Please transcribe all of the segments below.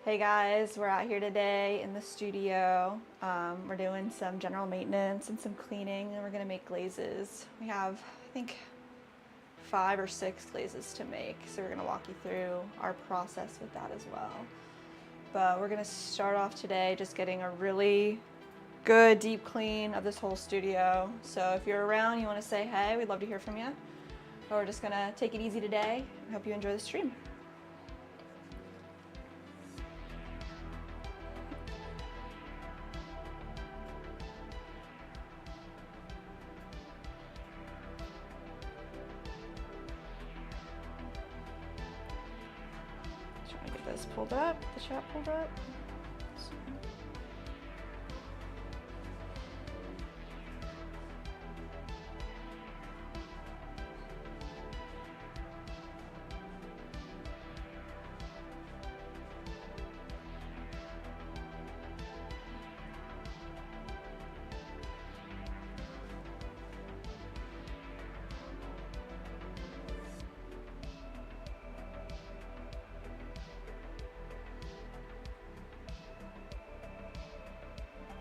Hey guys, we're out here today in the studio. We're doing some general maintenance and some cleaning, and we're gonna make glazes. We have, I think, 5 or 6 glazes to make, so we're gonna walk you through our process with that as well. But we're gonna start off today just getting a really good deep clean of this whole studio. So if you're around, you wanna say hey, we'd love to hear from you. But we're just gonna take it easy today. I hope you enjoy the stream. This pulled up, the chat pulled up.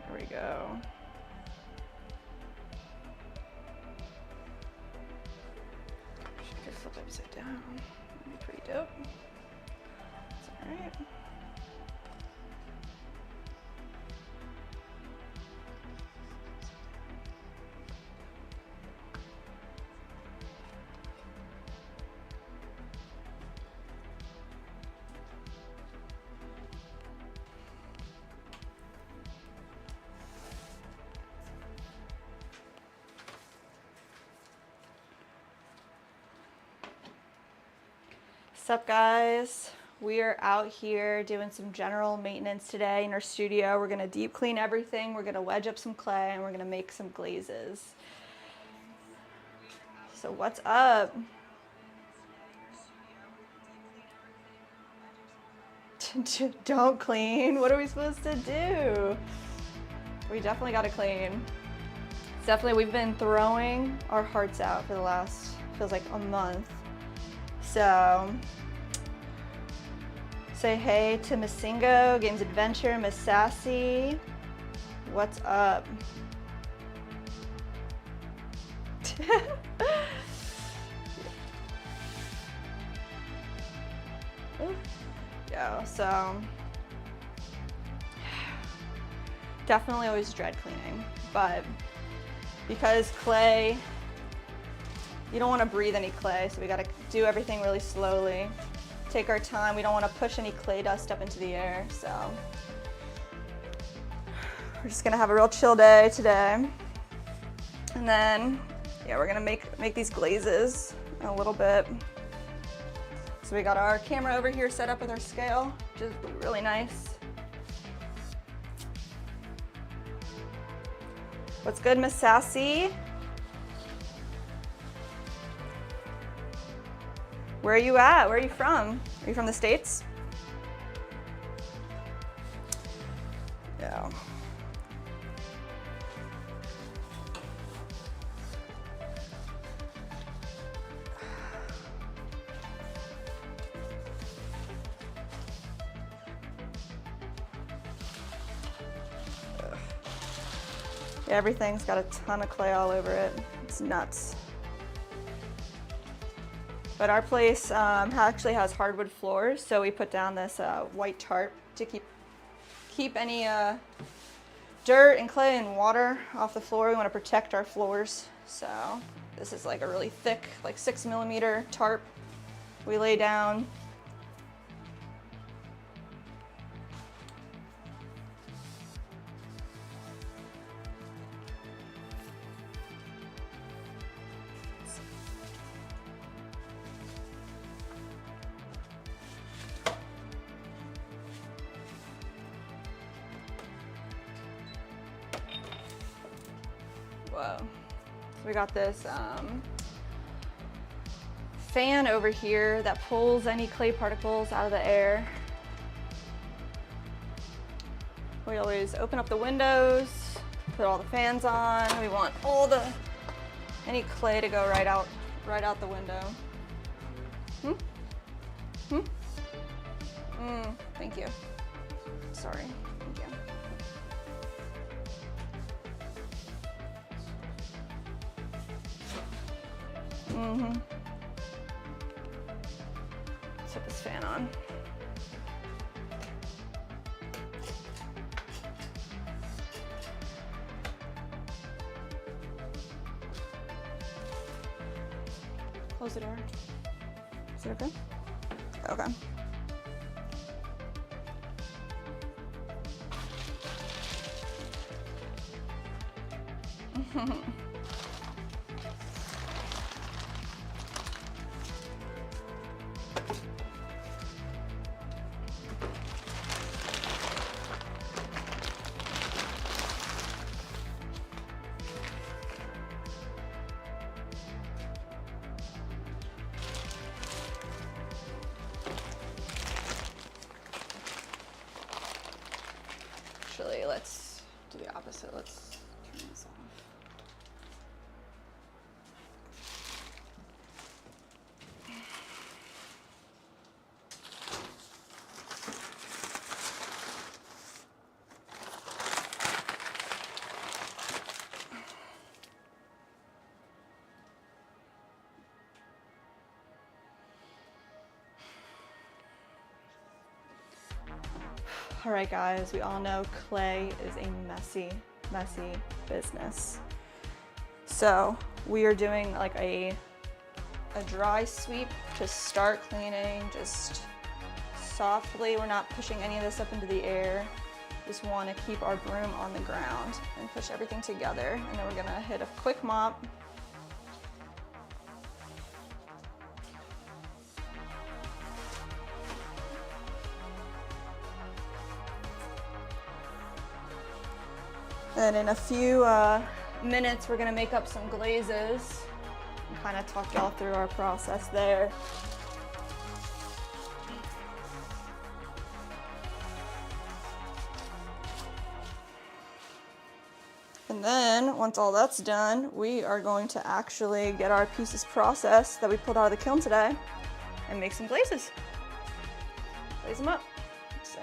There we go. She could flip upside down. That'd be pretty dope. It's alright. What's up, guys? We are out here doing some general maintenance today in our studio. We're gonna deep clean everything. We're gonna wedge up some clay and we're gonna make some glazes. So what's up? Don't clean. What are we supposed to do? We definitely gotta clean. Definitely, we've been throwing our hearts out for the last, feels like a month. So, say hey to Masingo, Games Adventure, Miss Sassy. What's up? Yeah, so definitely always dread cleaning, but because clay, you don't want to breathe any clay, so we got to do everything really slowly. Take our time. We don't want to push any clay dust up into the air, so we're just gonna have a real chill day today. And then, yeah, we're gonna make these glazes in a little bit. So we got our camera over here set up with our scale, which is really nice. What's good, Miss Sassy? Where are you at? Where are you from? Are you from the States? Yeah. Yeah, everything's got a ton of clay all over it. It's nuts. But our place actually has hardwood floors, so we put down this white tarp to keep any dirt and clay and water off the floor. We want to protect our floors. So this is like a really thick, like 6mm tarp we lay down. Whoa. So we got this fan over here that pulls any clay particles out of the air. We always open up the windows, put all the fans on. We want any clay to go right out the window. Thank you. sorry. Thank you. Let's put this fan on. Close the door. Is it okay? Okay. Actually, let's do the opposite. Let's turn this off. All right, guys, we all know clay is a messy, messy business. So we are doing like a dry sweep to start cleaning, just softly. We're not pushing any of this up into the air. Just want to keep our broom on the ground and push everything together. And then we're gonna hit a quick mop. And in a few minutes, we're gonna make up some glazes and kind of talk y'all through our process there. And then once all that's done, we are going to actually get our pieces processed that we pulled out of the kiln today and make some glazes. Glaze them up. Let's see.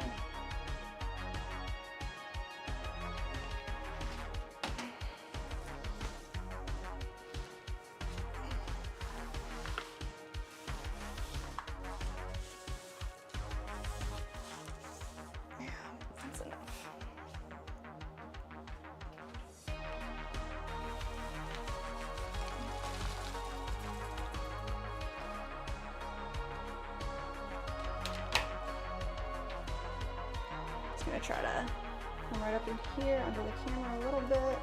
I'm gonna try to come right up in here under the camera a little bit.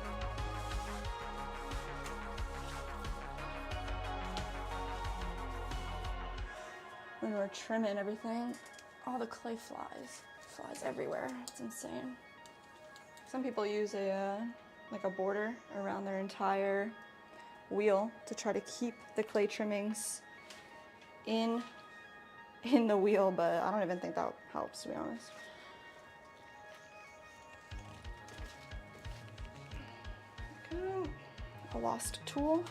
When we're trimming everything, all the clay flies everywhere. It's insane. Some people use like a border around their entire wheel to try to keep the clay trimmings in the wheel, but I don't even think that helps, to be honest. Okay. A lost tool.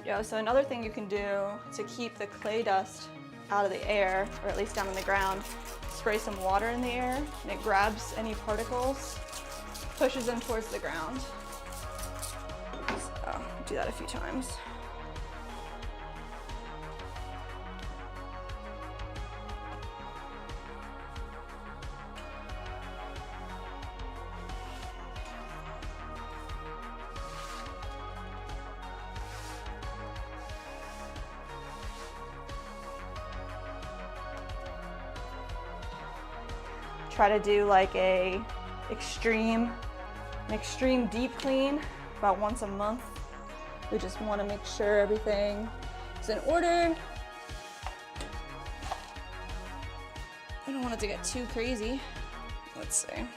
Yeah, so another thing you can do to keep the clay dust out of the air, or at least down on the ground, spray some water in the air, and it grabs any particles, pushes them towards the ground. So, do that a few times. Try to do like an extreme deep clean about once a month. We just want to make sure everything is in order. I don't want it to get too crazy. Let's see.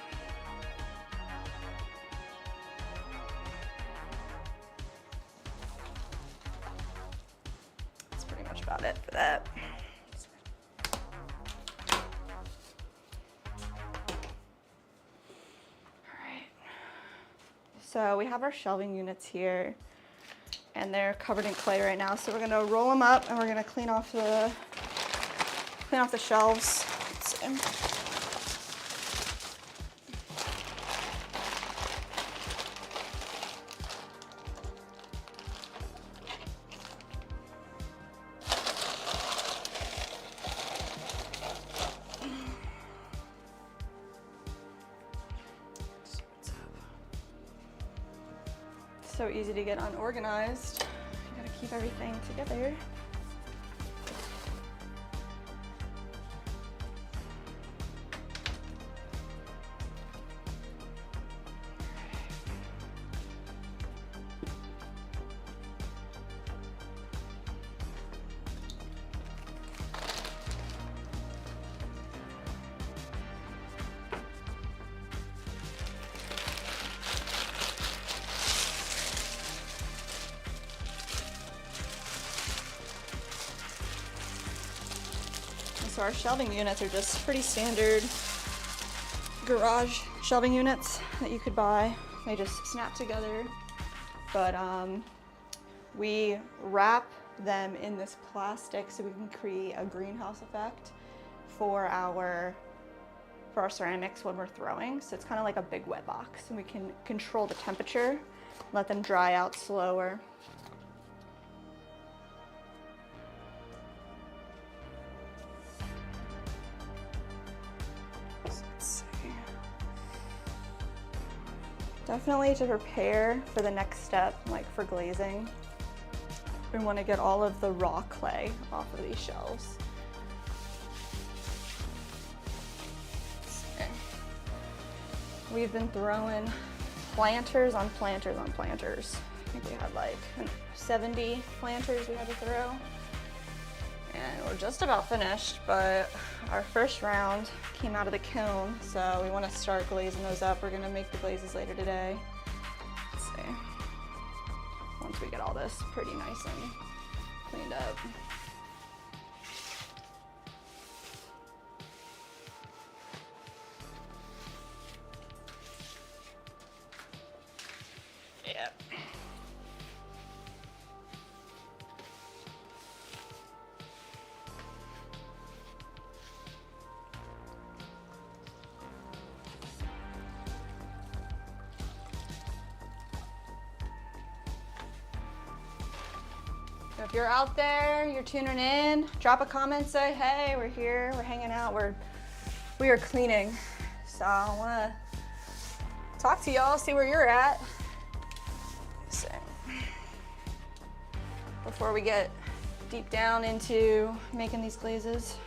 That's pretty much about it for that. So we have our shelving units here, and they're covered in clay right now. So we're gonna roll them up, and we're gonna clean off the shelves. Let's see. So easy to get unorganized. You gotta keep everything together. So our shelving units are just pretty standard garage shelving units that you could buy. They just snap together, but we wrap them in this plastic so we can create a greenhouse effect for our ceramics when we're throwing. So it's kind of like a big wet box, and we can control the temperature, let them dry out slower. Definitely to prepare for the next step, like for glazing, we want to get all of the raw clay off of these shelves. We've been throwing planters on planters on planters. I think we had like 70 planters we had to throw. And we're just about finished, but our first round came out of the kiln, so we want to start glazing those up. We're going to make the glazes later today. Let's see. Once we get all this pretty nice and cleaned up. Yep. So if you're out there, you're tuning in, drop a comment, say, hey, we're here, we're hanging out, we are cleaning. So I wanna talk to y'all, see where you're at. So, before we get deep down into making these glazes.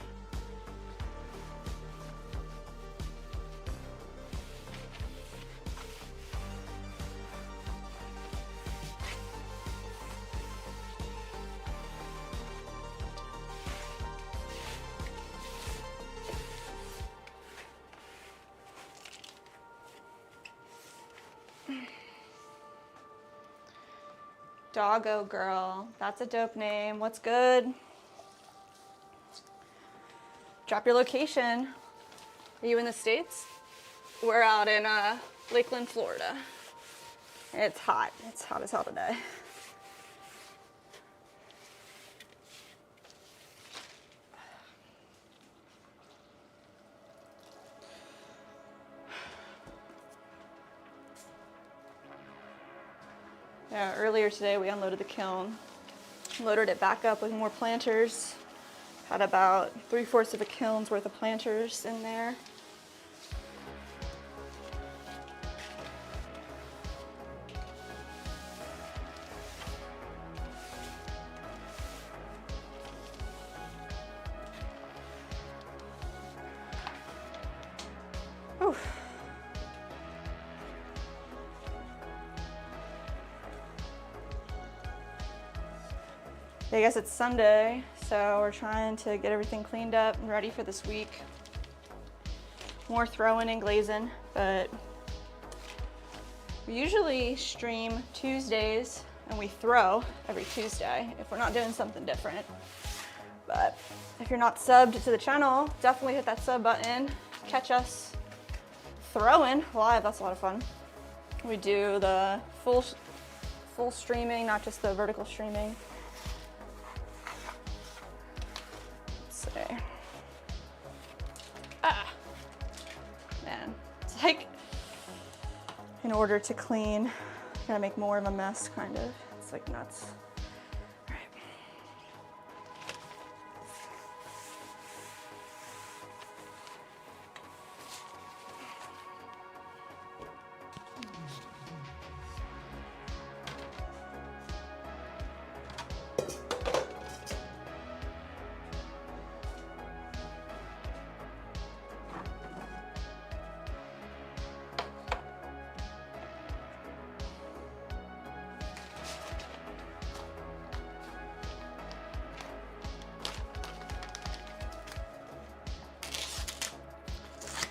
Doggo Girl, that's a dope name. What's good? Drop your location. Are you in the States? We're out in Lakeland, Florida. It's hot. It's hot as hell today. Yeah, earlier today we unloaded the kiln, loaded it back up with more planters, had about 3/4 of a kiln's worth of planters in there. Whew. I guess it's Sunday, so we're trying to get everything cleaned up and ready for this week. More throwing and glazing, but we usually stream Tuesdays and we throw every Tuesday if we're not doing something different. But if you're not subbed to the channel, definitely hit that sub button. Catch us throwing live, that's a lot of fun. We do the full streaming, not just the vertical streaming. Let's see. Man, it's like, in order to clean, gotta make more of a mess, kind of. It's like nuts. All right.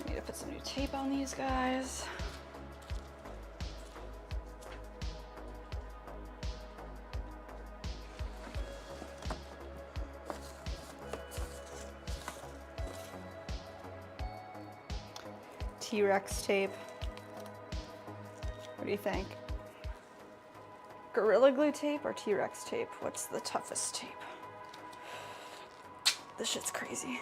Need to put some new tape on these guys. T-Rex tape. What do you think? Gorilla Glue tape or T-Rex tape? What's the toughest tape? This shit's crazy.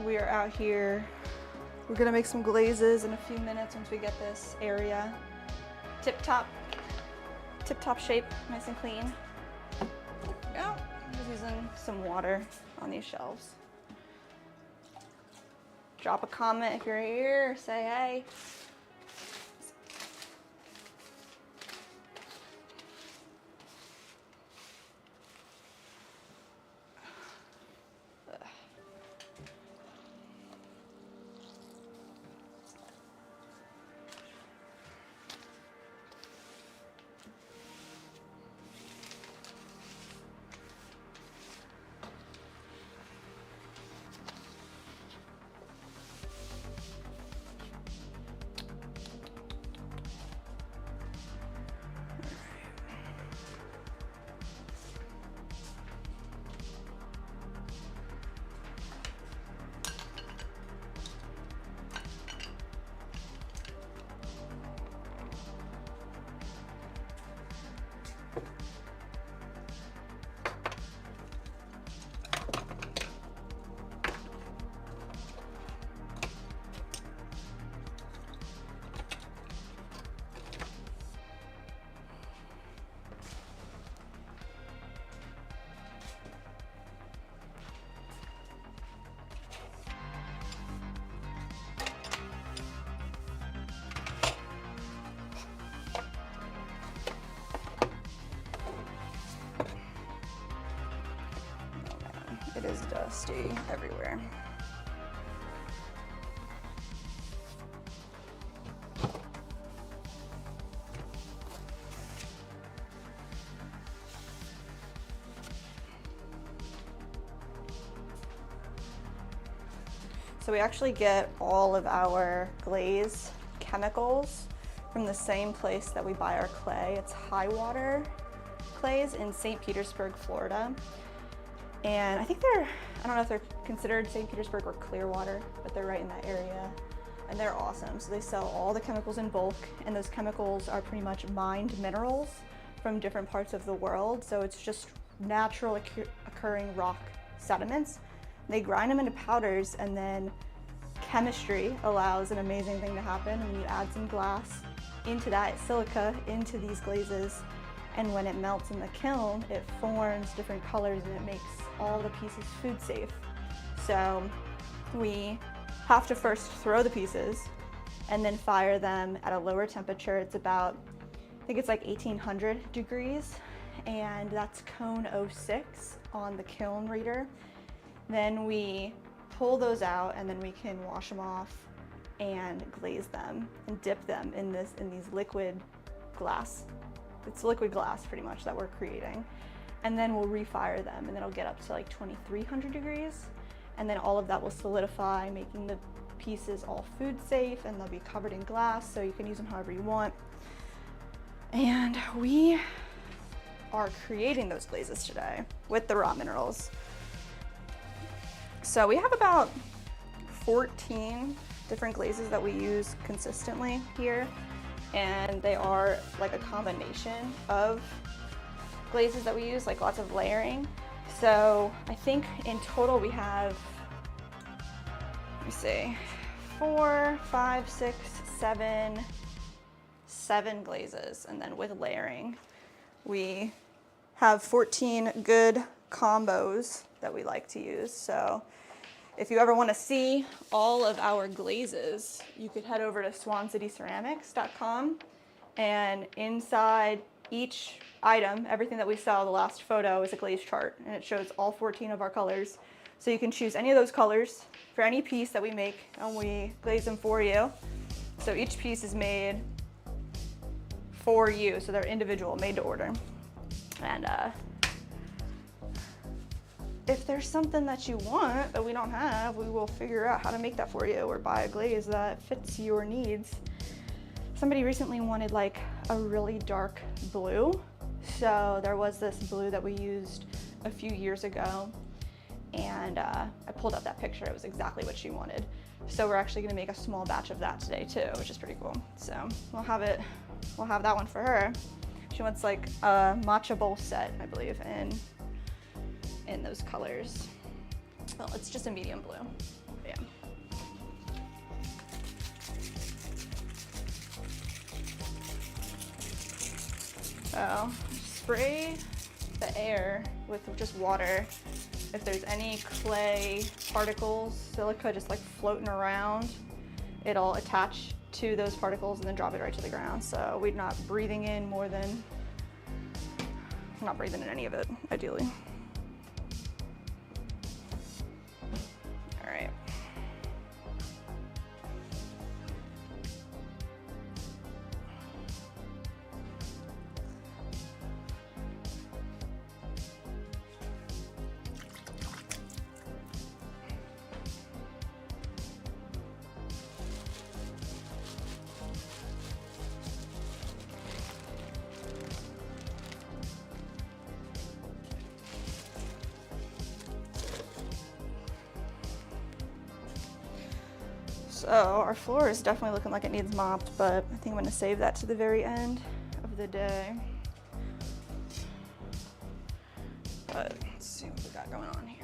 We are out here. We're gonna make some glazes in a few minutes once we get this area tip-top shape, nice and clean. Yeah, I'm just using some water on these shelves. Drop a comment if you're here, say hey. It is dusty everywhere. So we actually get all of our glaze chemicals from the same place that we buy our clay. It's High Water Glaze in St. Petersburg, Florida. And I think I don't know if they're considered St. Petersburg or Clearwater, but they're right in that area. And they're awesome. So they sell all the chemicals in bulk, and those chemicals are pretty much mined minerals from different parts of the world. So it's just natural occurring rock sediments. They grind them into powders, and then chemistry allows an amazing thing to happen. When you add some glass into that silica, into these glazes, and when it melts in the kiln, it forms different colors and it makes all the pieces food safe. So we have to first throw the pieces and then fire them at a lower temperature. It's about, I think it's like 1800 degrees, and that's cone 06 on the kiln reader. Then we pull those out, and then we can wash them off and glaze them and dip them in these liquid glass. It's liquid glass pretty much that we're creating. And then we'll refire them, and it'll get up to like 2300 degrees. And then all of that will solidify, making the pieces all food safe, and they'll be covered in glass, so you can use them however you want. And we are creating those glazes today with the raw minerals. So we have about 14 different glazes that we use consistently here, and they are like a combination of glazes that we use, like lots of layering. So I think in total we have, let me see, 4, 5, 6, 7 glazes, and then with layering we have 14 good combos that we like to use. So if you ever want to see all of our glazes, you could head over to swancityceramics.com, and inside each item, everything that we sell, the last photo is a glaze chart, and it shows all 14 of our colors. So you can choose any of those colors for any piece that we make, and we glaze them for you. So each piece is made for you, so they're individual, made to order. And if there's something that you want that we don't have, we will figure out how to make that for you, or buy a glaze that fits your needs. Somebody recently wanted like a really dark blue. So there was this blue that we used a few years ago, and I pulled up that picture. It was exactly what she wanted. So we're actually gonna make a small batch of that today too, which is pretty cool. So we'll have that one for her. She wants like a matcha bowl set, I believe, in those colors. Well, it's just a medium blue. Yeah. So spray the air with just water. If there's any clay particles, silica just like floating around, it'll attach to those particles and then drop it right to the ground. So we're not breathing in any of it, ideally. All right. So our floor is definitely looking like it needs mopped, but I think I'm gonna save that to the very end of the day. But let's see what we got going on here.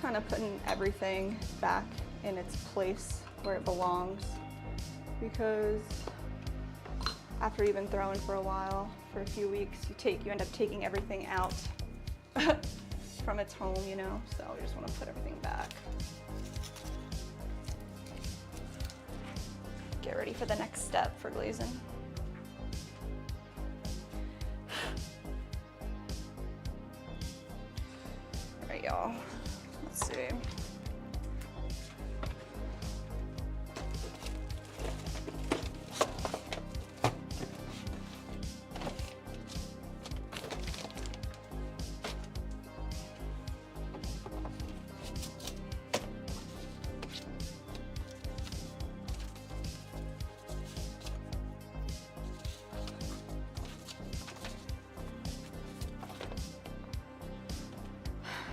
Kind of putting everything back in its place where it belongs, because after you've been throwing for a while, for a few weeks, you end up taking everything out from its home, you know, so we just want to put everything back. Get ready for the next step for glazing. All right, y'all. Let's see.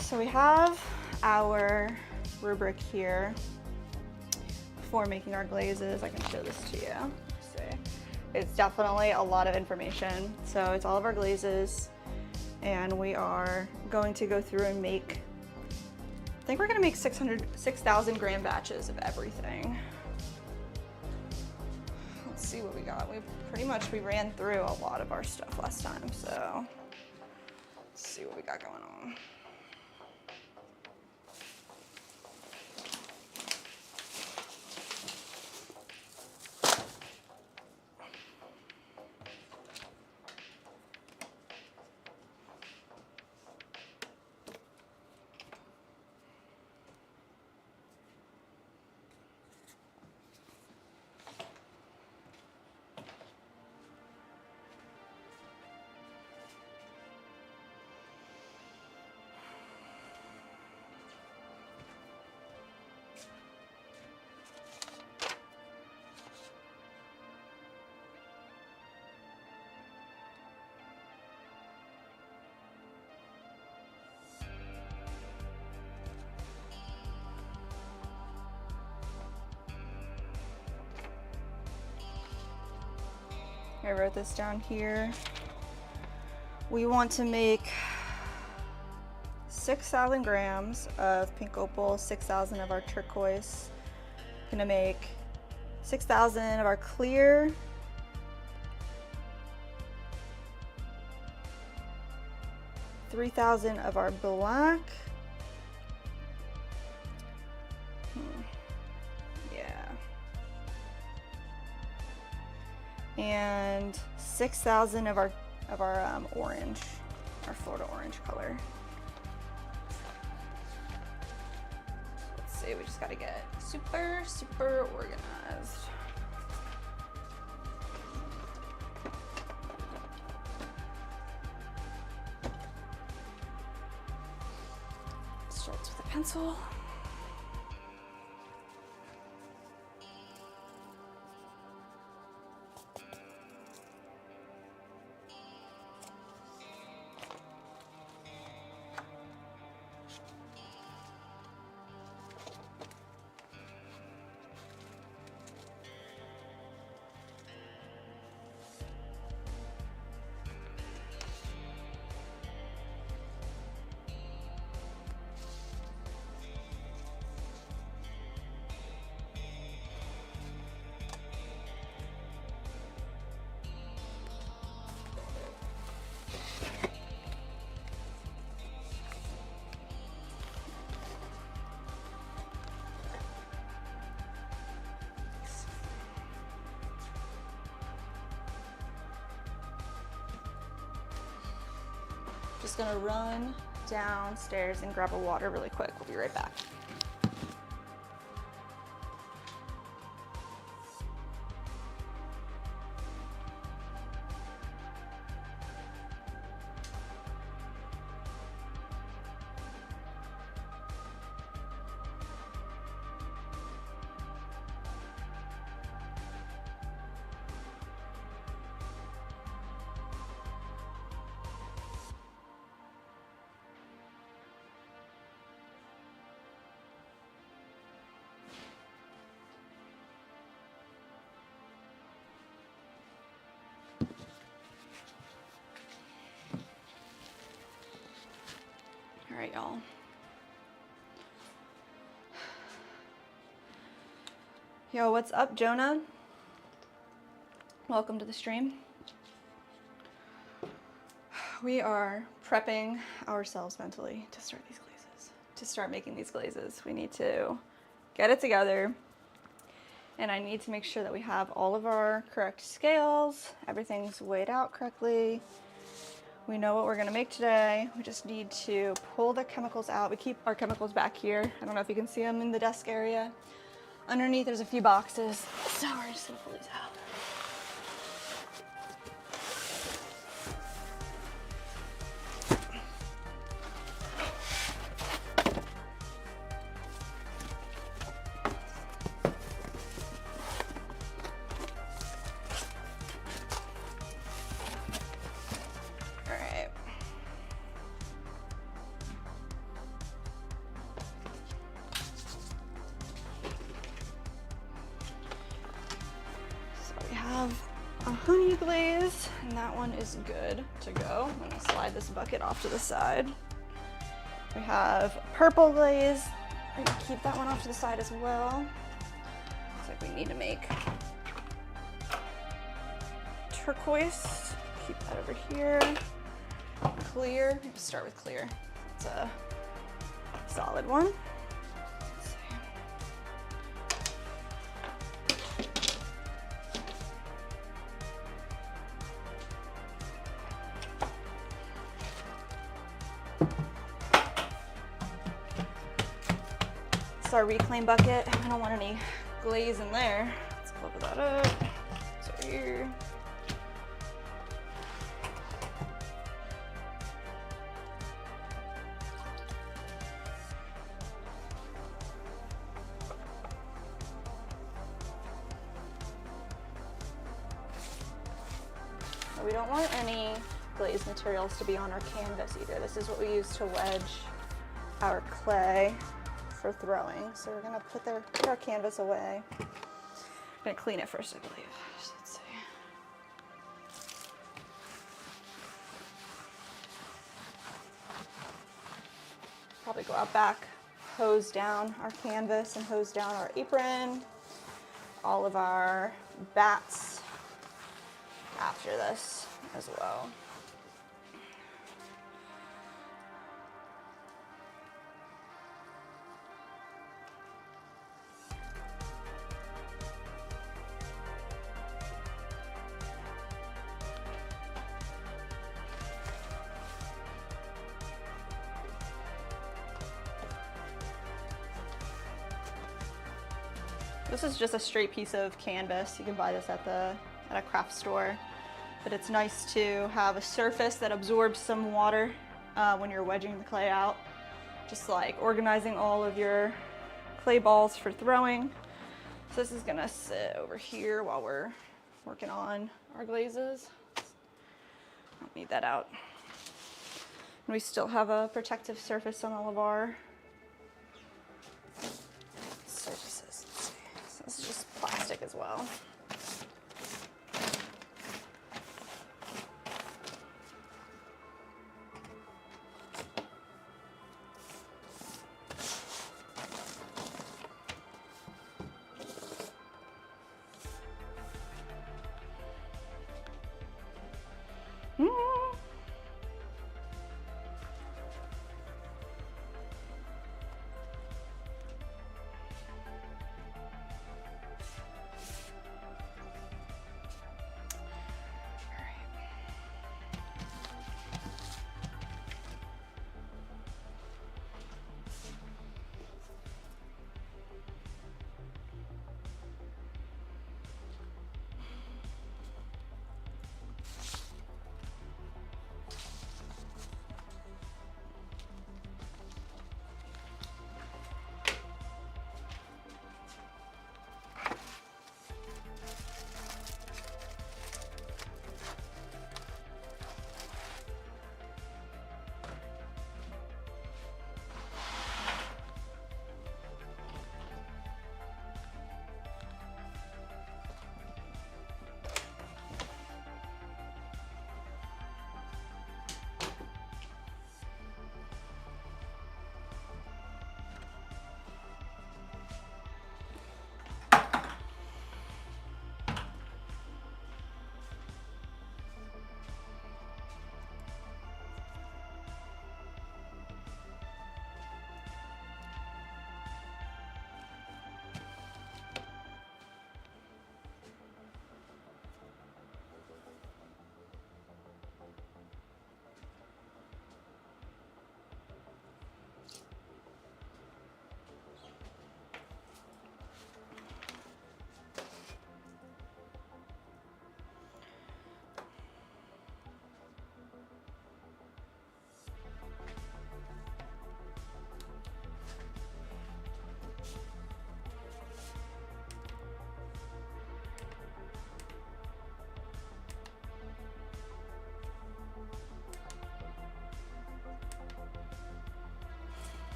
So we have our rubric here for making our glazes. I can show this to you. Let's see. It's definitely a lot of information. So it's all of our glazes, and we are going to go through and make I think we're gonna make 6,000 gram batches of everything. Let's see what we got. We ran through a lot of our stuff last time, so let's see what we got going on. I wrote this down here. We want to make 6,000 grams of pink opal, 6,000 of our turquoise. Gonna make 6,000 of our clear, 3,000 of our black. And 6,000 of our orange, our Florida orange color. Let's see, we just gotta get super, super organized. Starts with a pencil. Just gonna run downstairs and grab a water really quick. We'll be right back. All right, y'all. Yo, what's up, Jonah? Welcome to the stream. We are prepping ourselves mentally to start these glazes, to start making these glazes. We need to get it together, and I need to make sure that we have all of our correct scales, everything's weighed out correctly. We know what we're gonna make today. We just need to pull the chemicals out. We keep our chemicals back here. I don't know if you can see them in the desk area. Underneath there's a few boxes, so we're just gonna pull these out. Honey glaze, and that one is good to go. I'm gonna slide this bucket off to the side. We have purple glaze. I'm gonna keep that one off to the side as well. Looks like we need to make turquoise. Keep that over here. Clear. Let's start with clear. It's a solid one. Let's see. It's our reclaim bucket. I don't want any glaze in there. Let's cover that up. So here. We don't want any glaze materials to be on our canvas either. This is what we use to wedge our clay for throwing. So we're gonna put our canvas away. I'm gonna clean it first, I believe. So let's see. Probably go out back, hose down our canvas and hose down our apron, all of our bats after this as well. This is just a straight piece of canvas. You can buy this at a craft store, but it's nice to have a surface that absorbs some water when you're wedging the clay out. Just like organizing all of your clay balls for throwing. So this is gonna sit over here while we're working on our glazes. I'll need that out. And we still have a protective surface on all of our surfaces. Let's see. So this is just plastic as well.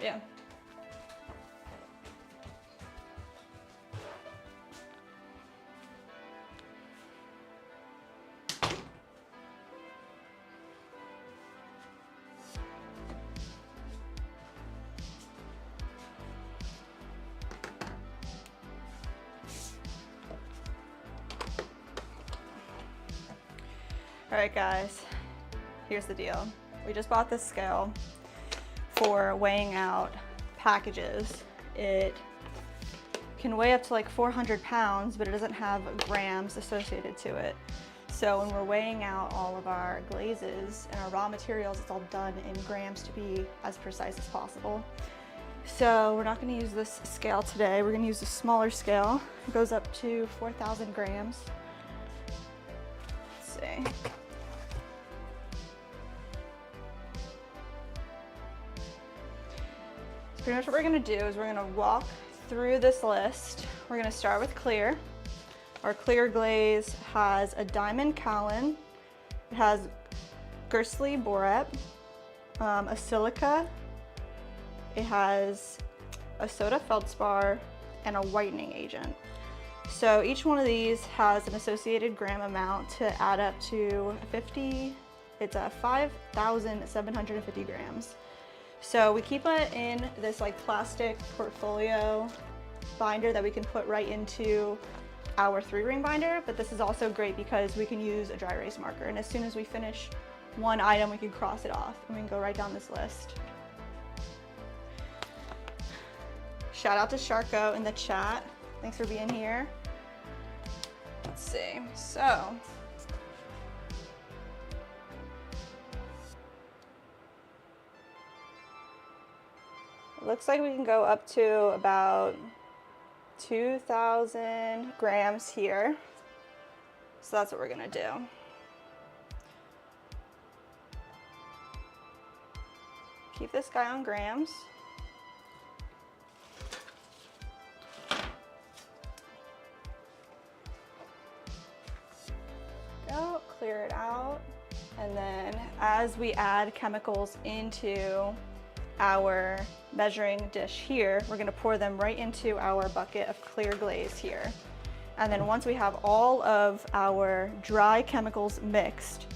Yeah. All right, guys, here's the deal. We just bought this scale for weighing out packages. It can weigh up to like 400 pounds, but it doesn't have grams associated to it. So when we're weighing out all of our glazes and our raw materials, it's all done in grams to be as precise as possible. So we're not going to use this scale today. We're going to use a smaller scale. It goes up to 4,000 grams. Let's see. So pretty much what we're going to do is we're going to walk through this list. We're going to start with clear. Our clear glaze has a diamond kaolin. It has Gerstley borat, a silica. It has a soda feldspar and a whitening agent. So each one of these has an associated gram amount to add up to 50, it's a 5,750 grams. So we keep it in this like plastic portfolio binder that we can put right into our 3-ring binder, but this is also great because we can use a dry erase marker, and as soon as we finish one item, we can cross it off and we can go right down this list. Shout out to Sharko in the chat. Thanks for being here. Let's see. So, it looks like we can go up to about 2,000 grams here. So that's what we're gonna do. Keep this guy on grams. Go, clear it out. And then as we add chemicals into our measuring dish here, we're gonna pour them right into our bucket of clear glaze here. And then once we have all of our dry chemicals mixed,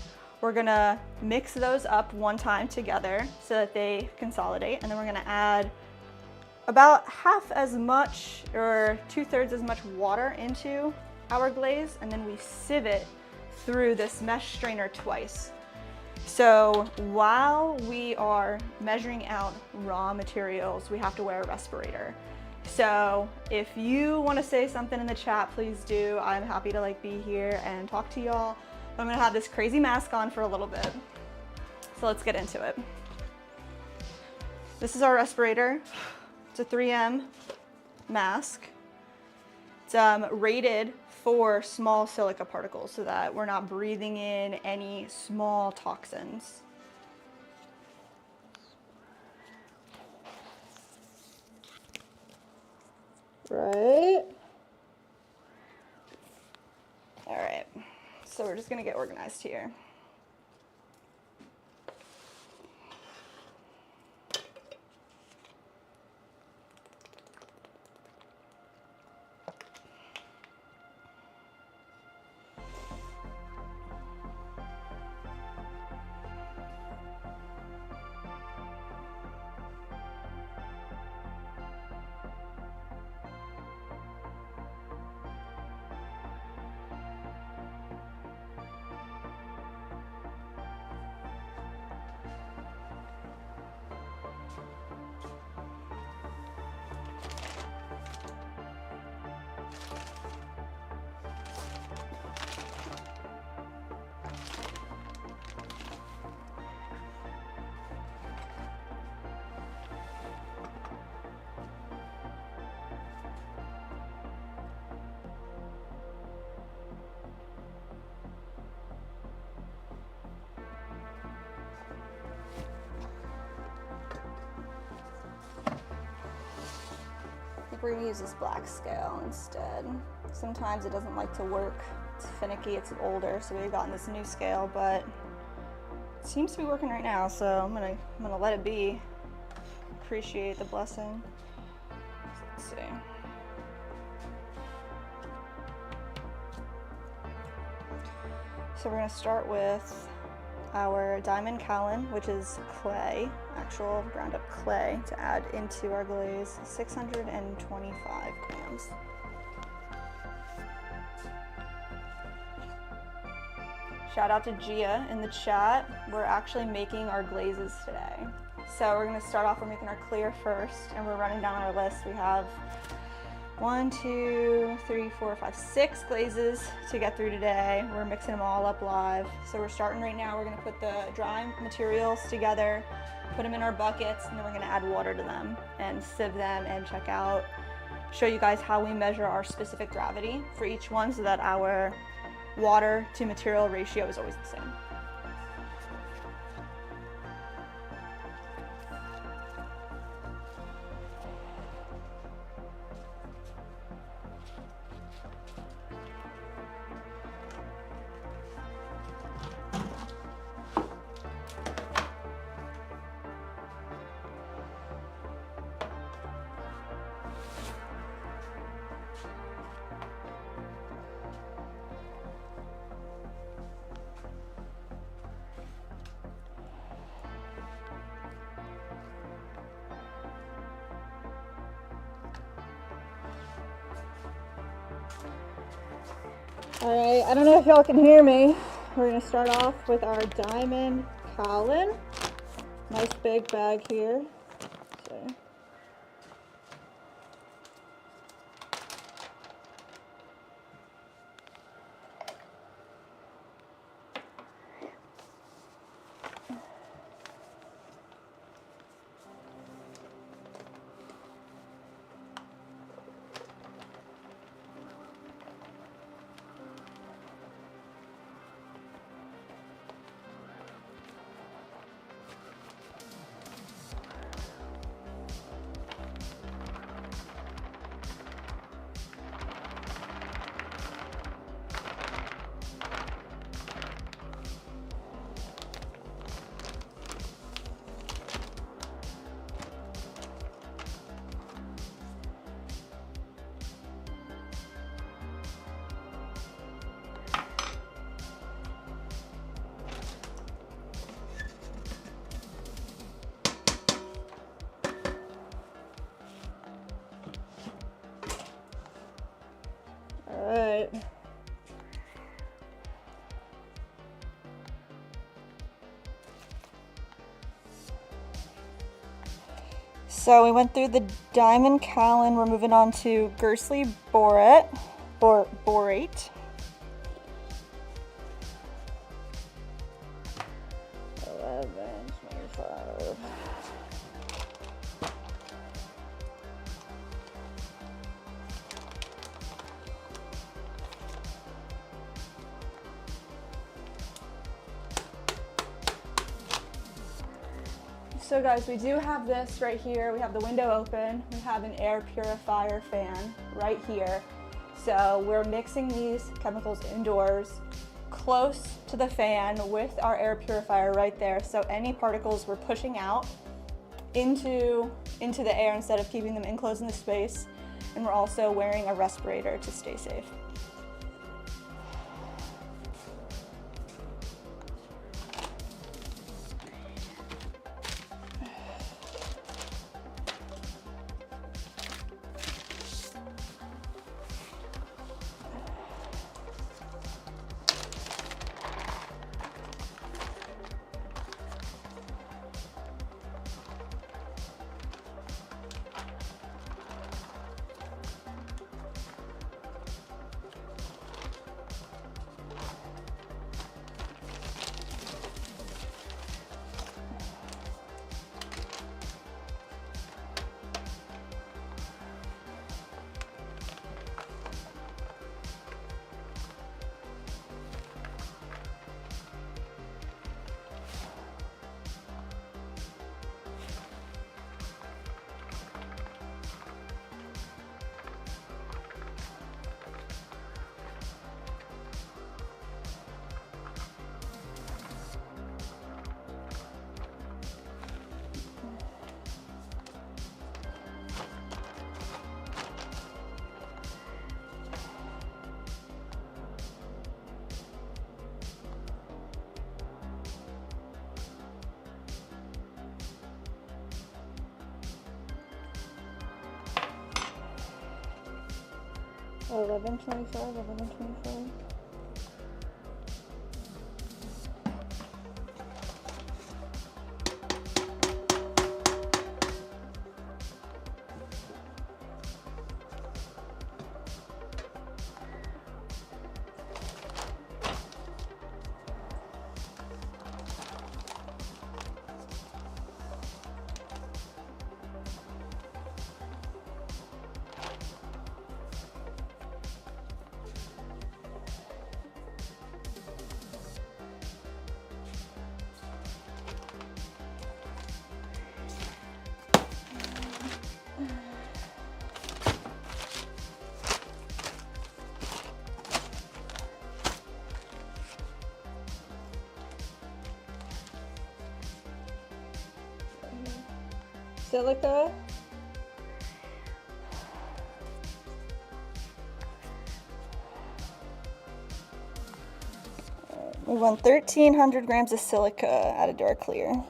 we're gonna mix those up one time together so that they consolidate. And then we're gonna add about half as much or 2/3 as much water into our glaze, and then we sieve it through this mesh strainer twice. So while we are measuring out raw materials, we have to wear a respirator. So if you want to say something in the chat, please do. I'm happy to like be here and talk to y'all. I'm gonna have this crazy mask on for a little bit. So let's get into it. This is our respirator. It's a 3M mask. It's rated for small silica particles so that we're not breathing in any small toxins. Right. All right, so we're just gonna get organized here. We're gonna use this black scale instead. Sometimes it doesn't like to work. It's finicky, it's older, so we've gotten this new scale, but it seems to be working right now, so I'm gonna let it be. appreciate the blessing. Let's see. So we're going to start with our diamond kaolin, which is clay, actual ground up clay, to add into our glaze, 625 grams. Shout out to Gia in the chat. We're actually making our glazes today. So we're gonna start off, we're making our clear first, and we're running down our list. We have 1, 2, 3, 4, 5, 6 glazes to get through today. We're mixing them all up live. So we're starting right now. We're gonna put the dry materials together, put them in our buckets, and then we're gonna add water to them and sieve them and check out, show you guys how we measure our specific gravity for each one so that our water to material ratio is always the same. All right, I don't know if y'all can hear me. We're gonna start off with our diamond kaolin. Nice big bag here. So. All right. So we went through the diamond kaolin. We're moving on to Gersley borate. 11, 25. So guys, we do have this right here. We have the window open. We have an air purifier fan right here. So we're mixing these chemicals indoors, close to the fan with our air purifier right there. So any particles we're pushing out into the air instead of keeping them enclosed in the space. And we're also wearing a respirator to stay safe. 1125, 1125. Silica. We want 1,300 grams of silica added to our clear.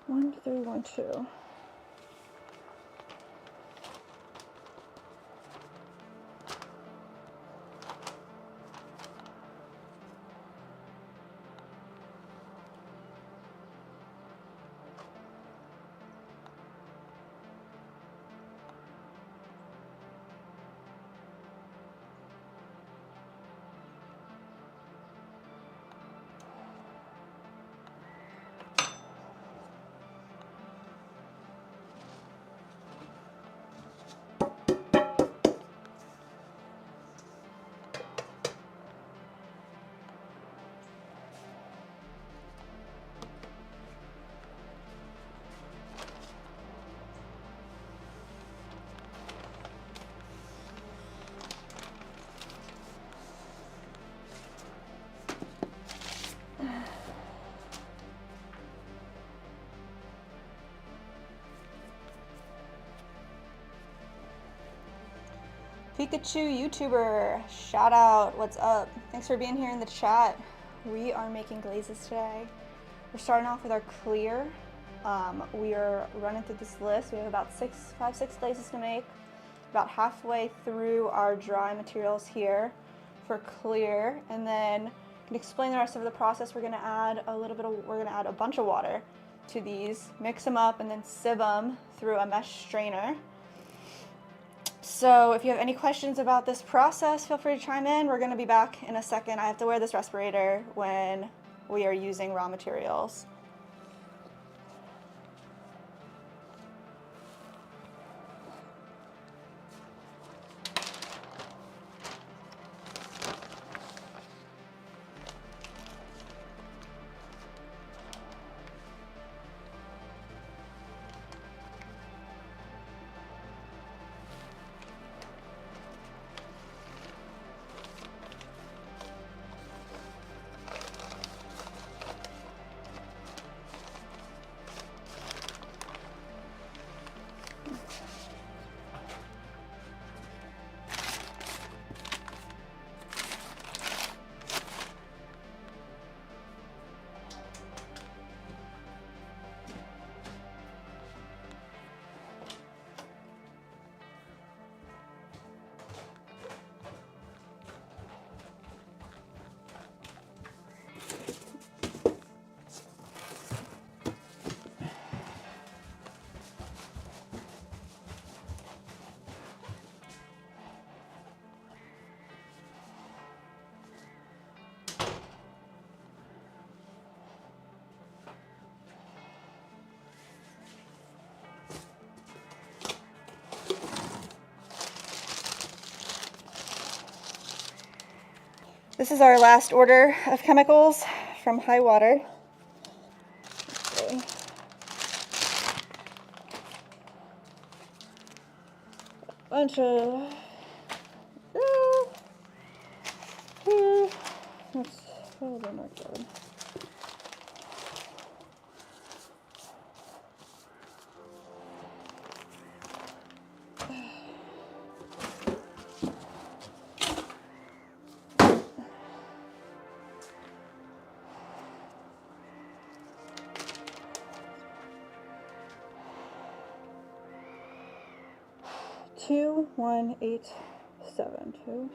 One, 3, 1, 2. Pikachu YouTuber, shout out, what's up? Thanks for being here in the chat. We are making glazes today. We're starting off with our clear. We are running through this list. We have about 5, 6 glazes to make. About halfway through our dry materials here for clear, and then can explain the rest of the process. We're gonna add a bunch of water to these, mix them up, and then sieve them through a mesh strainer. So if you have any questions about this process, feel free to chime in. We're going to be back in a second. I have to wear this respirator when we are using raw materials. This is our last order of chemicals from High Water. Okay. Bunch of that's probably not good. 2187. 2.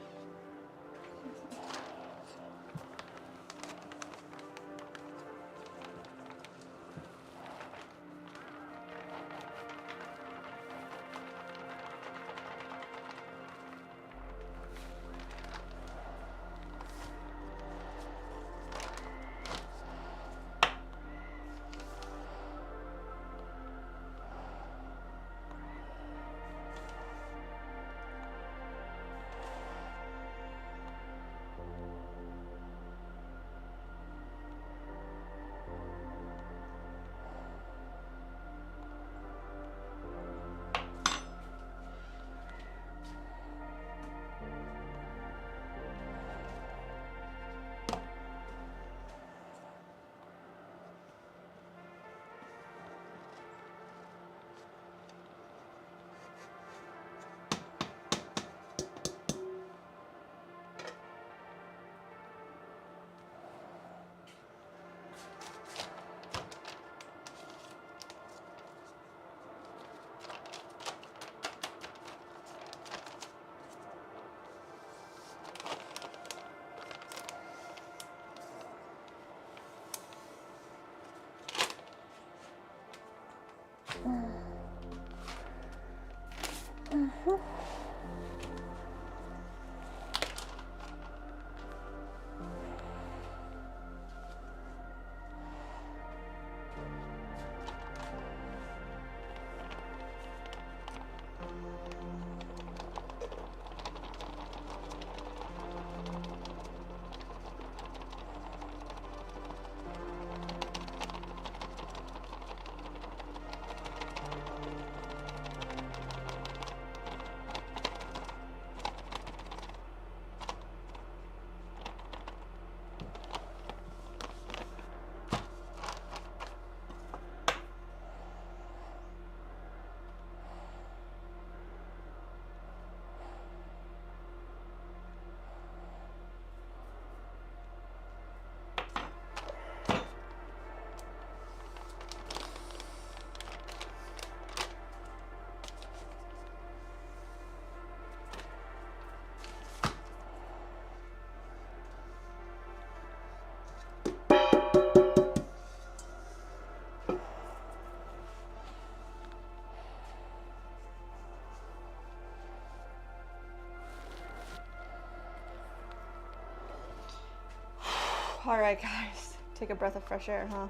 All right, guys, take a breath of fresh air, huh?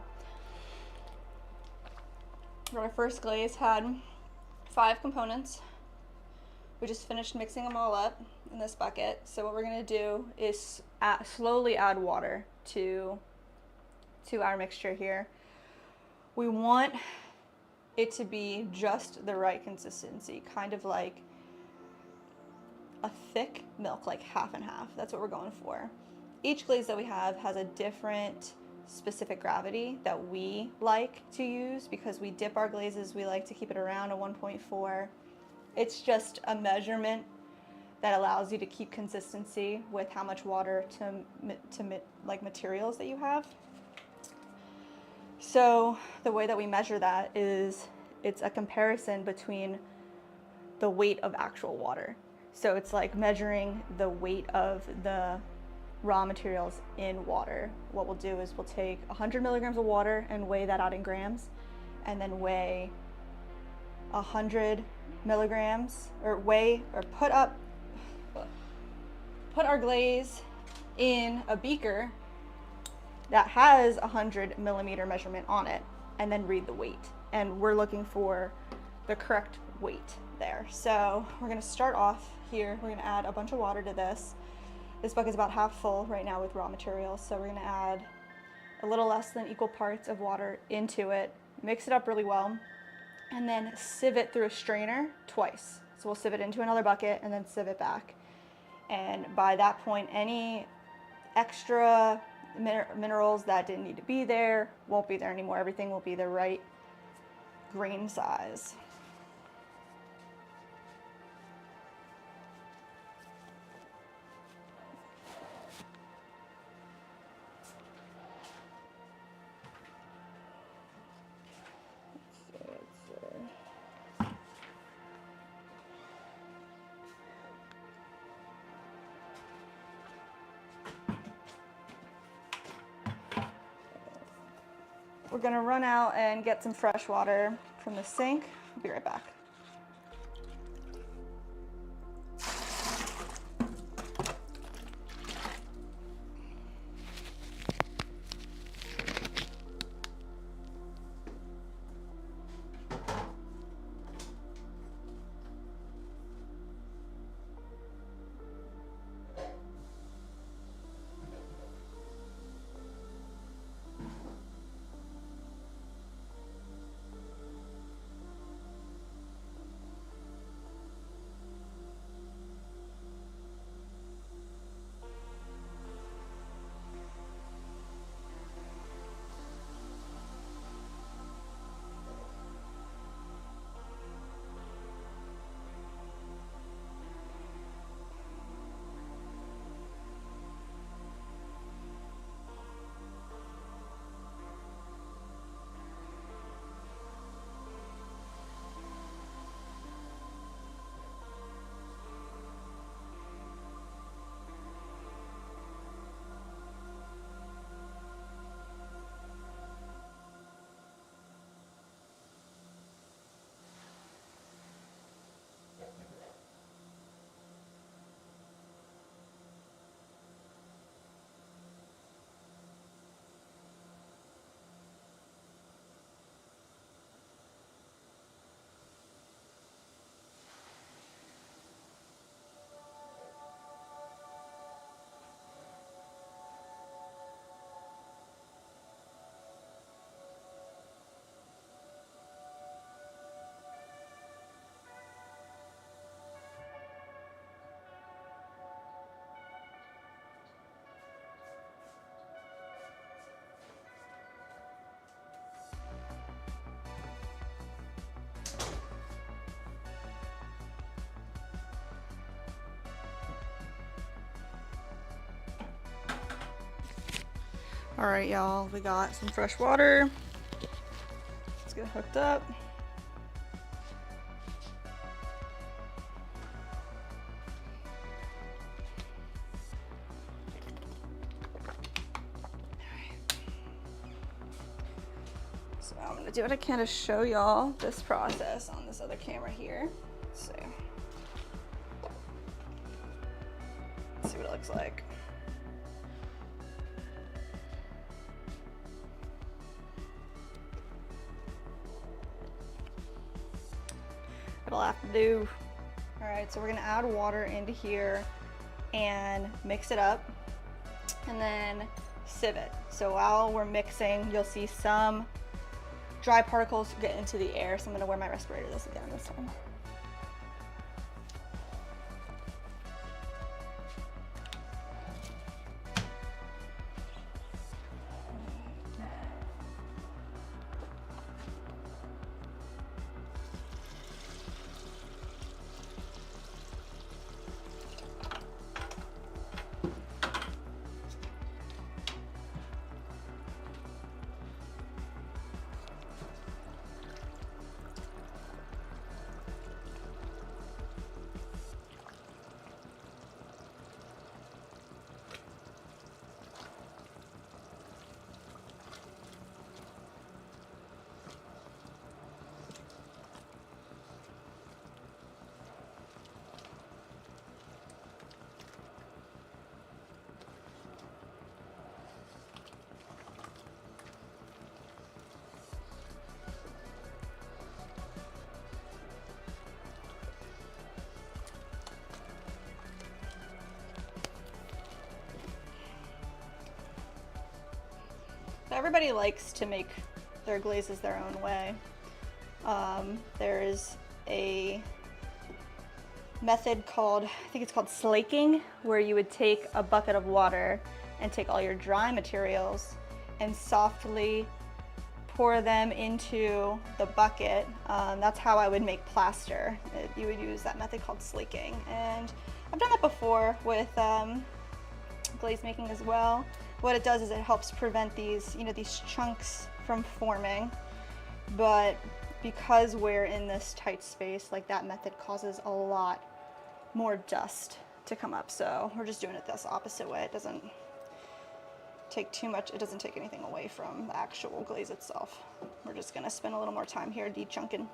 Our first glaze had 5 components. We just finished mixing them all up in this bucket. So what we're gonna do is slowly add water to our mixture here. We want it to be just the right consistency, kind of like a thick milk, like half and half. That's what we're going for. Each glaze that we have has a different specific gravity that we like to use because we dip our glazes. We like to keep it around a 1.4. It's just a measurement that allows you to keep consistency with how much water to like materials that you have. So the way that we measure that is it's a comparison between the weight of actual water. So it's like measuring the weight of the raw materials in water. What we'll do is we'll take 100 milligrams of water and weigh that out in grams, and then weigh 100 milligrams, or put our glaze in a beaker that has 100 millimeter measurement on it, and then read the weight. And we're looking for the correct weight there. So we're gonna start off here. We're gonna add a bunch of water to this. This bucket's about half full right now with raw materials, so we're gonna add a little less than equal parts of water into it, mix it up really well, and then sieve it through a strainer twice. So we'll sieve it into another bucket and then sieve it back. And by that point, any extra minerals that didn't need to be there won't be there anymore. Everything will be the right grain size. we're gonna run out and get some fresh water from the sink. I'll be right back. All right, y'all, we got some fresh water. Let's get hooked up. So I'm gonna do what I can to show y'all this process on this other camera here. Let's see. Let's see what it looks like. It'll have to do. All right, so we're gonna add water into here and mix it up and then sieve it. So while we're mixing, you'll see some dry particles get into the air. So I'm gonna wear my respirator this again this time. Everybody likes to make their glazes their own way. There's a method called, I think it's called slaking, where you would take a bucket of water and take all your dry materials and softly pour them into the bucket. That's how I would make plaster. You would use that method called slaking. And I've done that before with glaze making as well. What it does is it helps prevent these, these chunks from forming. But because we're in this tight space, like that method causes a lot more dust to come up. So we're just doing it this opposite way. It doesn't take too much, it doesn't take anything away from the actual glaze itself. We're just gonna spend a little more time here de-chunking.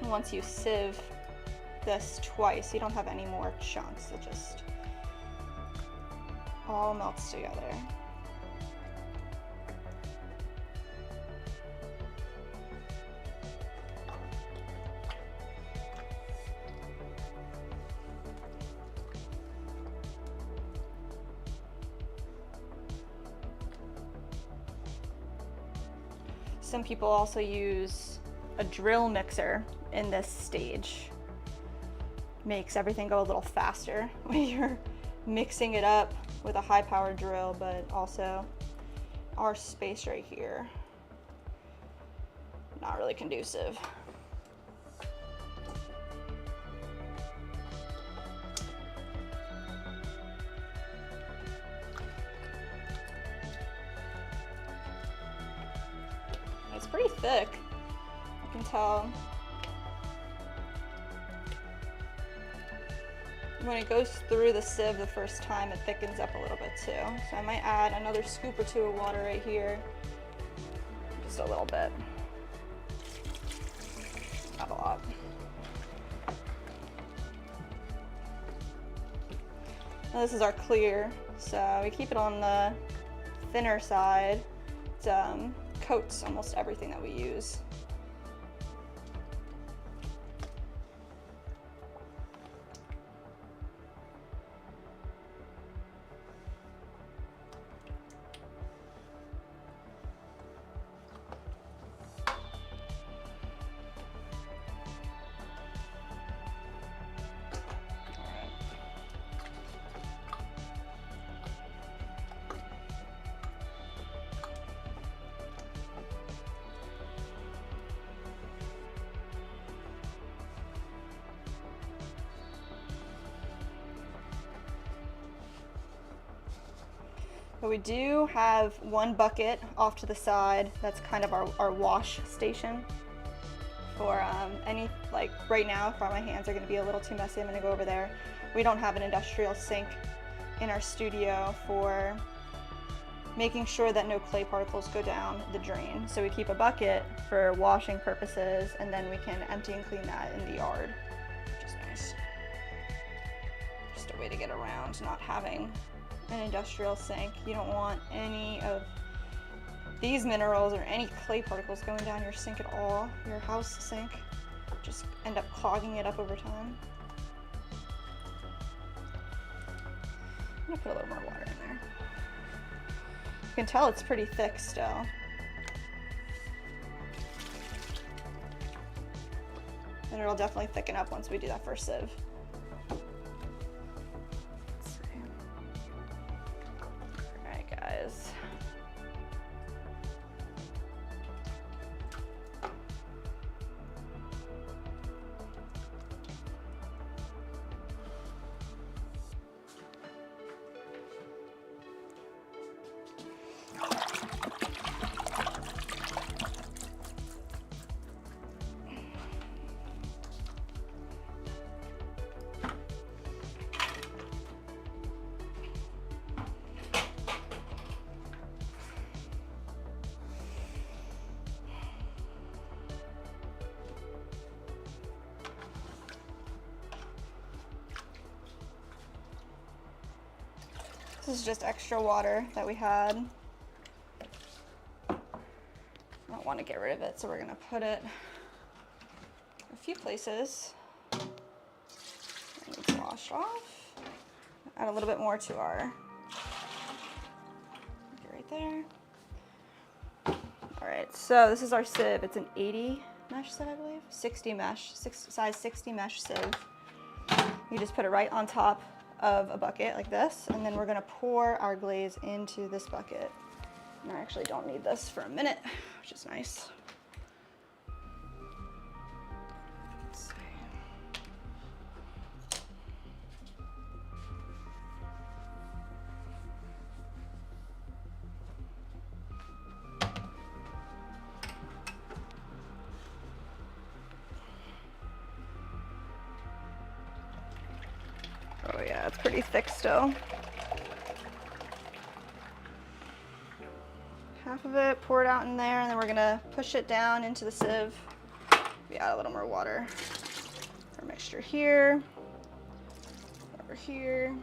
Once you sieve this twice, you don't have any more chunks. It just all melts together. Some people also use a drill mixer in this stage. Makes everything go a little faster when you're mixing it up with a high powered drill, but also our space right here, not really conducive. It's pretty thick, you can tell. When it goes through the sieve the first time, it thickens up a little bit too. So I might add another scoop or two of water right here. Just a little bit. Not a lot. Now this is our clear, so we keep it on the thinner side. It coats almost everything that we use. But we do have one bucket off to the side. That's kind of our wash station for any, like right now, if my hands are gonna be a little too messy, I'm gonna go over there. We don't have an industrial sink in our studio for making sure that no clay particles go down the drain. So we keep a bucket for washing purposes, and then we can empty and clean that in the yard, which is nice. Just a way to get around not having an industrial sink. You don't want any of these minerals or any clay particles going down your sink at all, your house sink. Just end up clogging it up over time. I'm gonna put a little more water in there. You can tell it's pretty thick still. And it'll definitely thicken up once we do that first sieve. Guys. This is just extra water that we had. I don't want to get rid of it, so we're gonna put it a few places. It needs washed off. Add a little bit more to our, right there. All right, so this is our sieve. It's an 80 mesh sieve, I believe. 60 mesh, size 60 mesh sieve. You just put it right on top of a bucket like this, and then we're gonna pour our glaze into this bucket. And I actually don't need this for a minute, which is nice. Let's see. Oh yeah, it's pretty thick still. Half of it, pour it out in there, and then we're gonna push it down into the sieve. We add a little more water. Our mixture here, over here.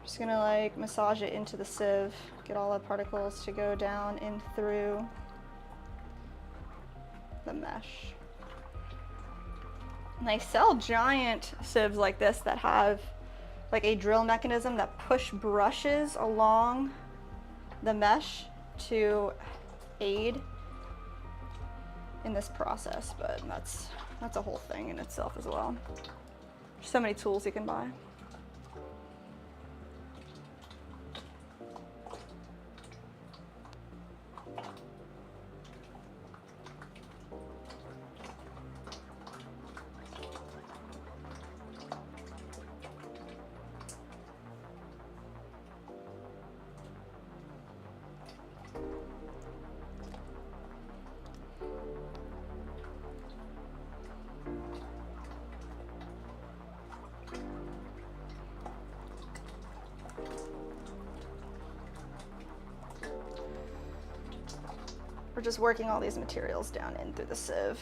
Just gonna like massage it into the sieve, get all the particles to go down in through the mesh. And I sell giant sieves like this that have like a drill mechanism that push brushes along the mesh to aid in this process, but that's a whole thing in itself as well. There's so many tools you can buy. We're just working all these materials down in through the sieve.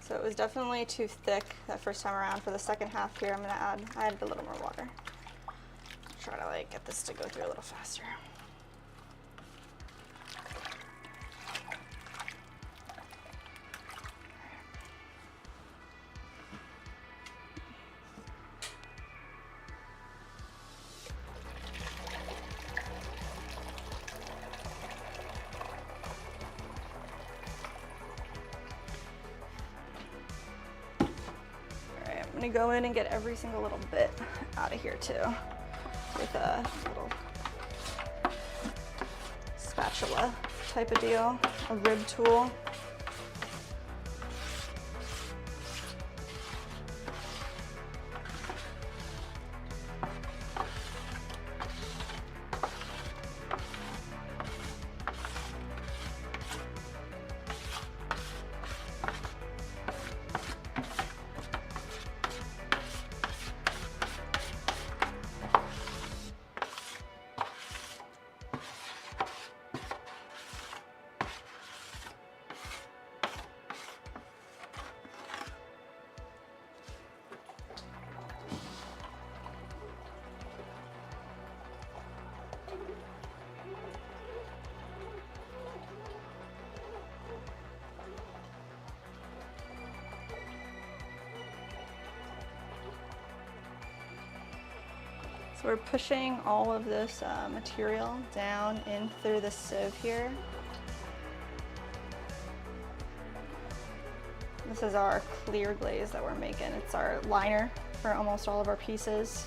So it was definitely too thick that first time around. For the second half here, I'm gonna add a little more water. Try to like get this to go through a little faster. I'm gonna go in and get every single little bit out of here too with a little spatula type of deal, a rib tool. So we're pushing all of this material down in through the sieve here. This is our clear glaze that we're making. It's our liner for almost all of our pieces.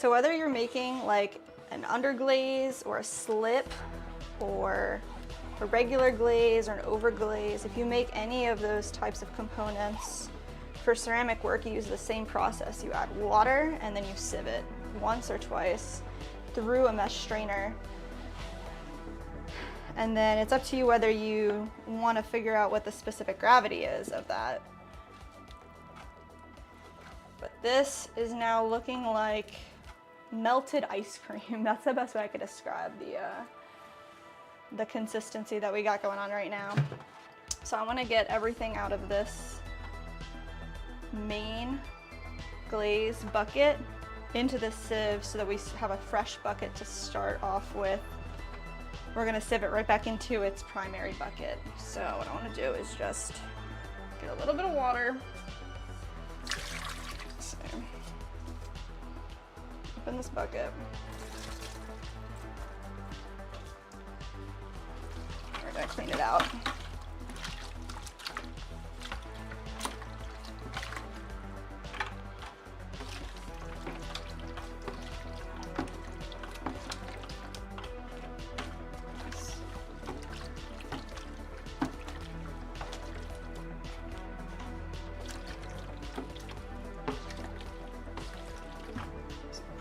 So whether you're making like an underglaze or a slip or a regular glaze or an overglaze, if you make any of those types of components for ceramic work, you use the same process. You add water and then you sieve it once or twice through a mesh strainer. And then it's up to you whether you want to figure out what the specific gravity is of that. But this is now looking like melted ice cream. That's the best way I could describe the consistency that we got going on right now. So I want to get everything out of this main glaze bucket into the sieve so that we have a fresh bucket to start off with. We're going to sieve it right back into its primary bucket. So what I want to do is just get a little bit of water. So, open this bucket. We're going to clean it out.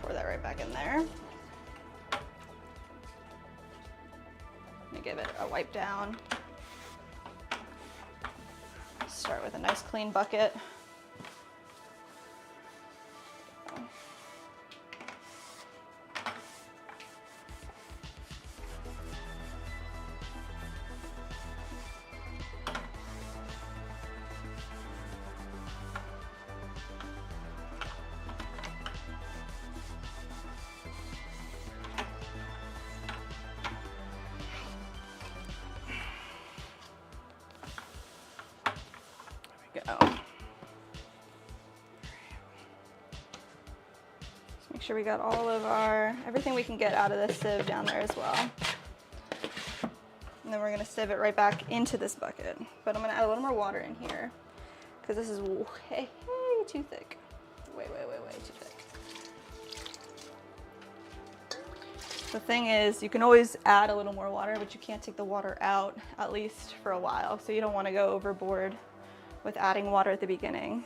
Pour that right back in there. Give it a wipe down. Start with a nice clean bucket. Go. Just make sure we got all of everything we can get out of this sieve down there as well. And then we're gonna sieve it right back into this bucket. But I'm gonna add a little more water in here because this is way too thick. Way too thick. The thing is, you can always add a little more water, but you can't take the water out, at least for a while. So you don't wanna go overboard with adding water at the beginning.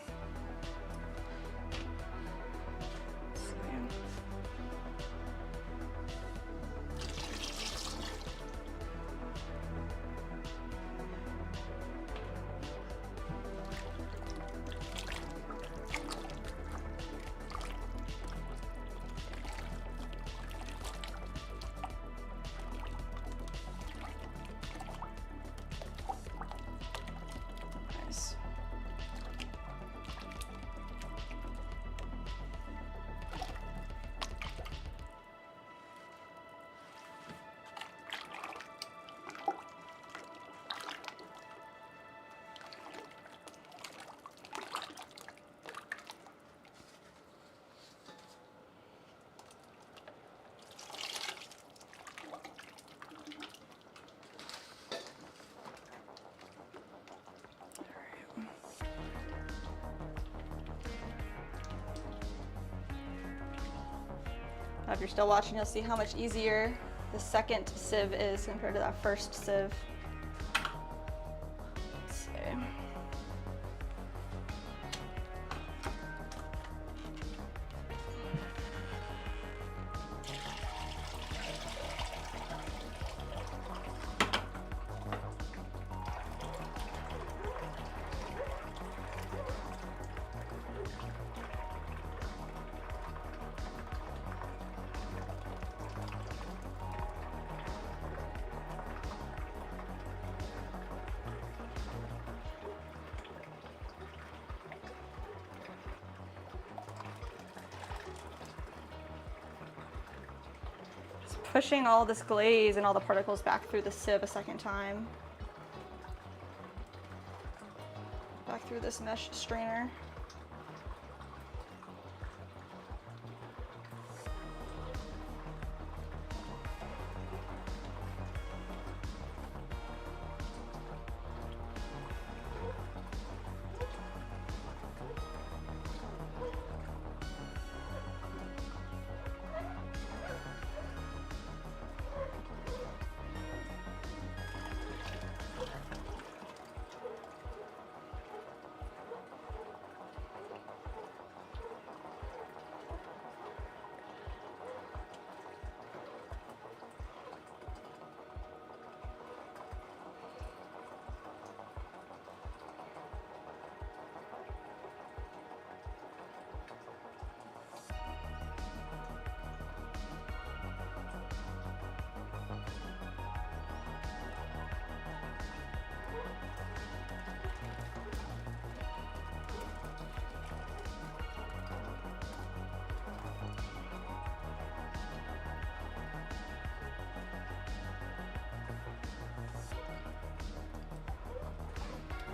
If you're still watching, you'll see how much easier the second sieve is compared to that first sieve. Let's see. Pushing all this glaze and all the particles back through the sieve a second time. Back through this mesh strainer.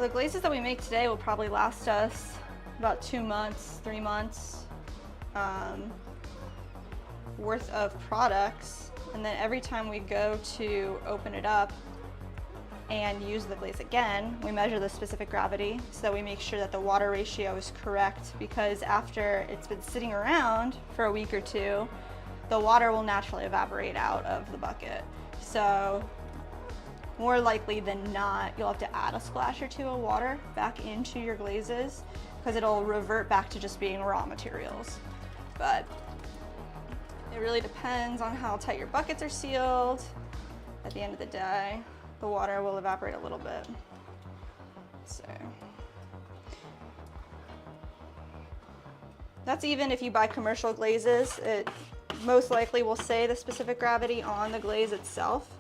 The glazes that we make today will probably last us about 2 months, 3 months worth of products. And then every time we go to open it up and use the glaze again, we measure the specific gravity so that we make sure that the water ratio is correct, because after it's been sitting around for a week or two, the water will naturally evaporate out of the bucket. So more likely than not, you'll have to add a splash or two of water back into your glazes because it'll revert back to just being raw materials. But it really depends on how tight your buckets are sealed. At the end of the day, the water will evaporate a little bit. So that's even if you buy commercial glazes. It most likely will say the specific gravity on the glaze itself.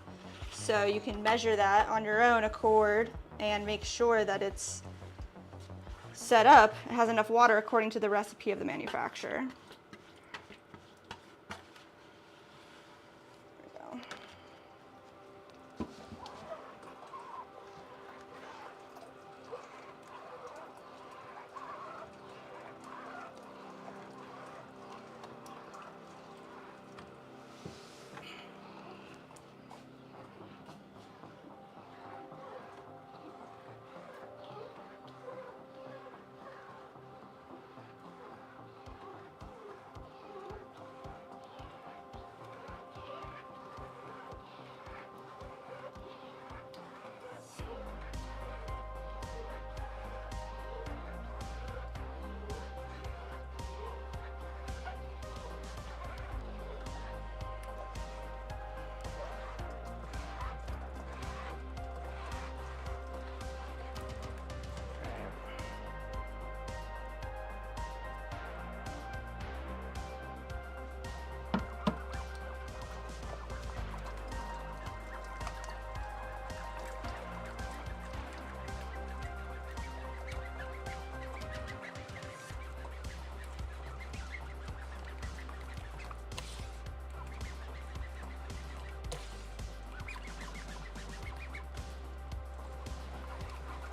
So you can measure that on your own accord and make sure that it's set up, it has enough water according to the recipe of the manufacturer. There we go.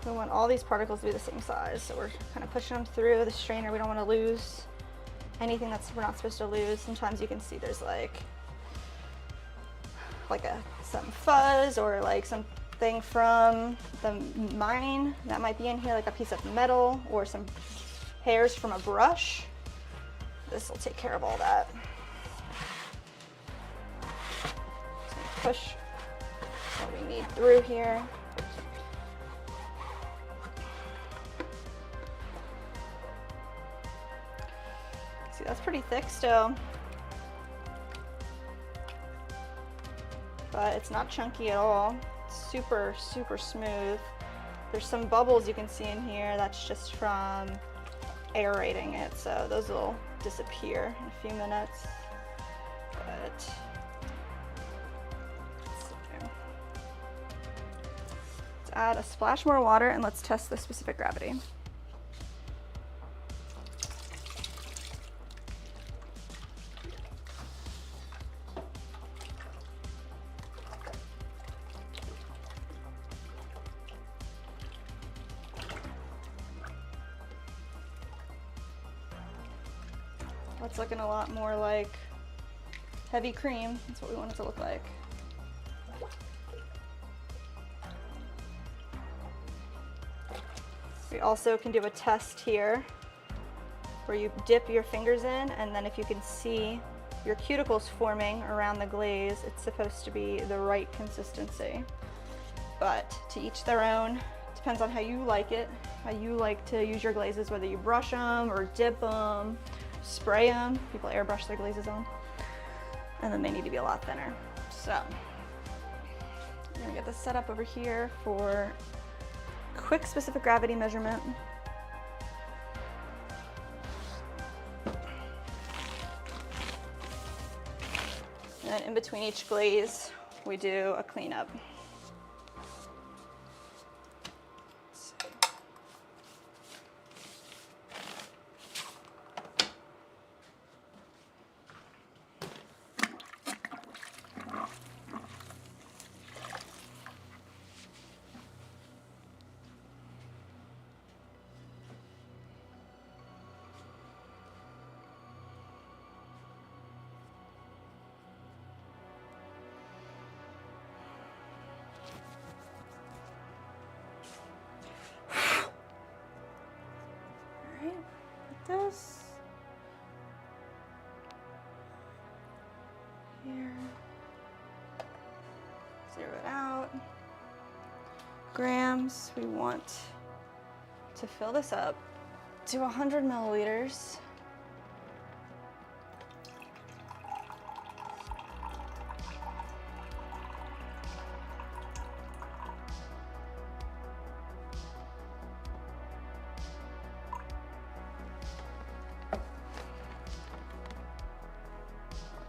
We want all these particles to be the same size, so we're kind of pushing them through the strainer. We don't want to lose anything that we're not supposed to lose. Sometimes you can see there's like some fuzz or like something from the mine that might be in here, like a piece of metal or some hairs from a brush. This will take care of all that. So push what we need through here. See, that's pretty thick still, but it's not chunky at all. It's super, super smooth. There's some bubbles you can see in here. That's just from aerating it, so those will disappear in a few minutes. But let's add a splash more water and let's test the specific gravity. It's looking a lot more like heavy cream. That's what we want it to look like. We also can do a test here where you dip your fingers in, and then if you can see your cuticles forming around the glaze, it's supposed to be the right consistency. But to each their own. Depends on how you like it, how you like to use your glazes, whether you brush them or dip them, spray them. People airbrush their glazes on, and then they need to be a lot thinner. So I'm gonna get this set up over here for quick specific gravity measurement. And then in between each glaze, we do a cleanup. this. Here. Zero it out. Grams, we want to fill this up to 100 milliliters.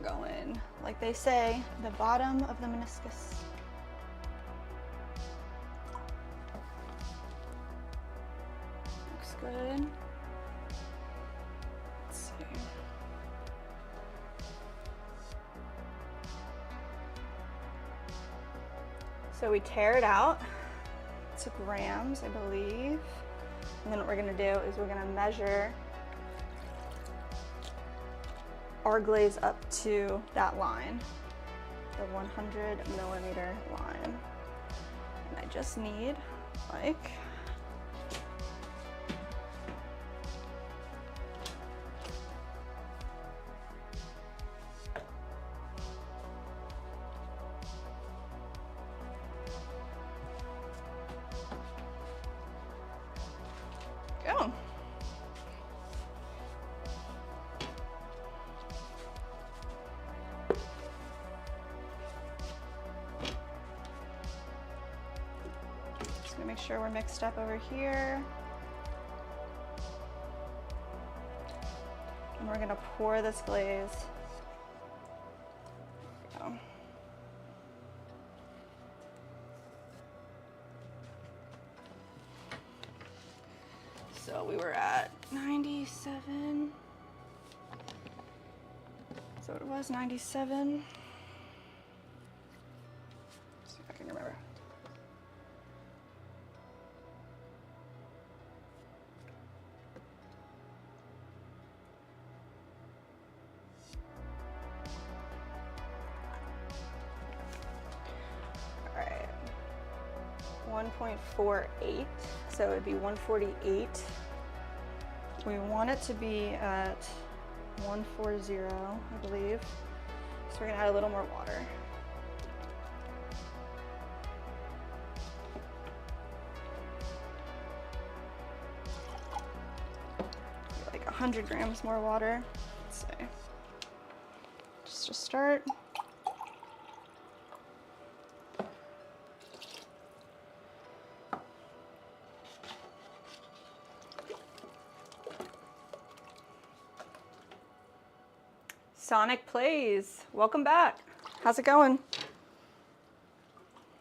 Going, like they say, the bottom of the meniscus. Looks good. Let's see. So we tear it out to grams, I believe. And then what we're gonna do is we're gonna measure our glaze up to that line, the 100 millimeter line. And I just need like go. Make sure we're mixed up over here. And we're gonna pour this glaze. There we go. So we were at 97. So it was 97. Let's see if I can remember. All right, 1.48, so it would be 148. We want it to be at 140, I believe. So we're gonna add a little more water. Like 100 grams more water. Let's see. Just to start. Sonic Plays, welcome back. How's it going?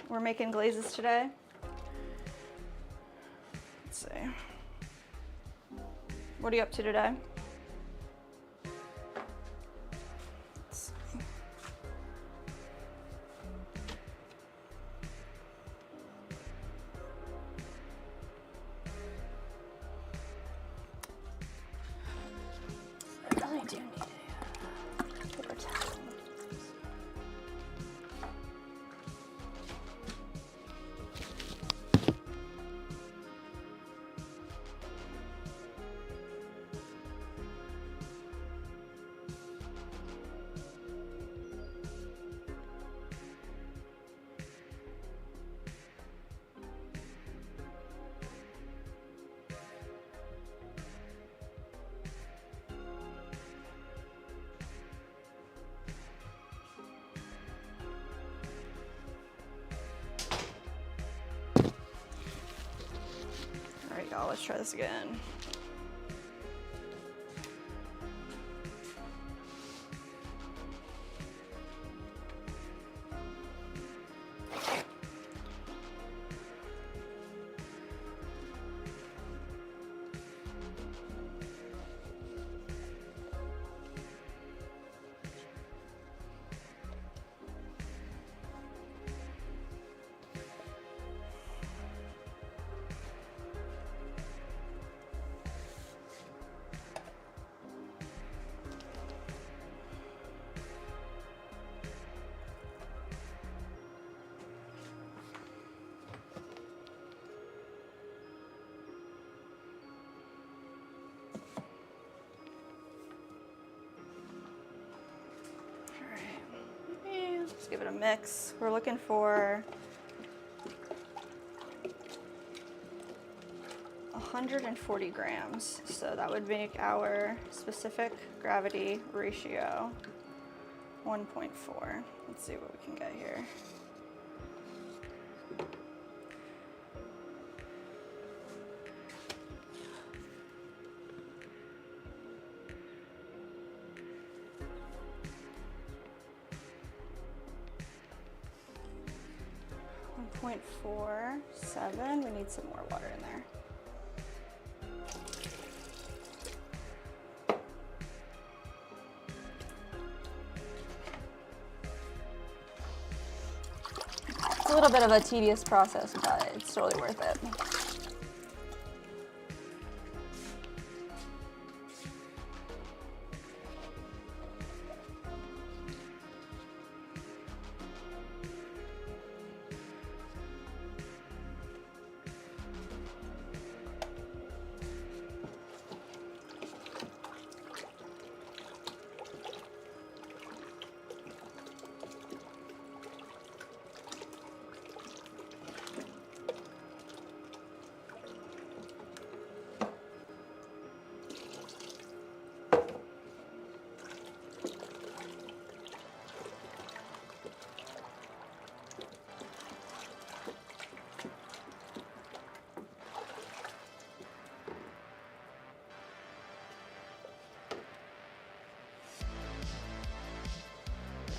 We're making glazes today. Let's see. What are you up to today? Let's see. I really do need a paper towel. All right, y'all, let's try this again. give it a mix. We're looking for 140 grams. So that would make our specific gravity ratio 1.4. Let's see what we can get here. .47. We need some more water in there. It's a little bit of a tedious process, but it's totally worth it.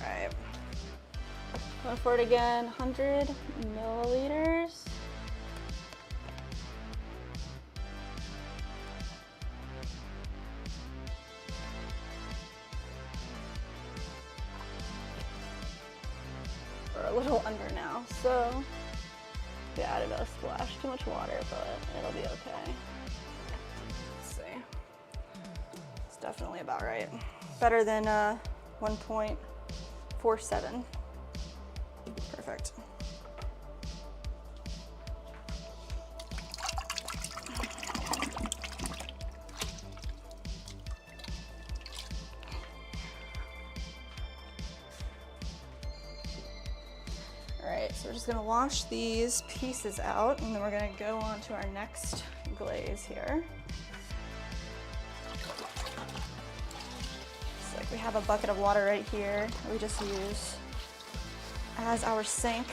Alright, going for it again, 100 milliliters. We're a little under now, so we added a splash too much water, but it'll be okay. Let's see. It's definitely about right. Better than 1.47. Perfect. All right, so we're just gonna wash these pieces out, and then we're gonna go on to our next glaze here. We have a bucket of water right here that we just use as our sink.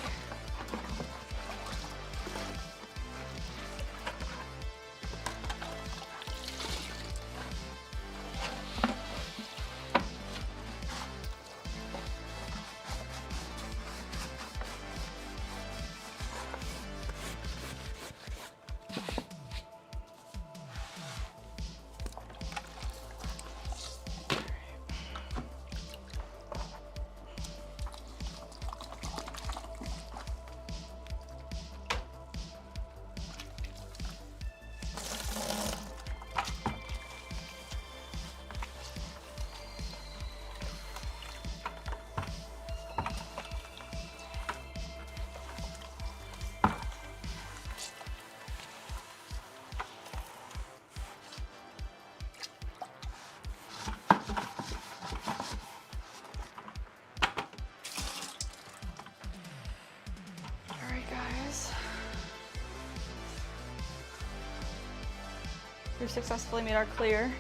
We've successfully made our clear.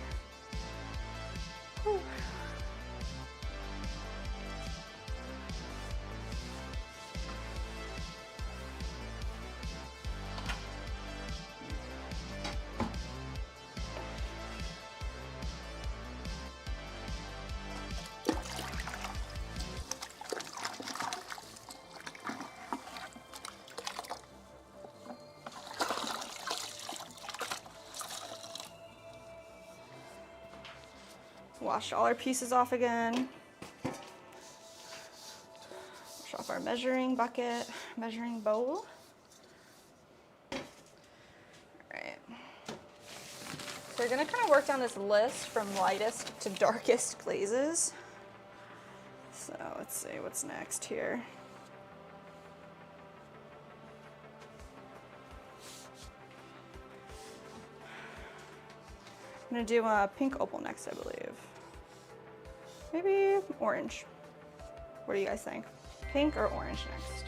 Whew. Wash all our pieces off again. Wash off our measuring bucket, measuring bowl. All right. So we're gonna kind of work down this list from lightest to darkest glazes. So let's see what's next here. I'm gonna do a pink opal next, I believe. Maybe orange. What do you guys think? pink or orange next?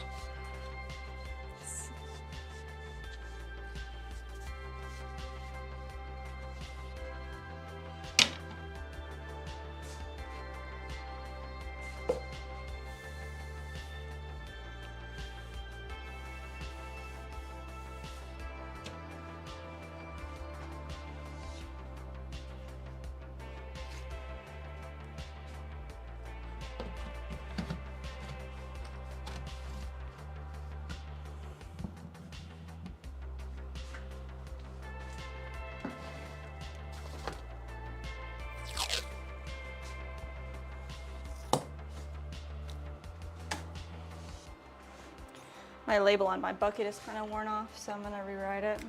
My label on my bucket is kind of worn off, so I'm gonna rewrite it.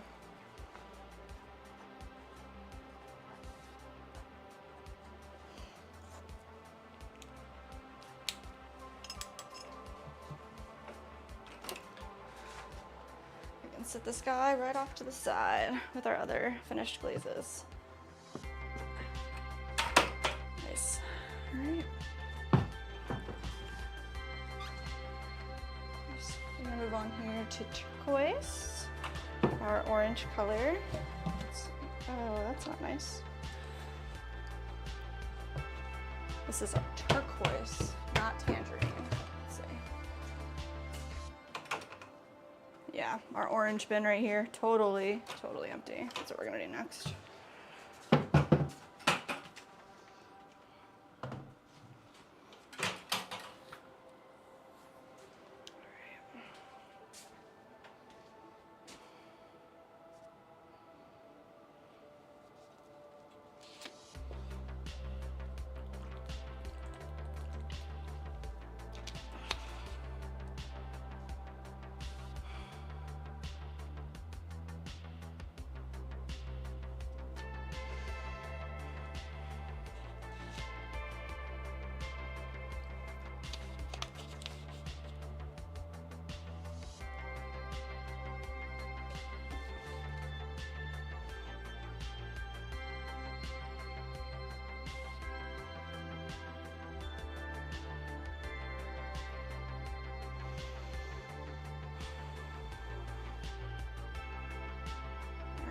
We can set this guy right off to the side with our other finished glazes. Nice. All right. Move on here to turquoise, our orange color. Oh, that's not nice. This is a turquoise, not tangerine. Let's see. Yeah, our orange bin right here, totally empty. That's what we're gonna do next.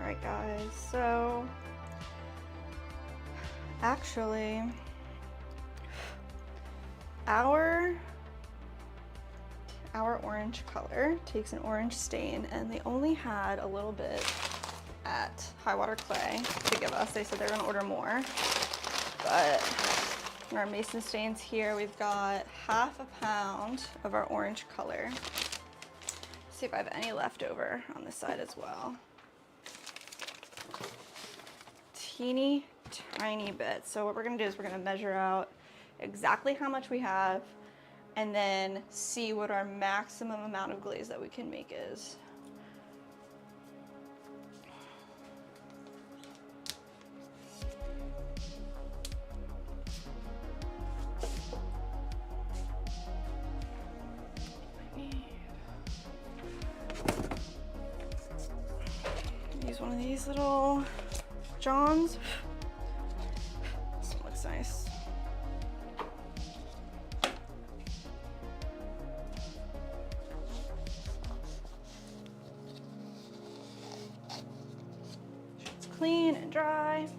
All right, guys, so actually our orange color takes an orange stain, and they only had a little bit at High Water Clay to give us. They said they were gonna order more, but in our mason stains here, we've got ½ pound of our orange color. See if I have any left over on this side as well. Teeny tiny bit. So what we're gonna do is we're gonna measure out exactly how much we have and then see what our maximum amount of glaze that we can make is. Use one of these little Johns. This one looks nice. It's clean and dry.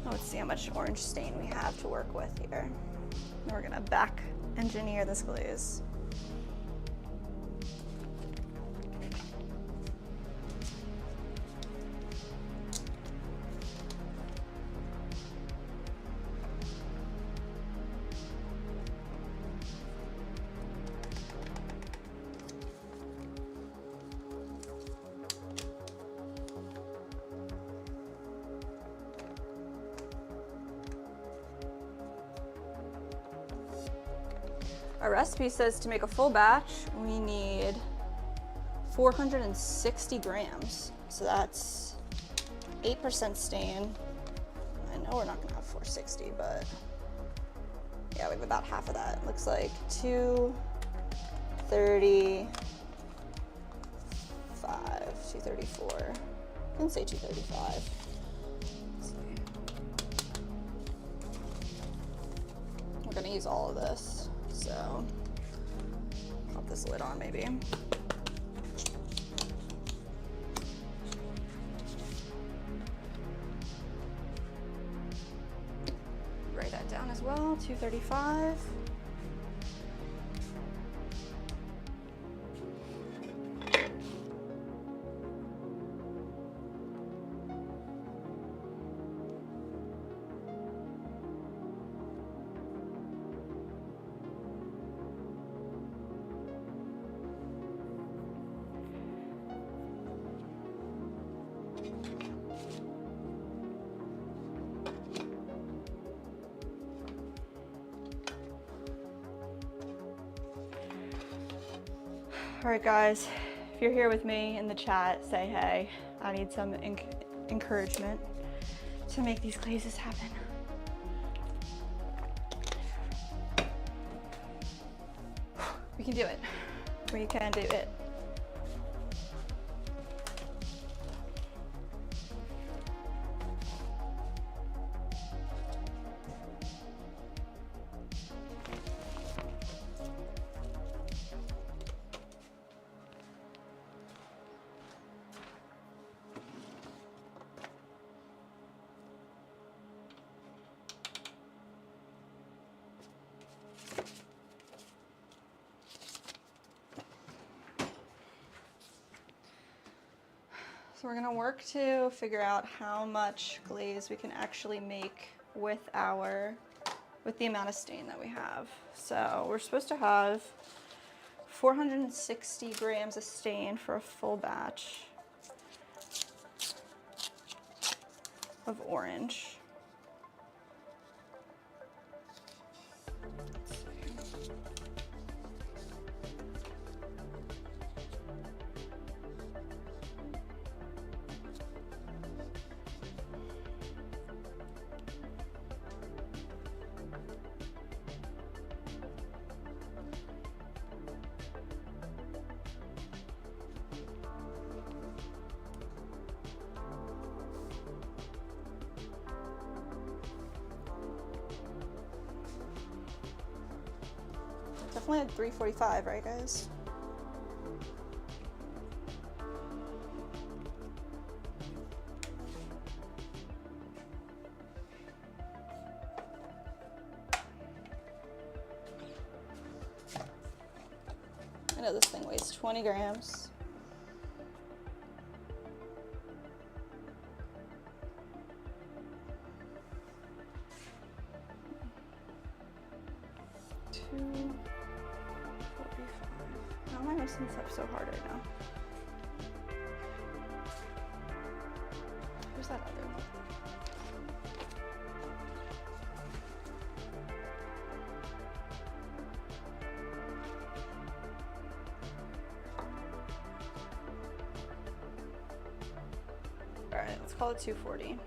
Now let's see how much orange stain we have to work with here. And we're gonna back engineer this glaze. Our recipe says to make a full batch, we need 460 grams. So that's 8% stain. I know we're not gonna have 460, but yeah, we have about half of that. It looks like 235, 234. I can say 235. use all of this, so pop this lid on maybe. Write that down as well, 235. All right, guys, if you're here with me in the chat, say hey. I need some encouragement to make these glazes happen. We can do it. We can do it. So we're gonna work to figure out how much glaze we can actually make with the amount of stain that we have. So we're supposed to have 460 grams of stain for a full batch of orange. Definitely at 345, right guys? I know this thing weighs 20 grams. How am I messing this up so hard right now? Where's that other one? All right, let's call it 240.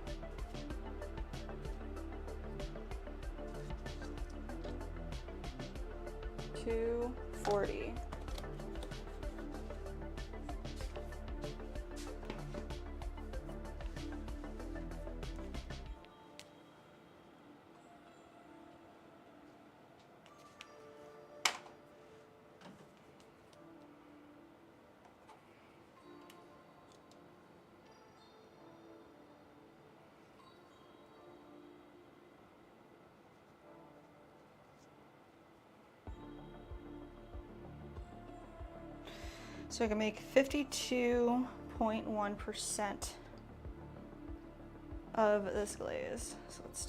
$240. So I can make 52.1% of this glaze. So let's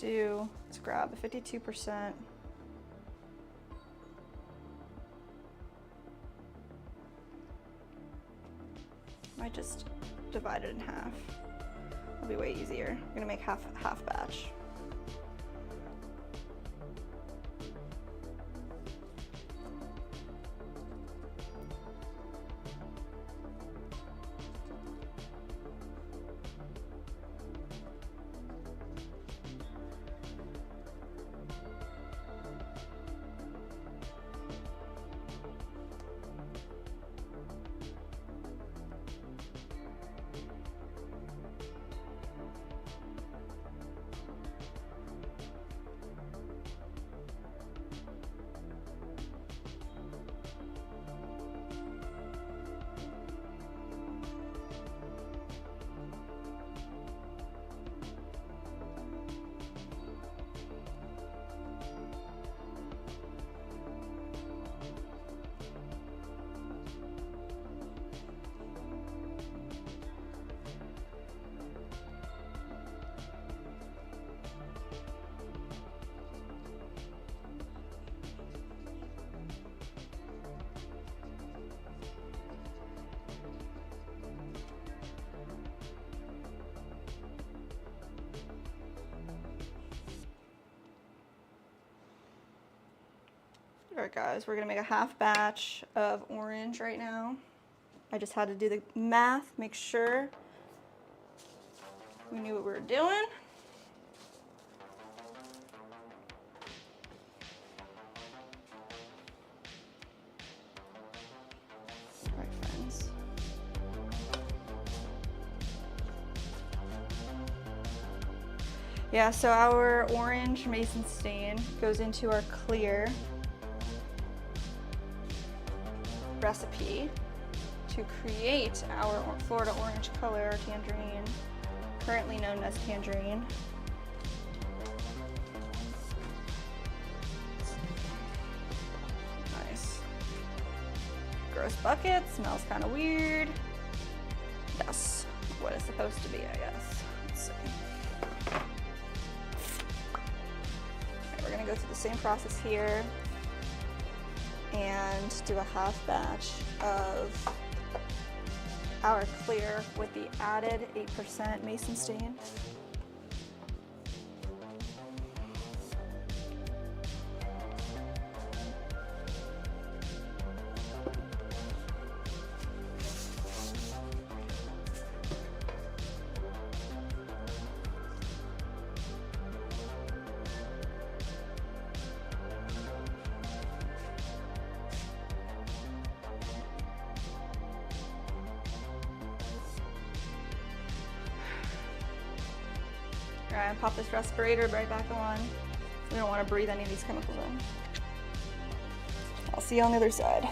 grab the 52%. I just divide it in half. It'll be way easier. I'm gonna make half batch. All right, guys, we're gonna make a half batch of orange right now. I just had to do the math, make sure we knew what we were doing. All right, friends. Yeah, so our orange mason stain goes into our clear recipe to create our Florida orange color, tangerine, currently known as tangerine. Nice. Gross bucket, smells kind of weird. That's what it's supposed to be, I guess. Let's see. Okay, we're gonna go through the same process here and do a half batch of our clear with the added 8% mason stain. All right, pop this respirator right back on. We don't want to breathe any of these chemicals in. I'll see you on the other side.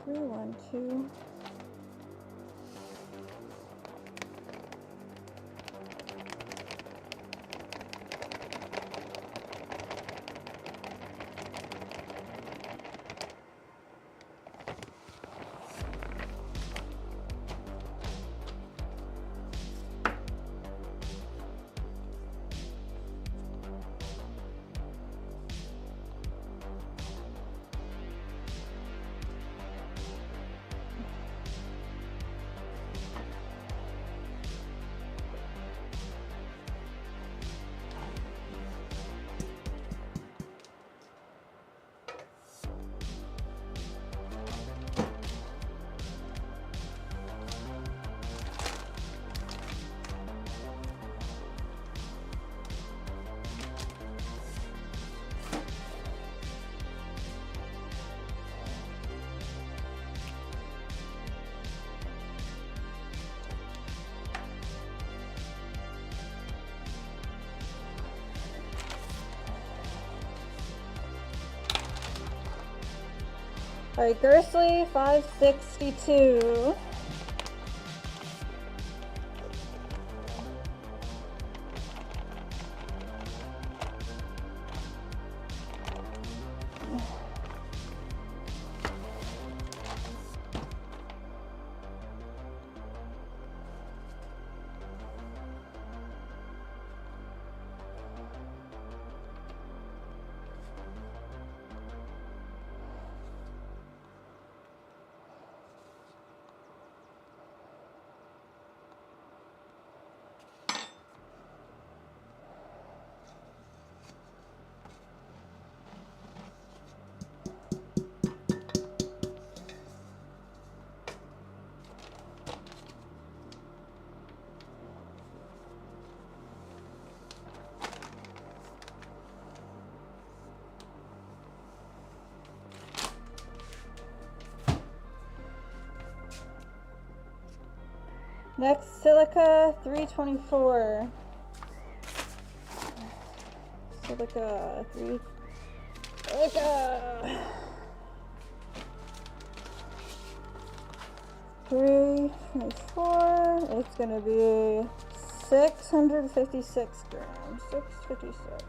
Three, 1, 2. All right, Gersley 562. Next, silica 324. Silica 3. Silica 324. It's gonna be 656 grams. 656.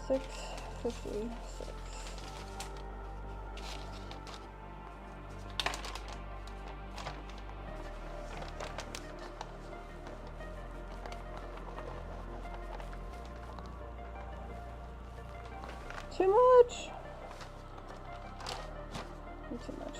656. Too much. Too much.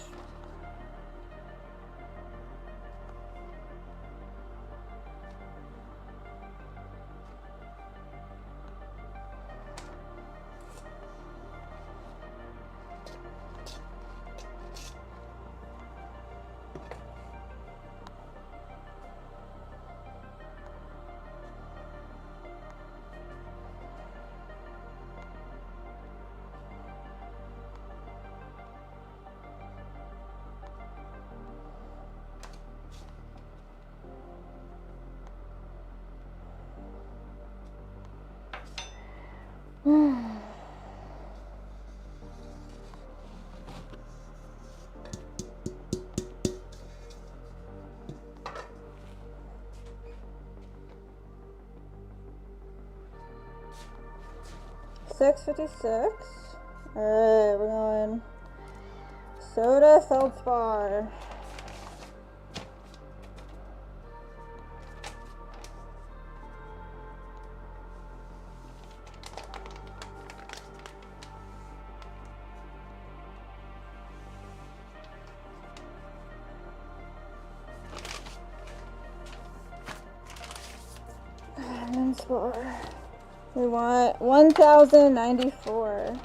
$6.56. Alright, we're going soda feldspar. And spar. We want 1,094.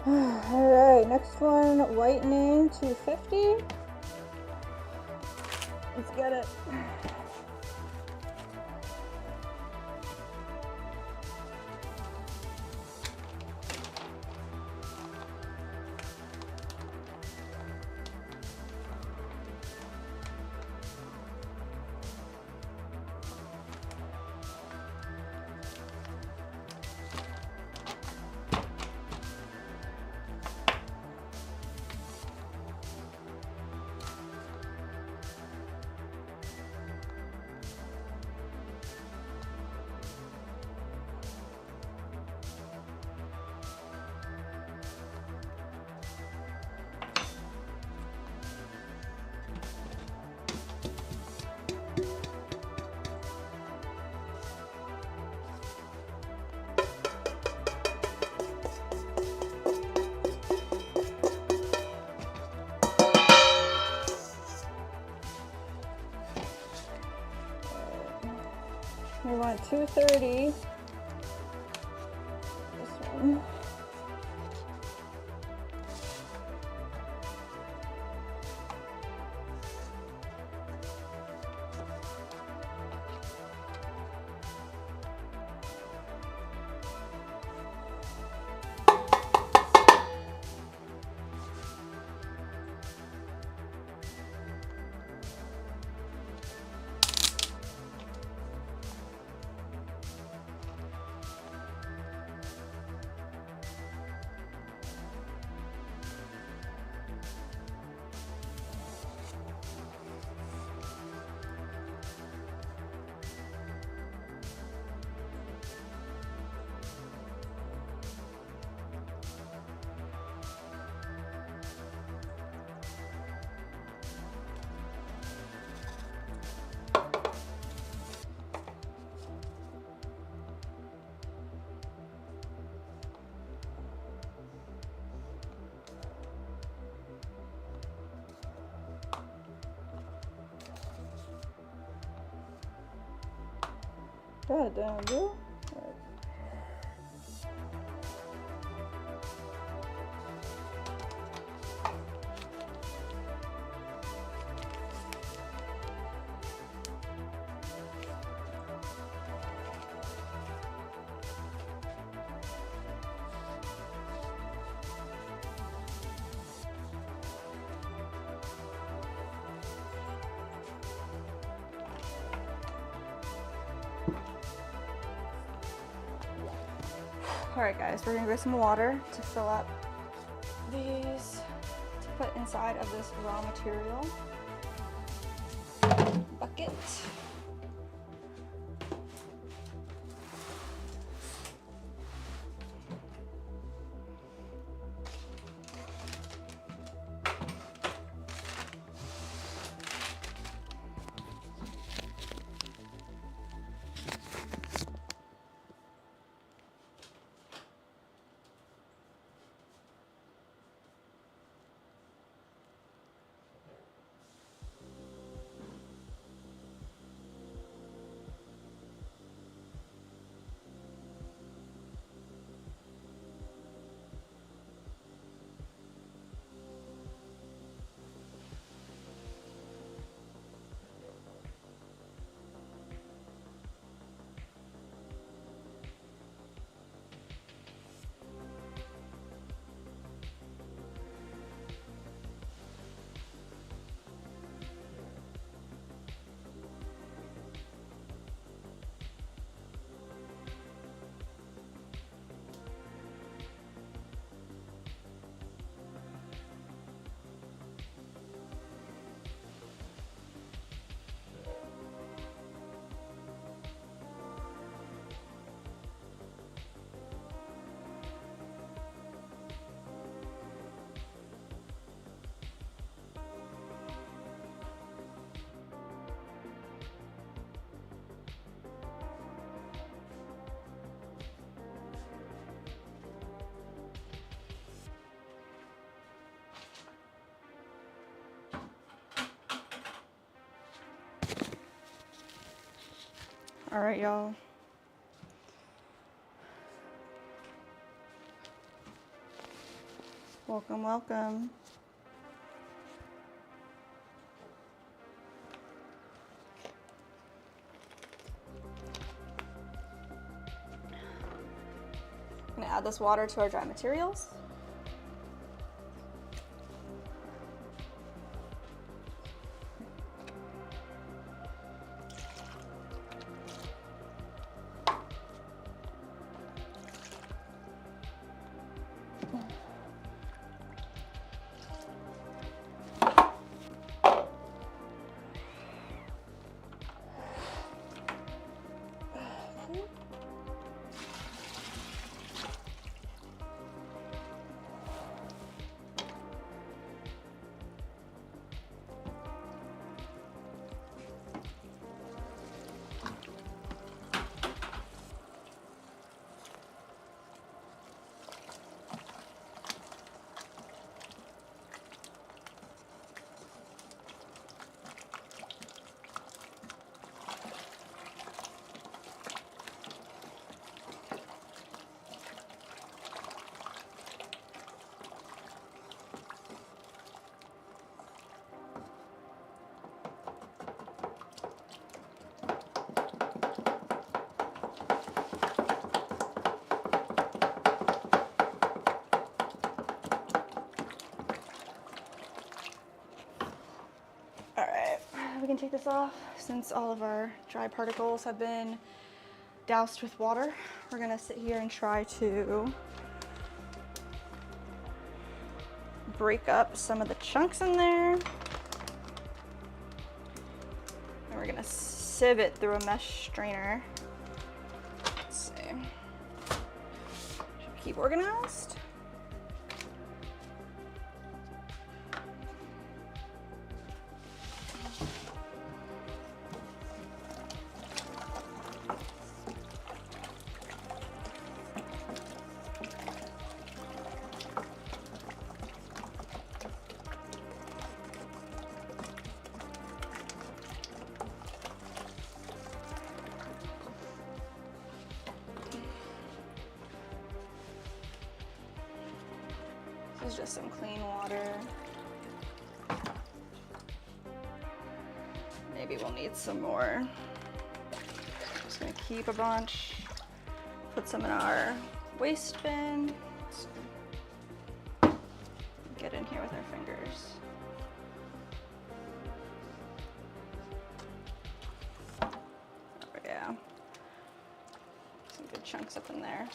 Alright, next one, whitening 250. Let's get it. We want 230. This one. God damn, dude. Alright. All right, guys, we're gonna get some water to fill up these to put inside of this raw material bucket. All right, y'all. Welcome, welcome. I'm gonna add this water to our dry materials. We can take this off since all of our dry particles have been doused with water. We're gonna sit here and try to break up some of the chunks in there. And we're gonna sieve it through a mesh strainer. Let's see. Should keep organized. This is just some clean water. Maybe we'll need some more. Just gonna keep a bunch, put some in our waste bin. Get in here with our fingers. Oh yeah, some good chunks up in there.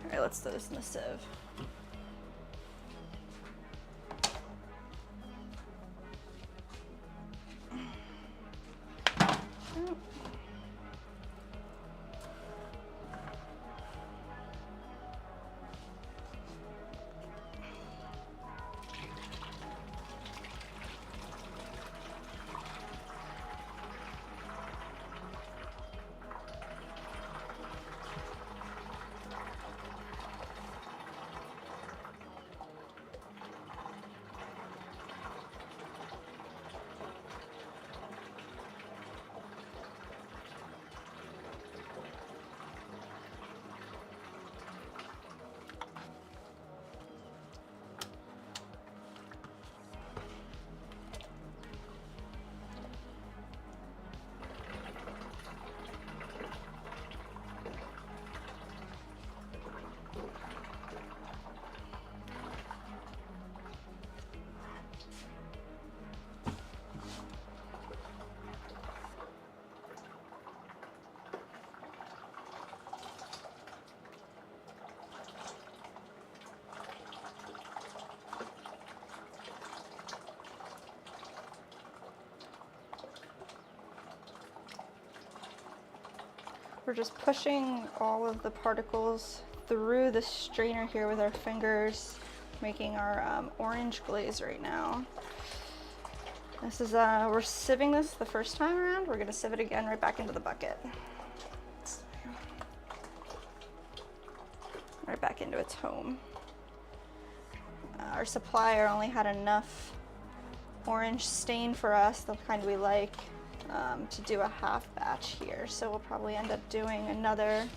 All right, let's throw this in the sieve. We're just pushing all of the particles through the strainer here with our fingers, making our orange glaze right now. This is, we're sieving this the first time around. We're gonna sieve it again right back into the bucket. Right back into its home. Our supplier only had enough orange stain for us, the kind we like, to do a half batch here. So we'll probably end up doing another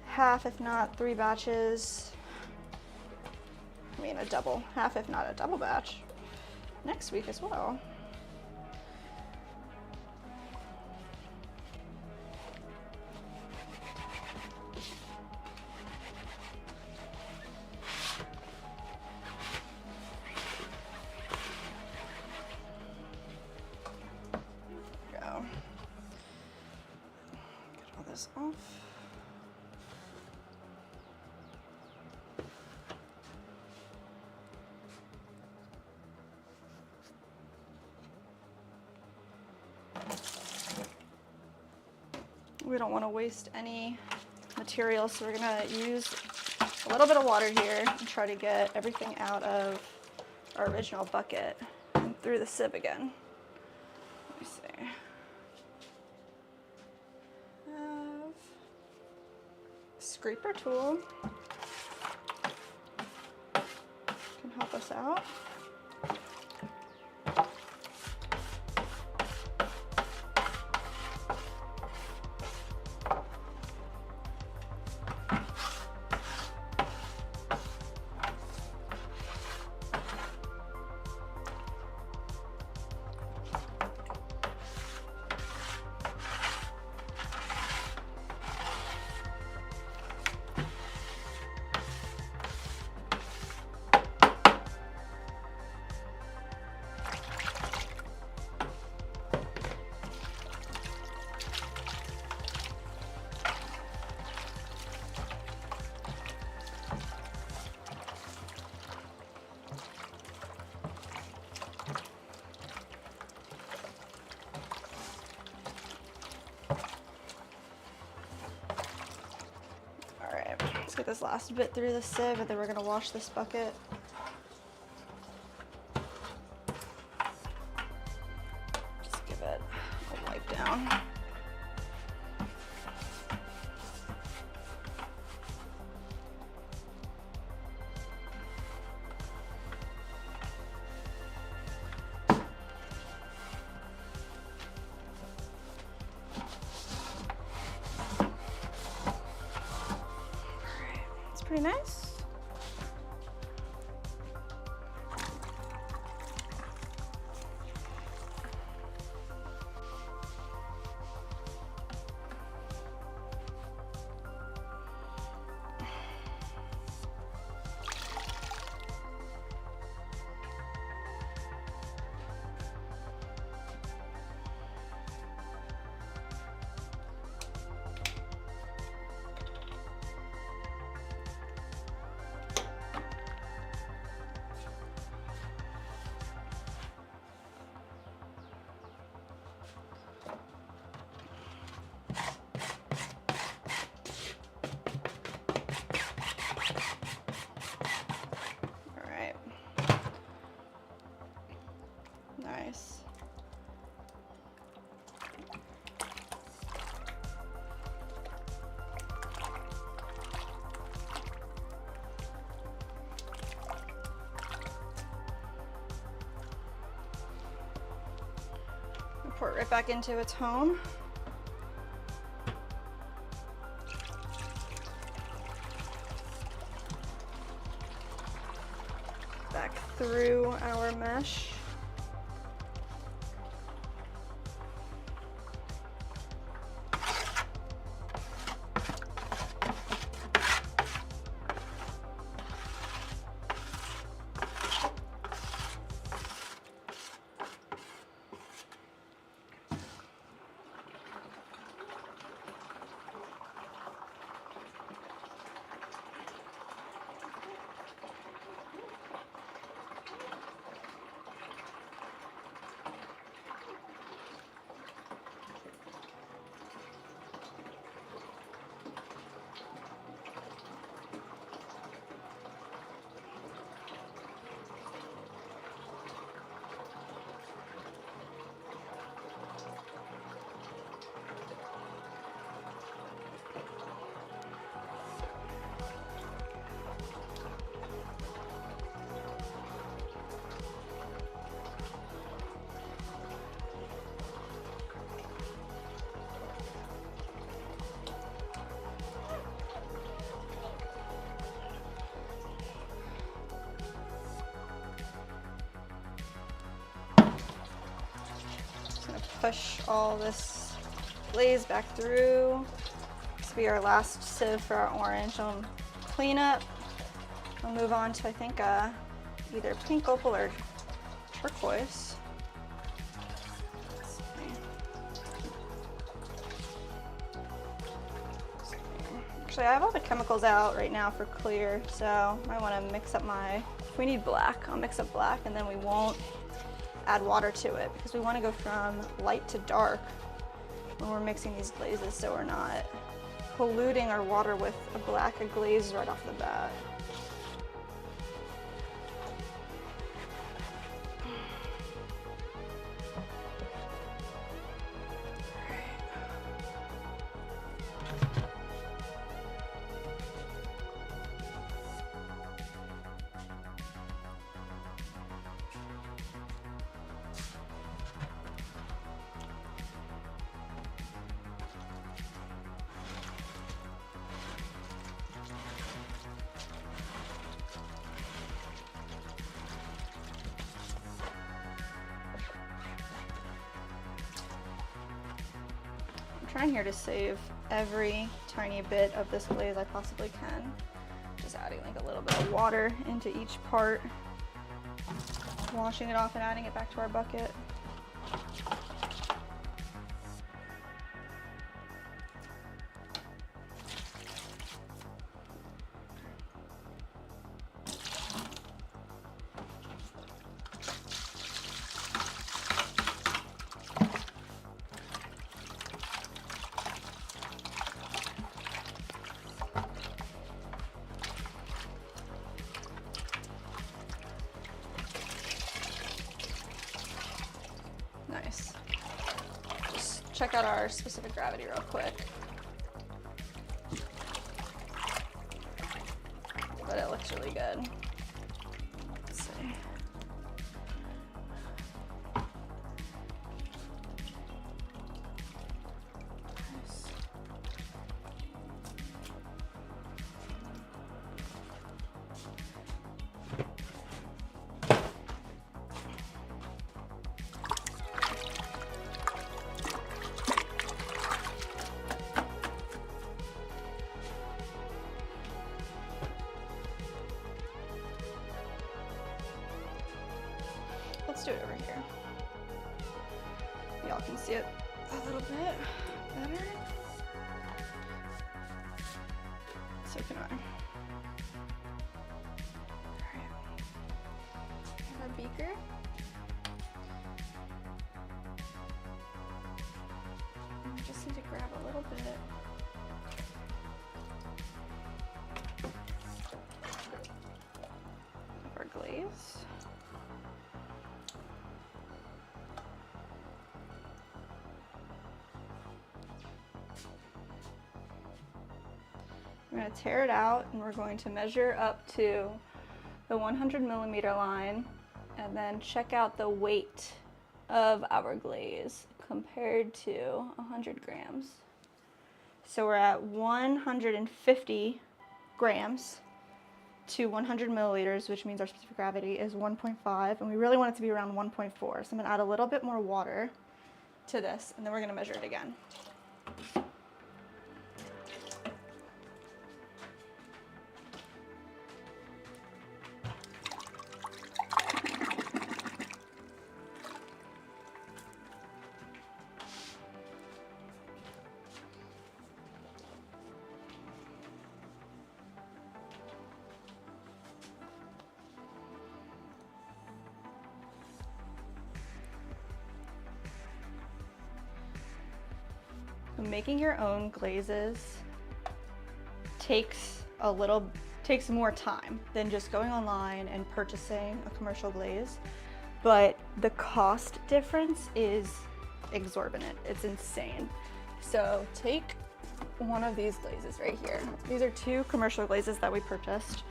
half, if not 3 batches. I mean a double, half if not a double batch next week as well. Off. We don't want to waste any material, so we're going to use a little bit of water here and try to get everything out of our original bucket and through the sieve again. Let me see. Scraper tool can help us out. this last bit through the sieve, and then we're gonna wash this bucket. Just give it a wipe down. Pretty nice. Nice. Pour it right back into its home. Back through our mesh. Push all this glaze back through. This will be our last sieve for our orange. Clean up. We'll move on to, I think, either pink opal or turquoise. Actually, I have all the chemicals out right now for clear, so I want to mix up if we need black, I'll mix up black, and then we won't add water to it because we want to go from light to dark when we're mixing these glazes, so we're not polluting our water with a black glaze right off the bat. Trying here to save every tiny bit of this glaze I possibly can. Just adding like a little bit of water into each part, washing it off and adding it back to our bucket. nice. Just check out our specific gravity real quick. But it looks really good. Let's see. Nice. Let's do it over here. Y'all can see it a little bit better. So can I. Alright. Our beaker. And we just need to grab a little bit. Of our glaze. We're going to tear it out and we're going to measure up to the 100 millimeter line and then check out the weight of our glaze compared to 100 grams. So we're at 150 grams to 100 milliliters, which means our specific gravity is 1.5, and we really want it to be around 1.4. So I'm going to add a little bit more water to this and then we're going to measure it again. Making your own glazes takes more time than just going online and purchasing a commercial glaze, but the cost difference is exorbitant. It's insane. So take one of these glazes right here. These are two commercial glazes that we purchased.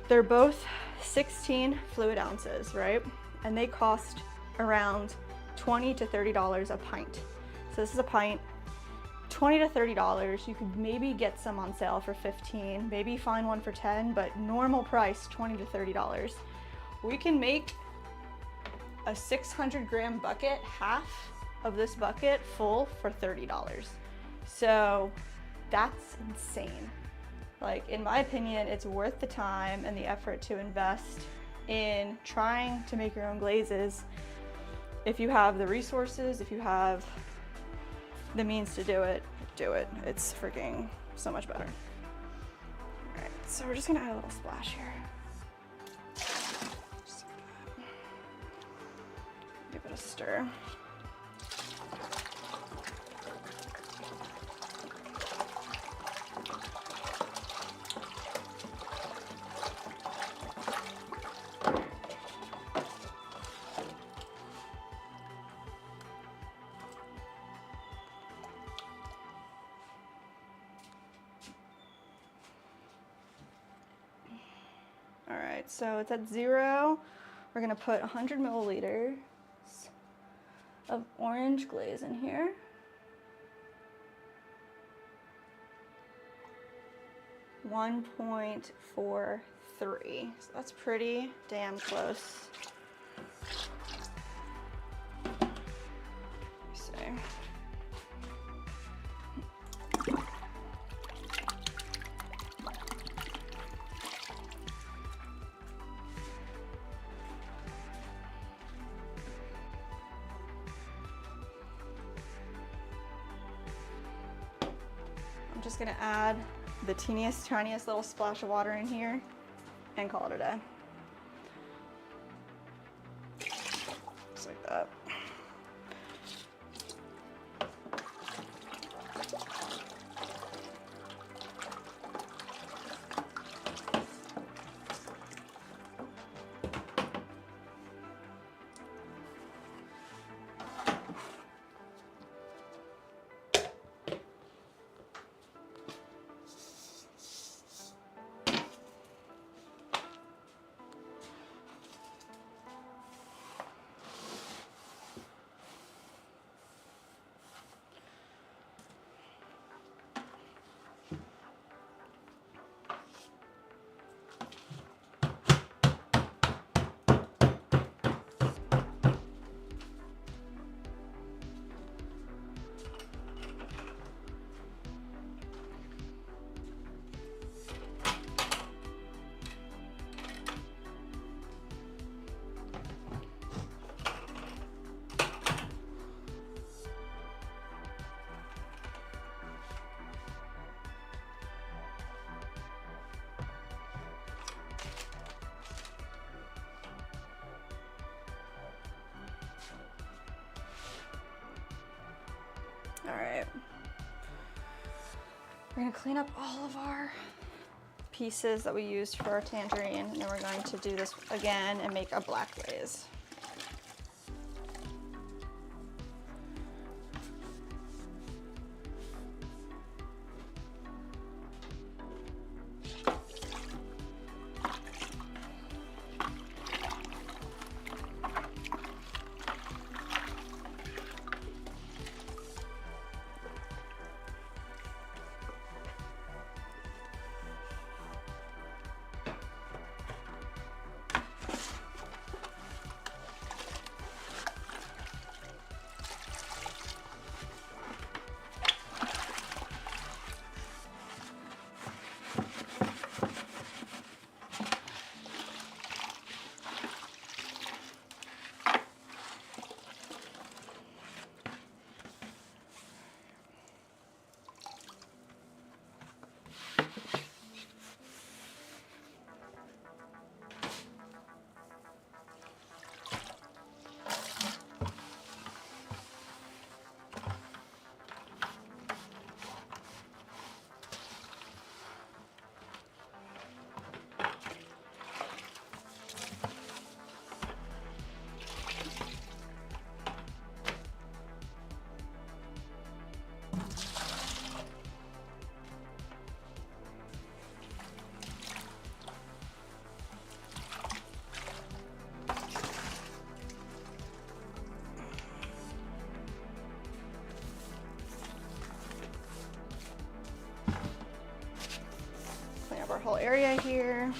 They're both 16 fluid ounces, right? And they cost around $20 to $30 a pint. So this is a pint, $20 to $30. You could maybe get some on sale for $15, maybe find one for $10, but normal price $20 to $30. We can make a 600 gram bucket, half of this bucket full for $30. So that's insane. Like, in my opinion, it's worth the time and the effort to invest in trying to make your own glazes. If you have the resources, if you have the means to do it, do it. It's freaking so much better. All right, so we're just gonna add a little splash here. Just like that. Give it a stir. All right, so it's at 0. We're gonna put 100 milliliters of orange glaze in here. .43. So that's pretty damn close. Let me see. I'm just gonna add the teeniest, tiniest little splash of water in here and call it a day. Just like that. All right. We're gonna clean up all of our pieces that we used for our tangerine, and then we're going to do this again and make a black glaze. Clean up our whole area here.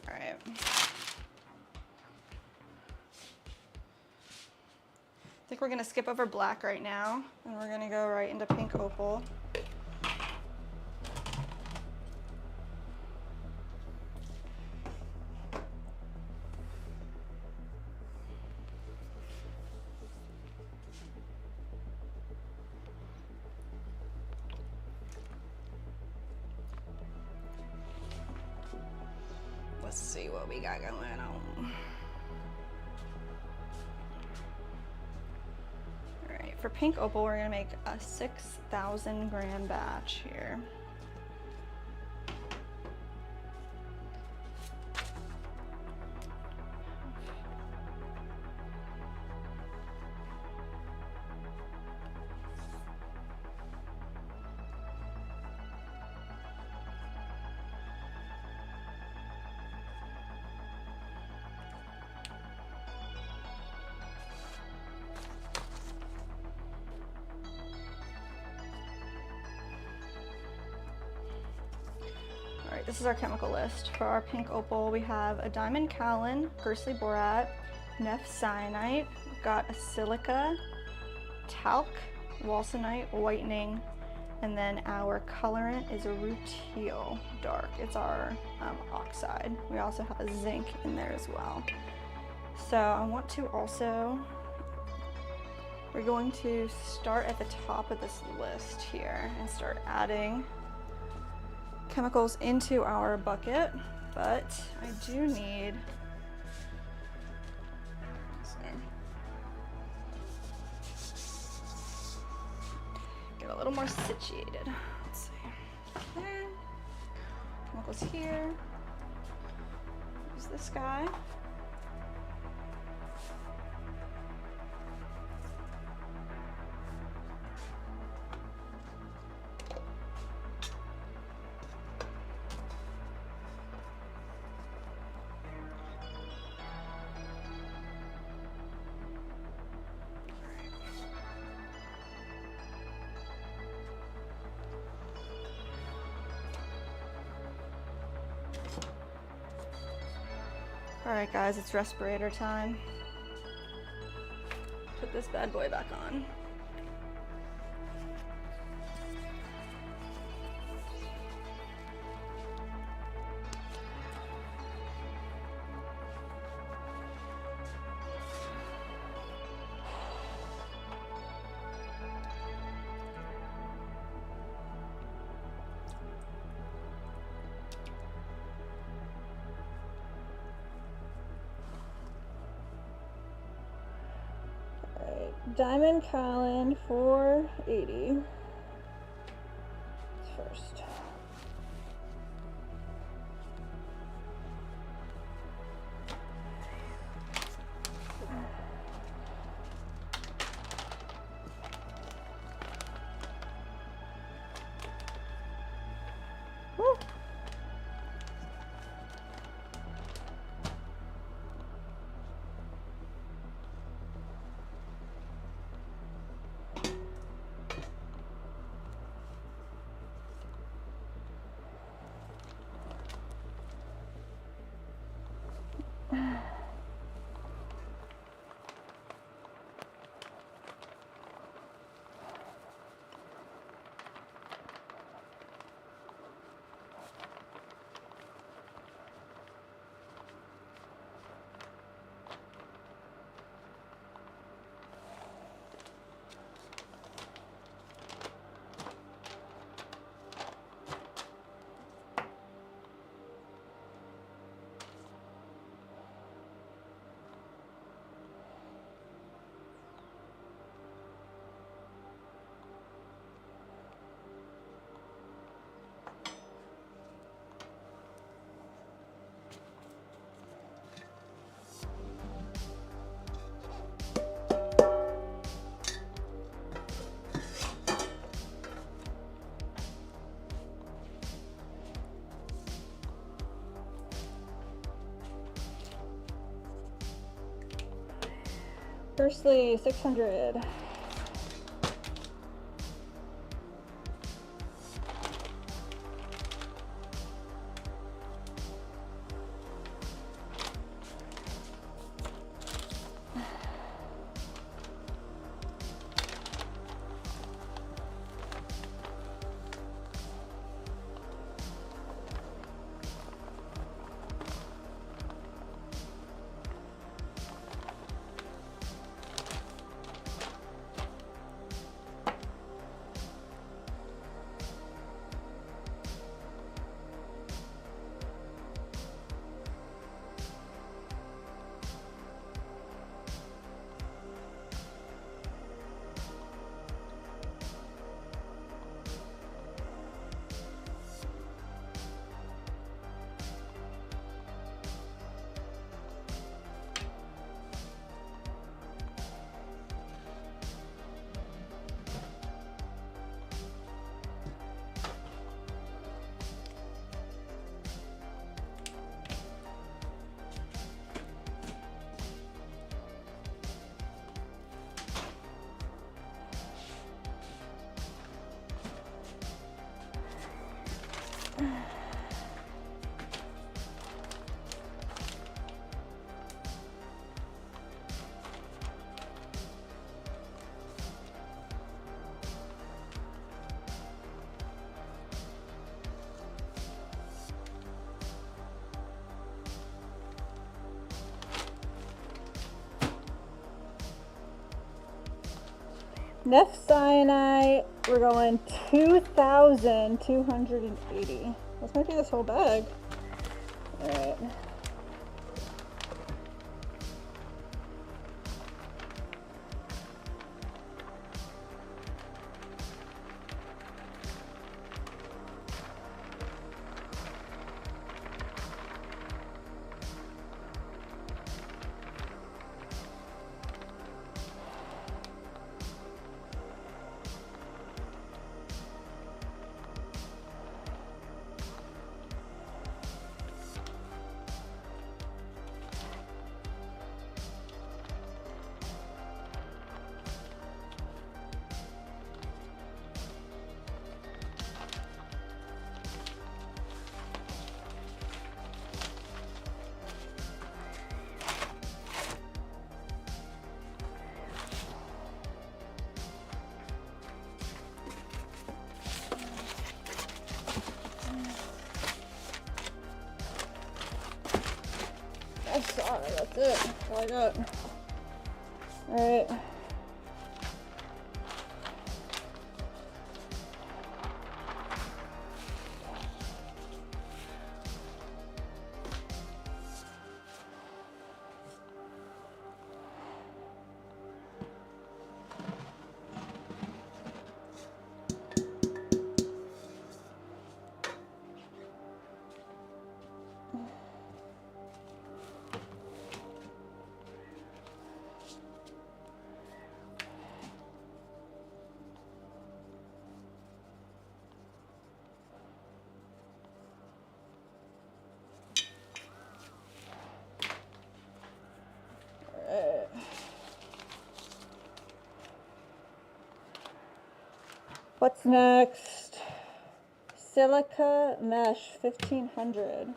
All right. I think we're gonna skip over black right now, and we're gonna go right into pink opal. Let's see what we got going on. All right, for pink opal, we're gonna make a 6,000 gram batch here. All right, this is our chemical list. For our pink opal, we have a diamond kaolin, Gersley borat, neph-cyanite, we've got a silica, talc, walsonite, whitening, and then our colorant is a rutile dark. It's our oxide. We also have a zinc in there as well. So I want to also, we're going to start at the top of this list here and start adding chemicals into our bucket, but I do need, get a little more situated. Let's see. There. Chemicals here. Use this guy. All right, guys, it's respirator time. Put this bad boy back on. Diamond Colin 480 first. Woo. Firstly, 600. Next cyanide, we're going 2,280. This might be this whole bag. All right. That's it. That's all I got. Alright. What's next? Silica mesh 1500.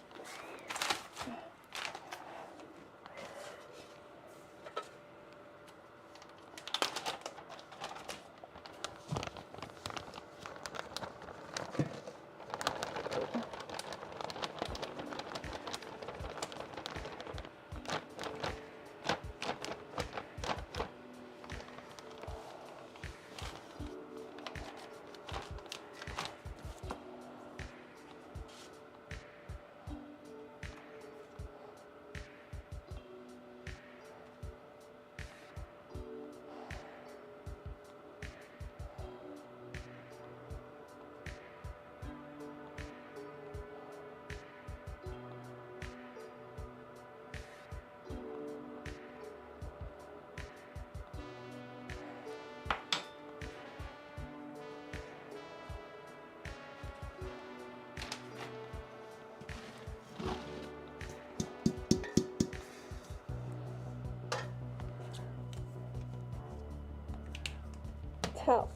Talc.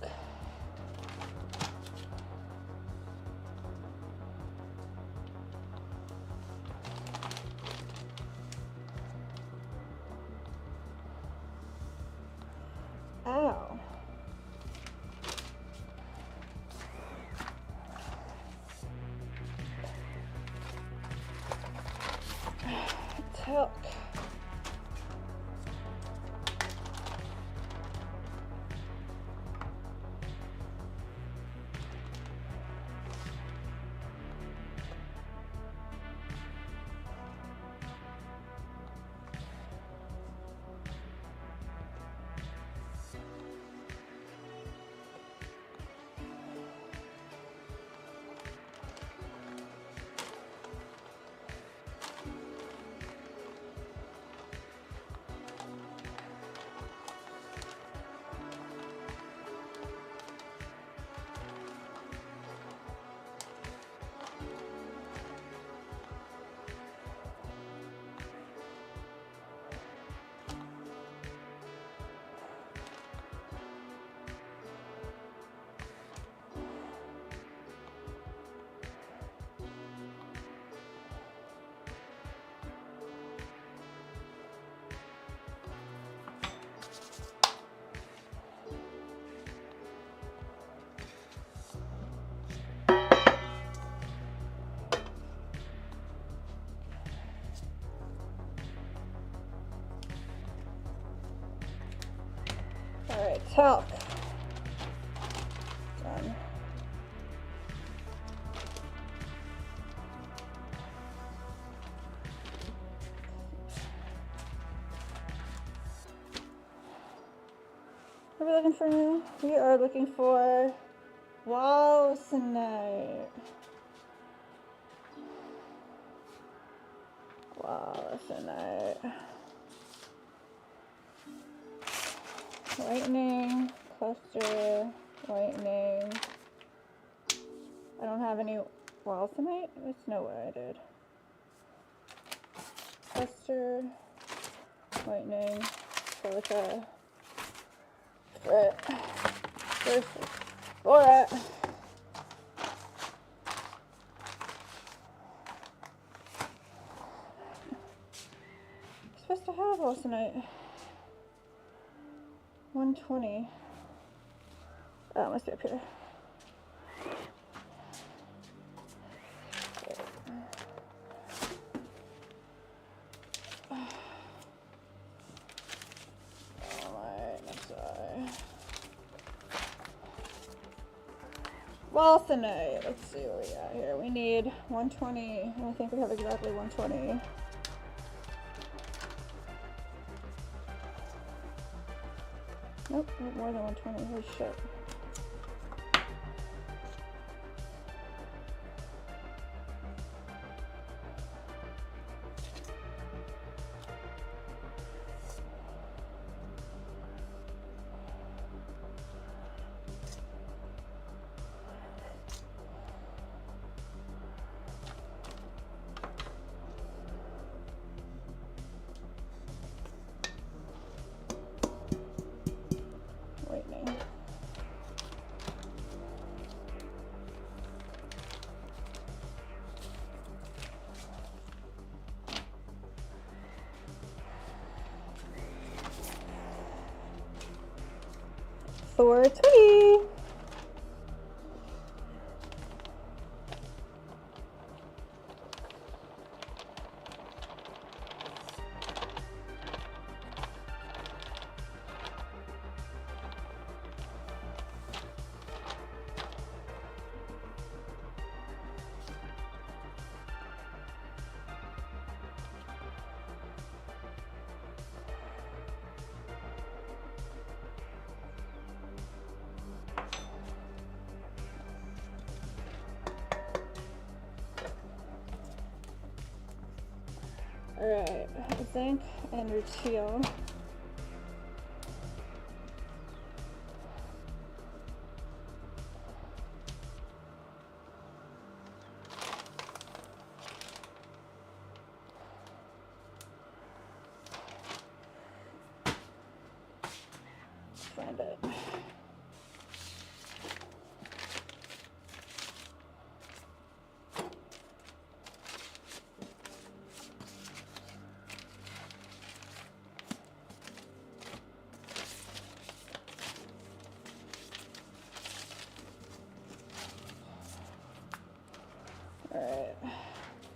Ow. Talc. All right, talc. Done. What are we looking for now? We are looking for walsenite. Walsenite. Whitening, cluster, whitening. I don't have any walsenite. There's no way I did. Cluster, whitening, silica. Right. There's for it. Supposed to have walsenite. 120. Oh, it must be up here. Walthanite. Let's see what we got here. We need 120. And I think we have exactly 120. Nope, more than 120. Holy shit. Whitening. Thor 20. Alright, zinc and teal. Find it. Alright,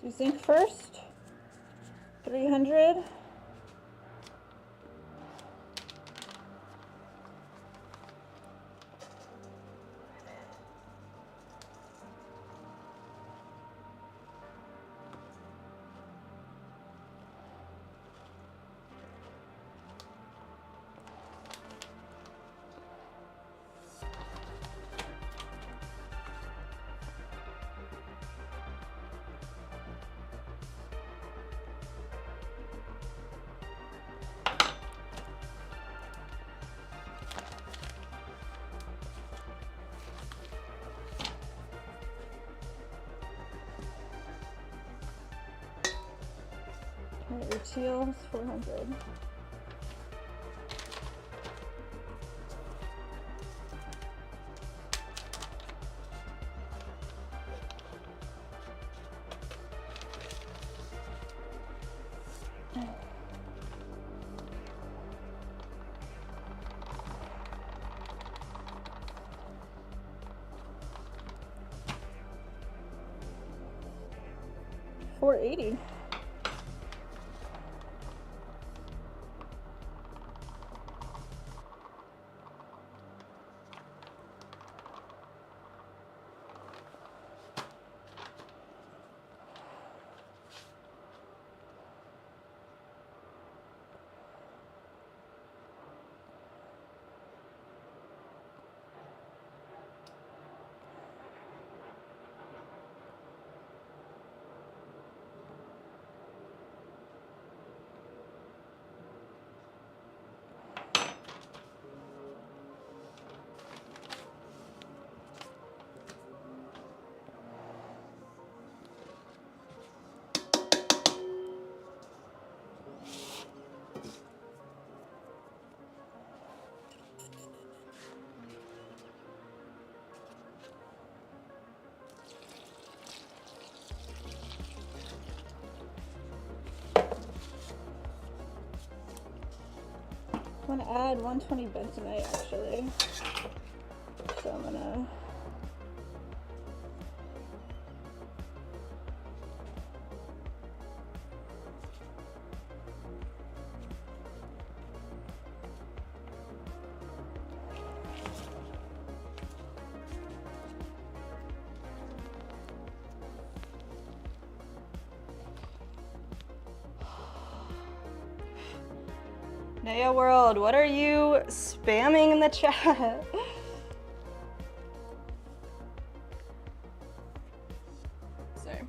do zinc first. 300. Alright, your teal is 400. $480. I want to add 120 bentonite actually. So I'm gonna Naya World, what are you spamming in the chat? Sorry.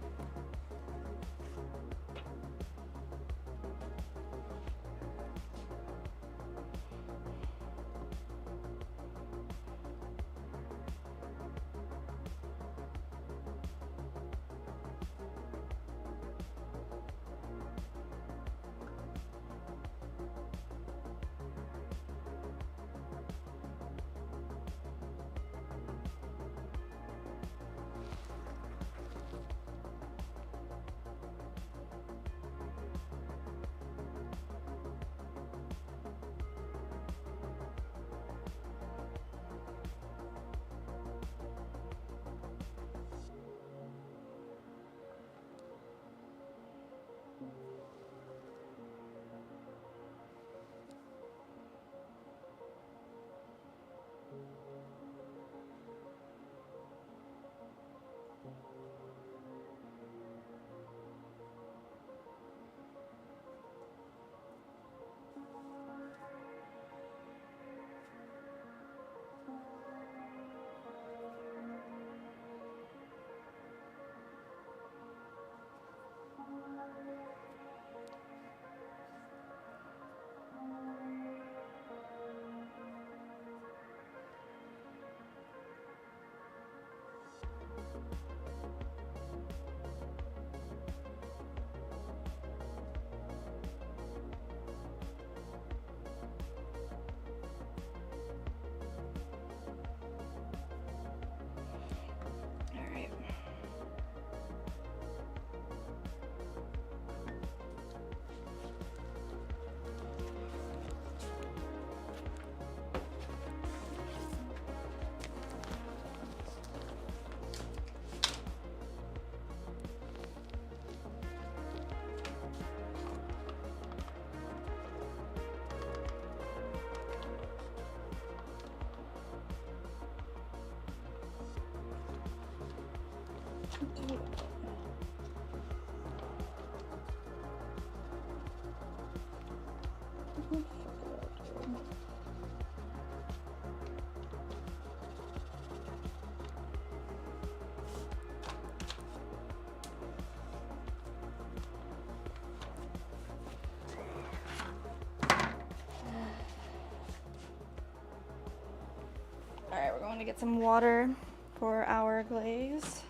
All right, we're going to get some water for our glaze.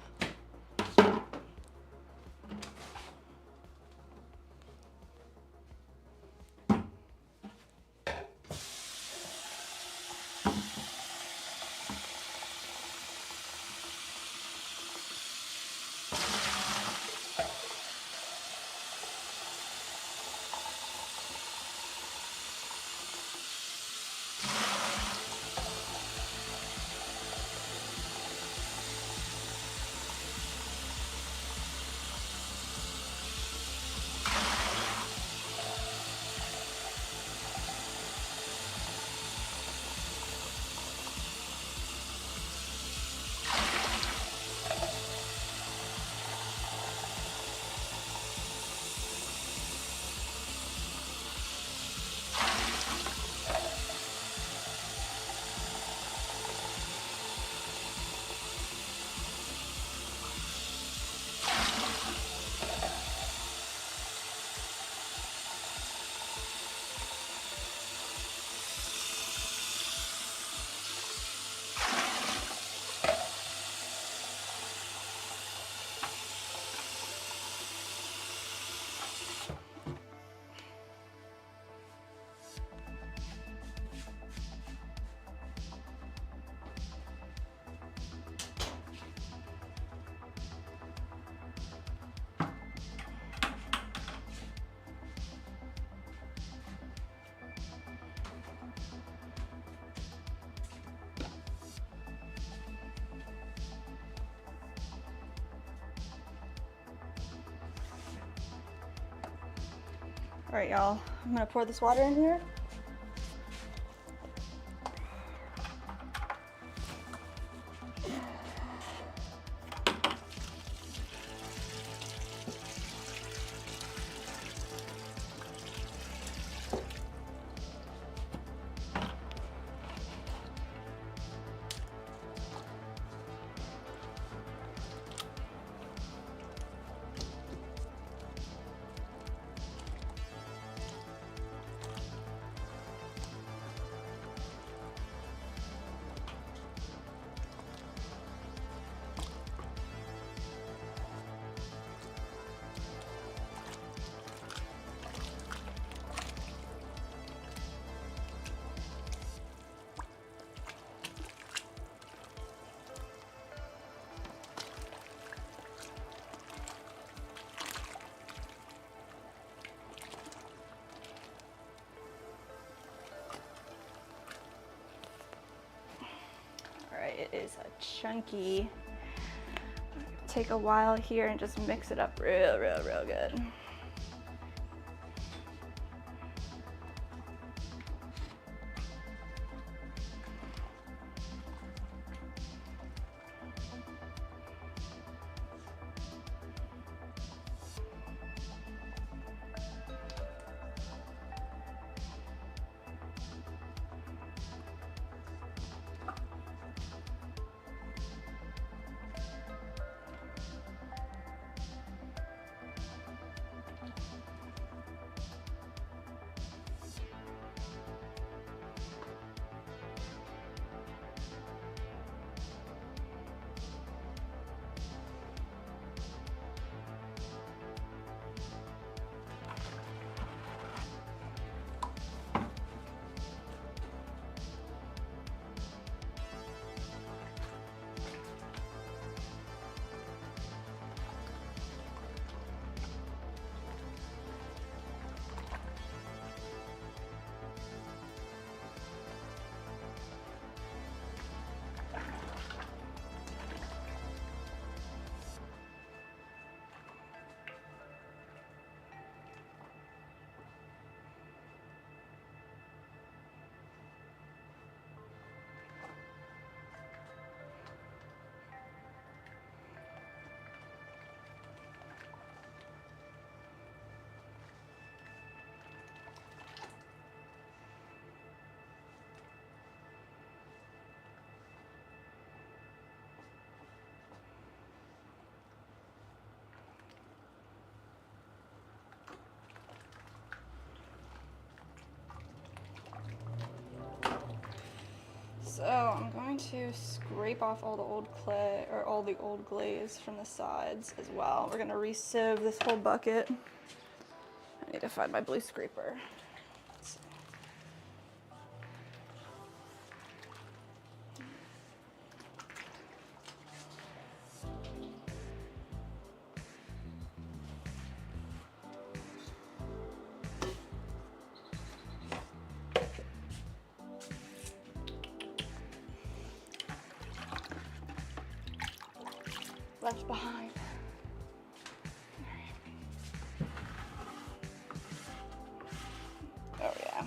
All right, y'all, I'm gonna pour this water in here. it is a chunky. Take a while here and just mix it up real good. So I'm going to scrape off all the old clay, or all the old glaze from the sides as well. We're gonna re-sieve this whole bucket. I need to find my blue scraper. Let's see. Left behind. Oh yeah.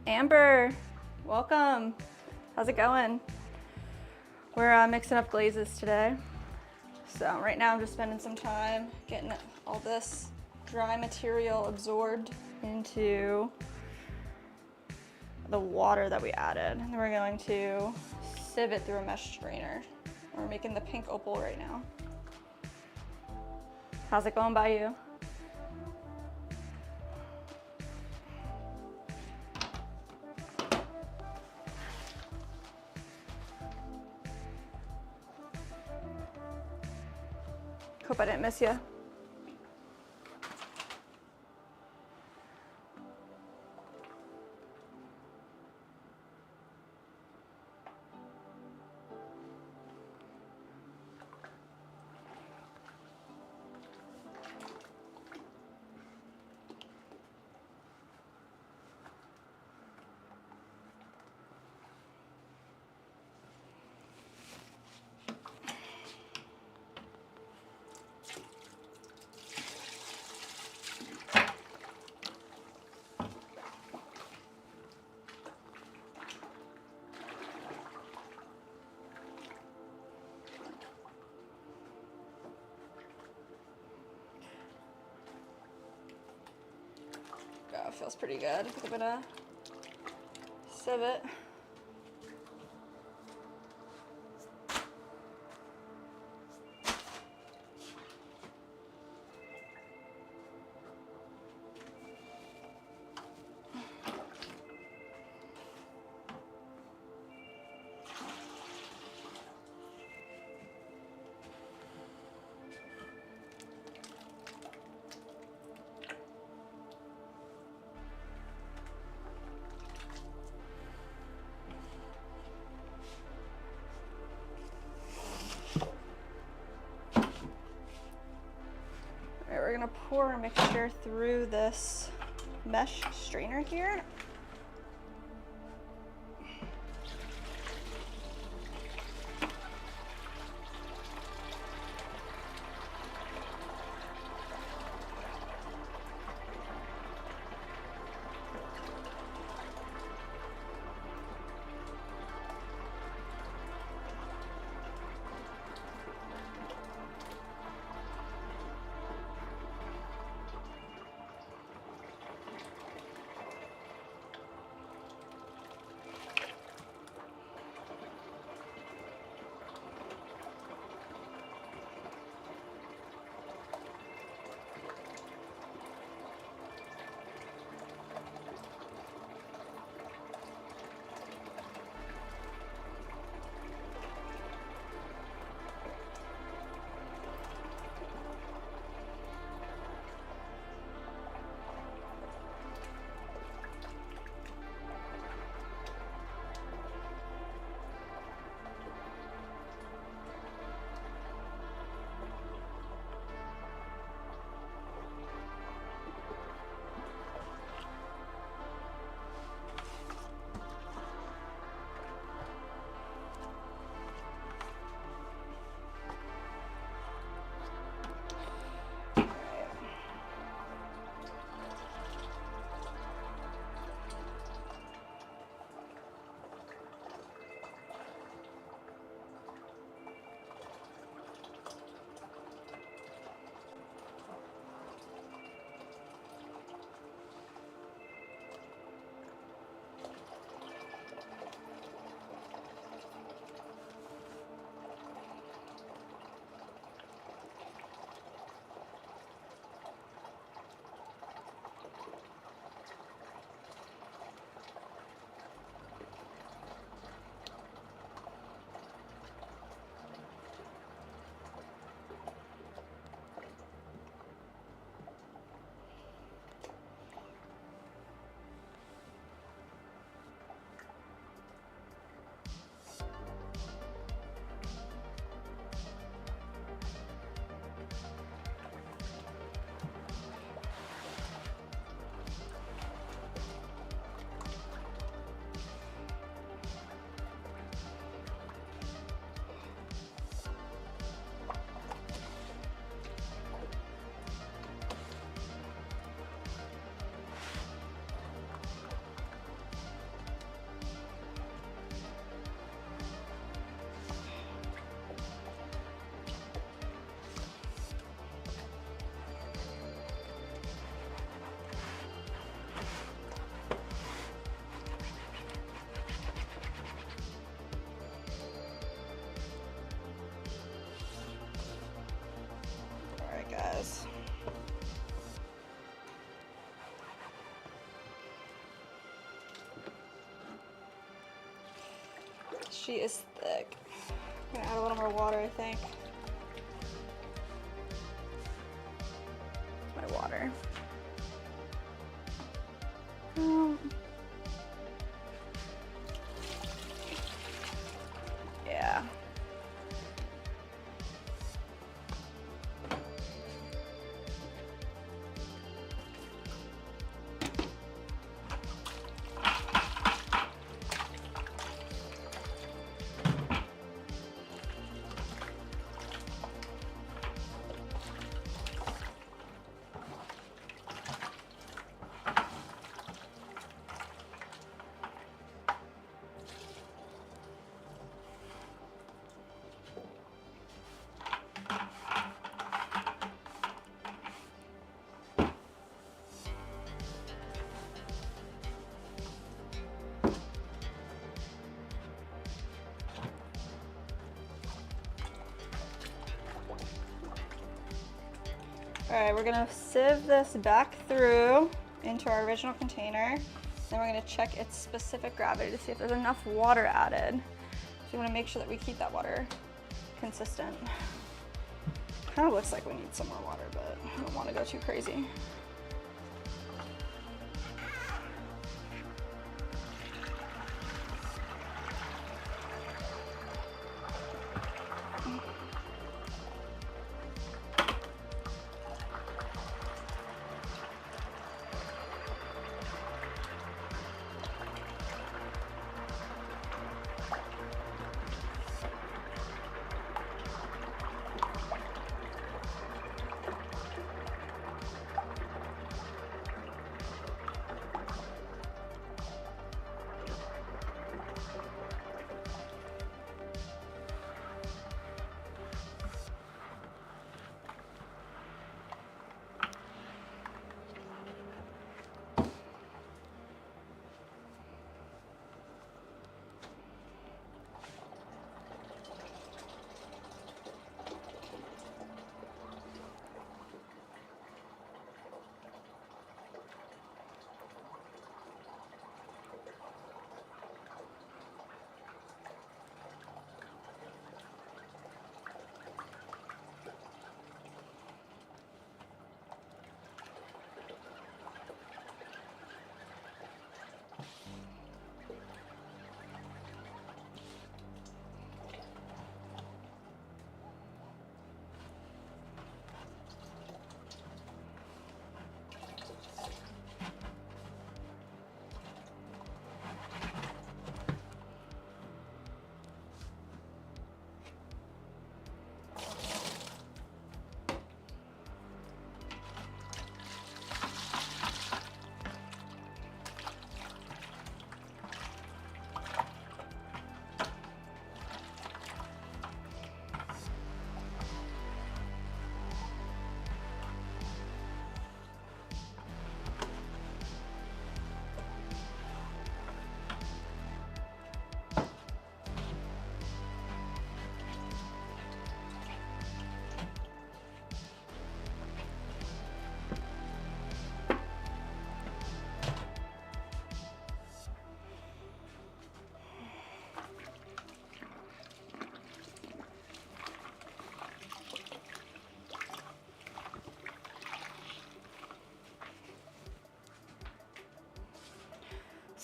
Amber, welcome. How's it going? We're mixing up glazes today. So right now I'm just spending some time getting all this dry material absorbed into the water that we added. And then we're going to sieve it through a mesh strainer. We're making the pink opal right now. How's it going by you? Hope I didn't miss you. it feels pretty good. I think I'm gonna sieve it. Alright, we're gonna pour our mixture through this mesh strainer here. Guys. She is thick. I'm gonna add a little more water, I think. My water. Yeah. All right, we're gonna sieve this back through into our original container. Then we're gonna check its specific gravity to see if there's enough water added. So we wanna make sure that we keep that water consistent. Kind of looks like we need some more water, but I don't wanna go too crazy.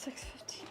$6.15.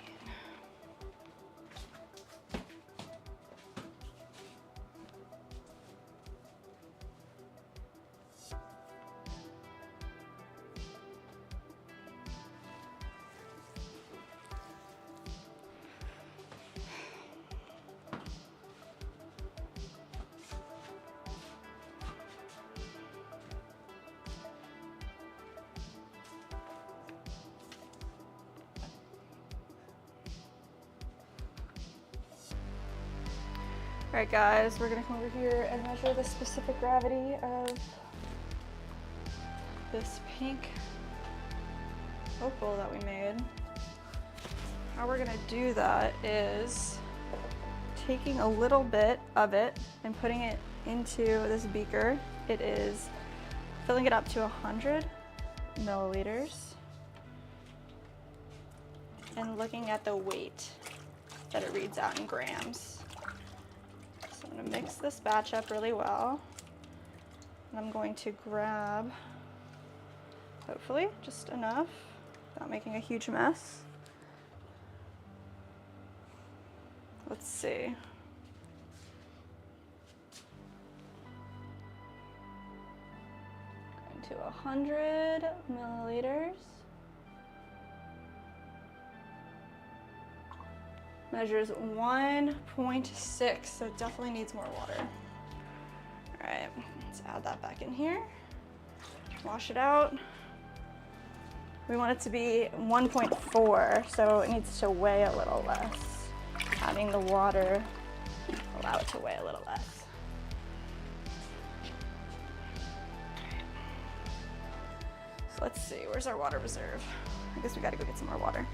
All right, guys, we're gonna come over here and measure the specific gravity of this pink opal that we made. How we're gonna do that is taking a little bit of it and putting it into this beaker. It is filling it up to 100 milliliters and looking at the weight that it reads out in grams. So I'm gonna mix this batch up really well. And I'm going to grab, hopefully, just enough, without making a huge mess. Let's see. Going to 100 milliliters. Measures 1.6, so it definitely needs more water. All right, let's add that back in here. Wash it out. We want it to be 1.4, so it needs to weigh a little less. Adding the water, allow it to weigh a little less. So let's see, where's our water reserve? I guess we gotta go get some more water.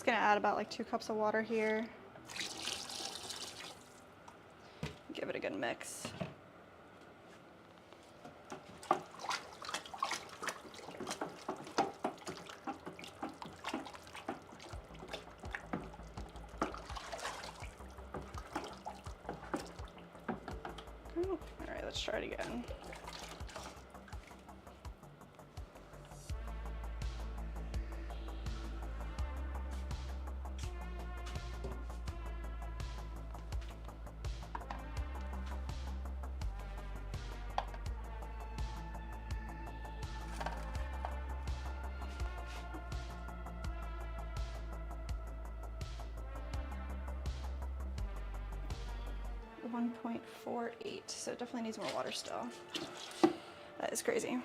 gonna add about like 2 cups of water here. Give it a good mix. All right, let's try it again. .48, so it definitely needs more water still. That is crazy. All right.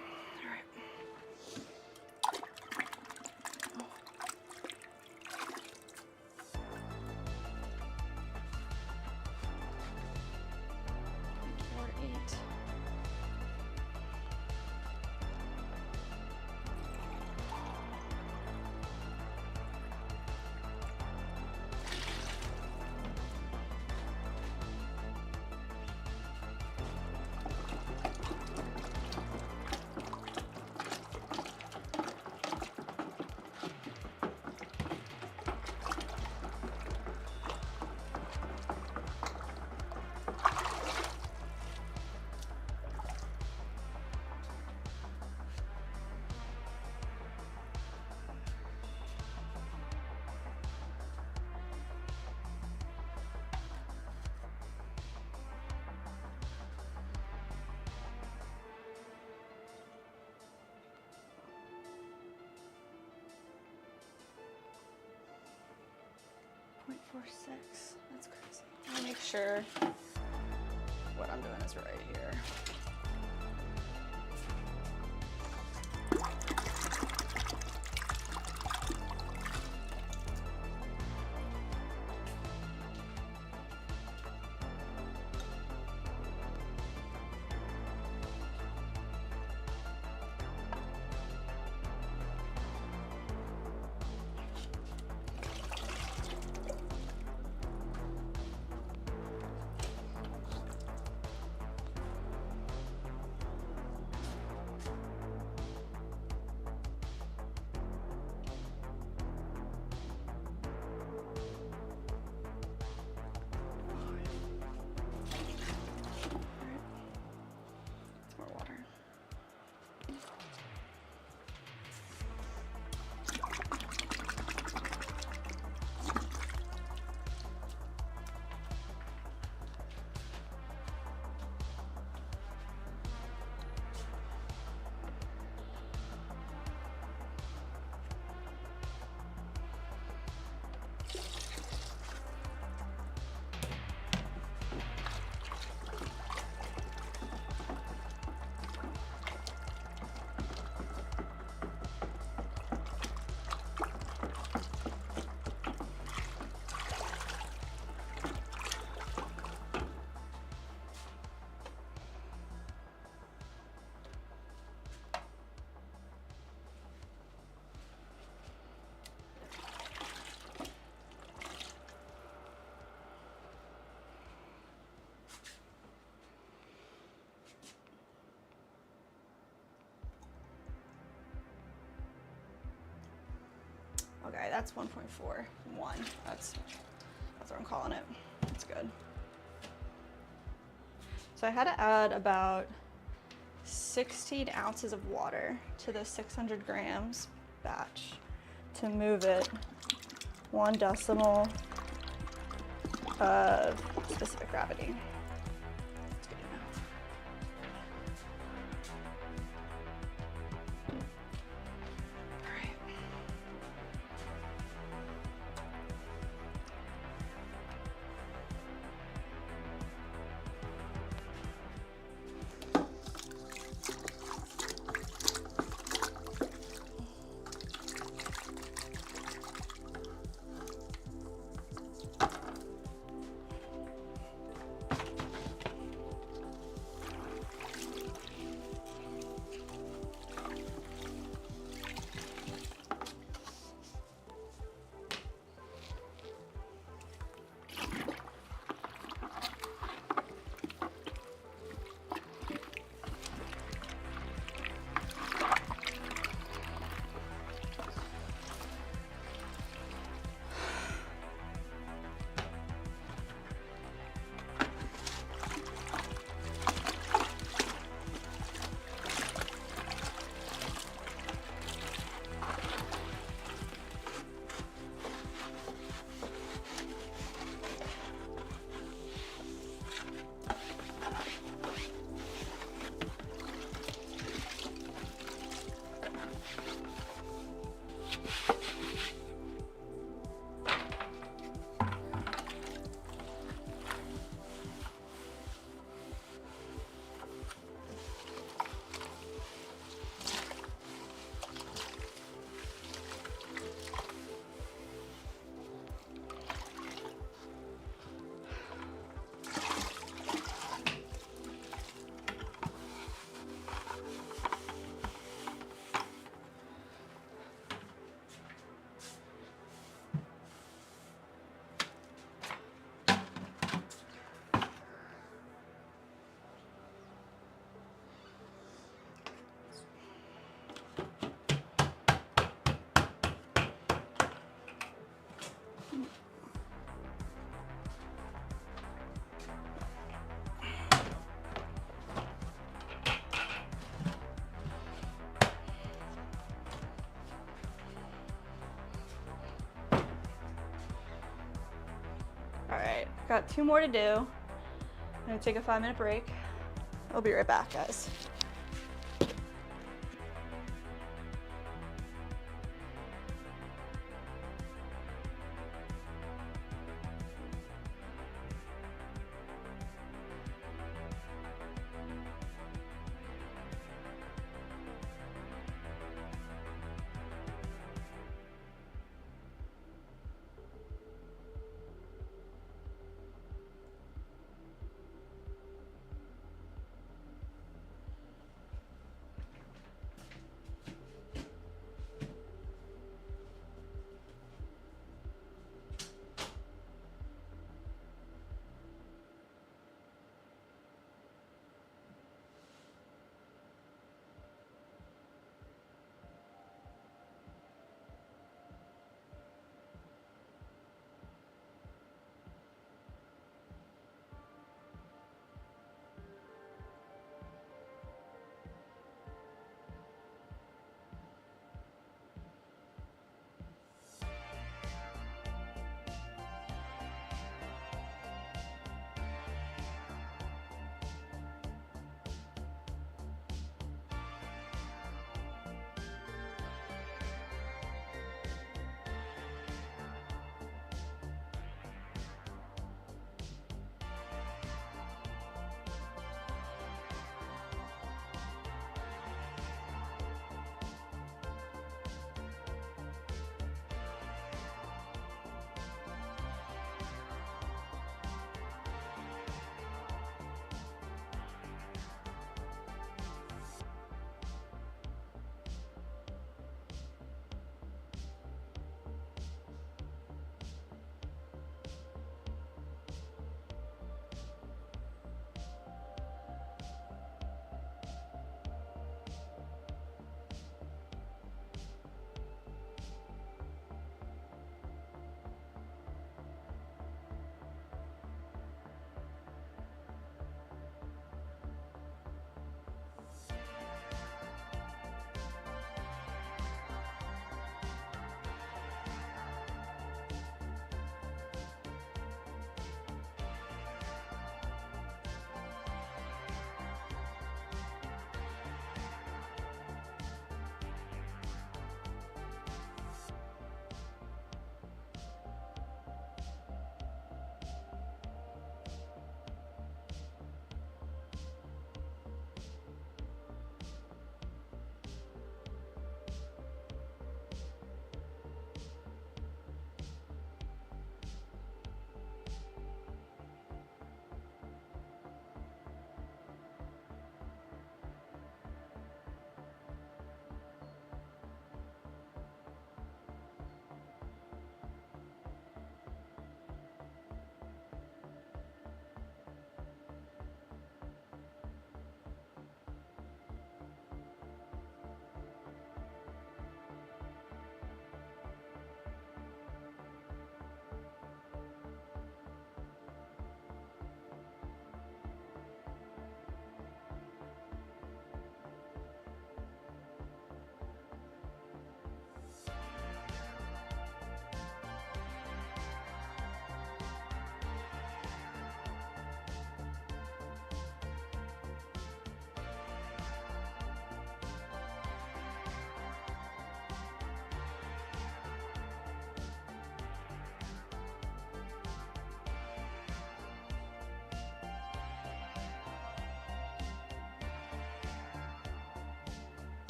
.46. That's crazy. Let me make sure what I'm doing is right here. Okay, that's 1.41. That's what I'm calling it. That's good. So I had to add about 16 ounces of water to the 600 grams batch to move it 1 decimal of specific gravity. That's good to know. All right. Got 2 more to do. I'm gonna take a 5-minute break. I'll be right back, guys.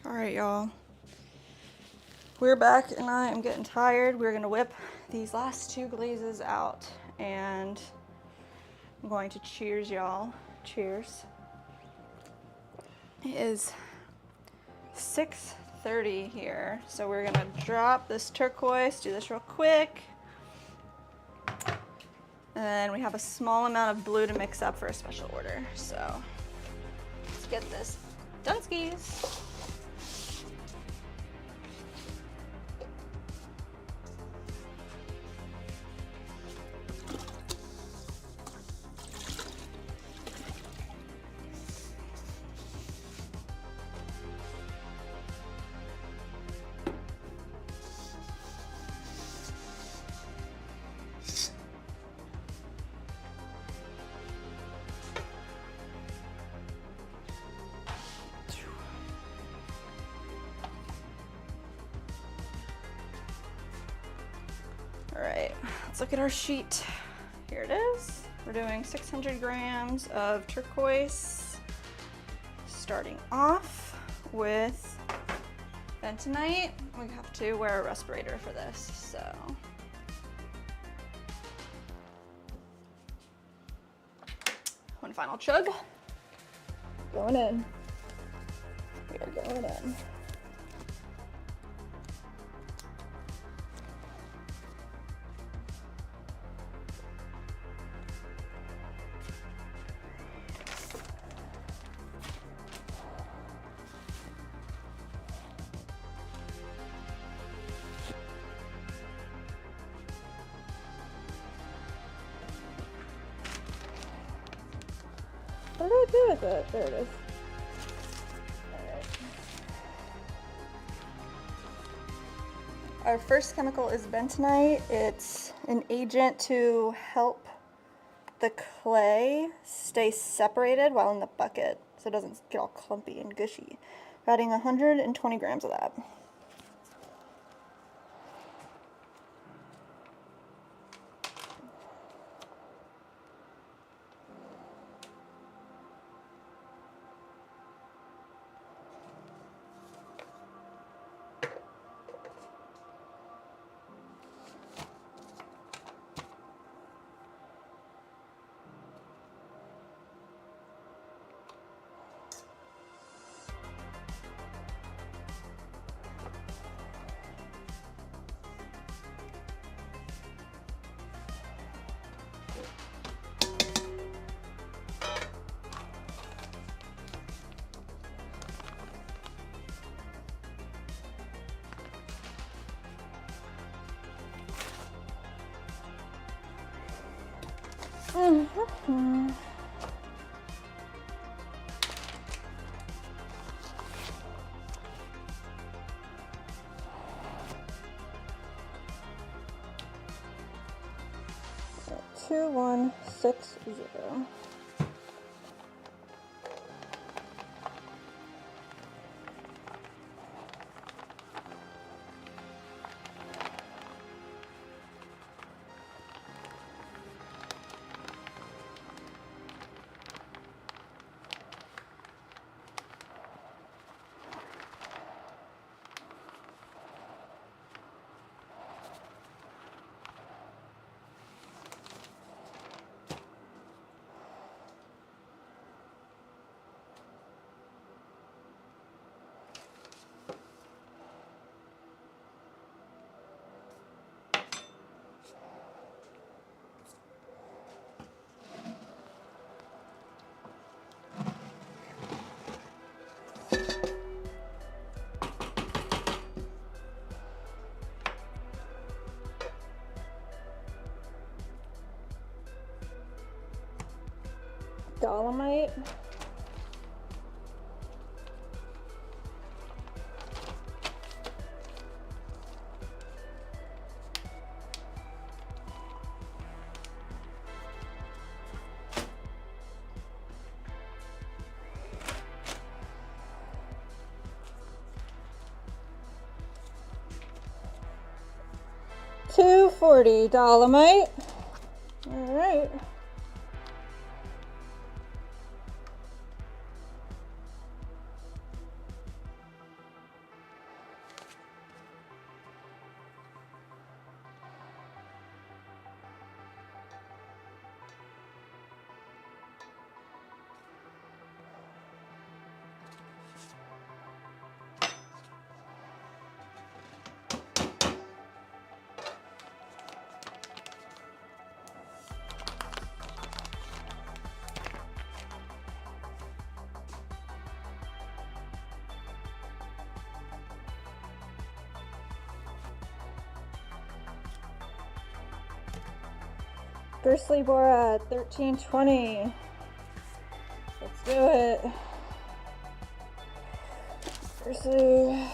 All right, y'all. We're back and I am getting tired. We're gonna whip these last 2 glazes out and I'm going to cheers, y'all. Cheers. It is 6:30 here, so we're gonna drop this turquoise, do this real quick. And then we have a small amount of blue to mix up for a special order. So let's get this done skis. All right, let's look at our sheet. Here it is. We're doing 600 grams of turquoise, starting off with bentonite. We have to wear a respirator for this, so. One final chug. Going in. We are going in. What did I do with it? There it is. Alright. Our first chemical is bentonite. It's an agent to help the clay stay separated while in the bucket so it doesn't get all clumpy and gushy. We're adding 120 grams of that. Mm-hmm. Two, 1, 6, 0. Dolomite. $2.40 Dolomite. All right. Grizzly Bora 1320. Let's do it. Grizzly.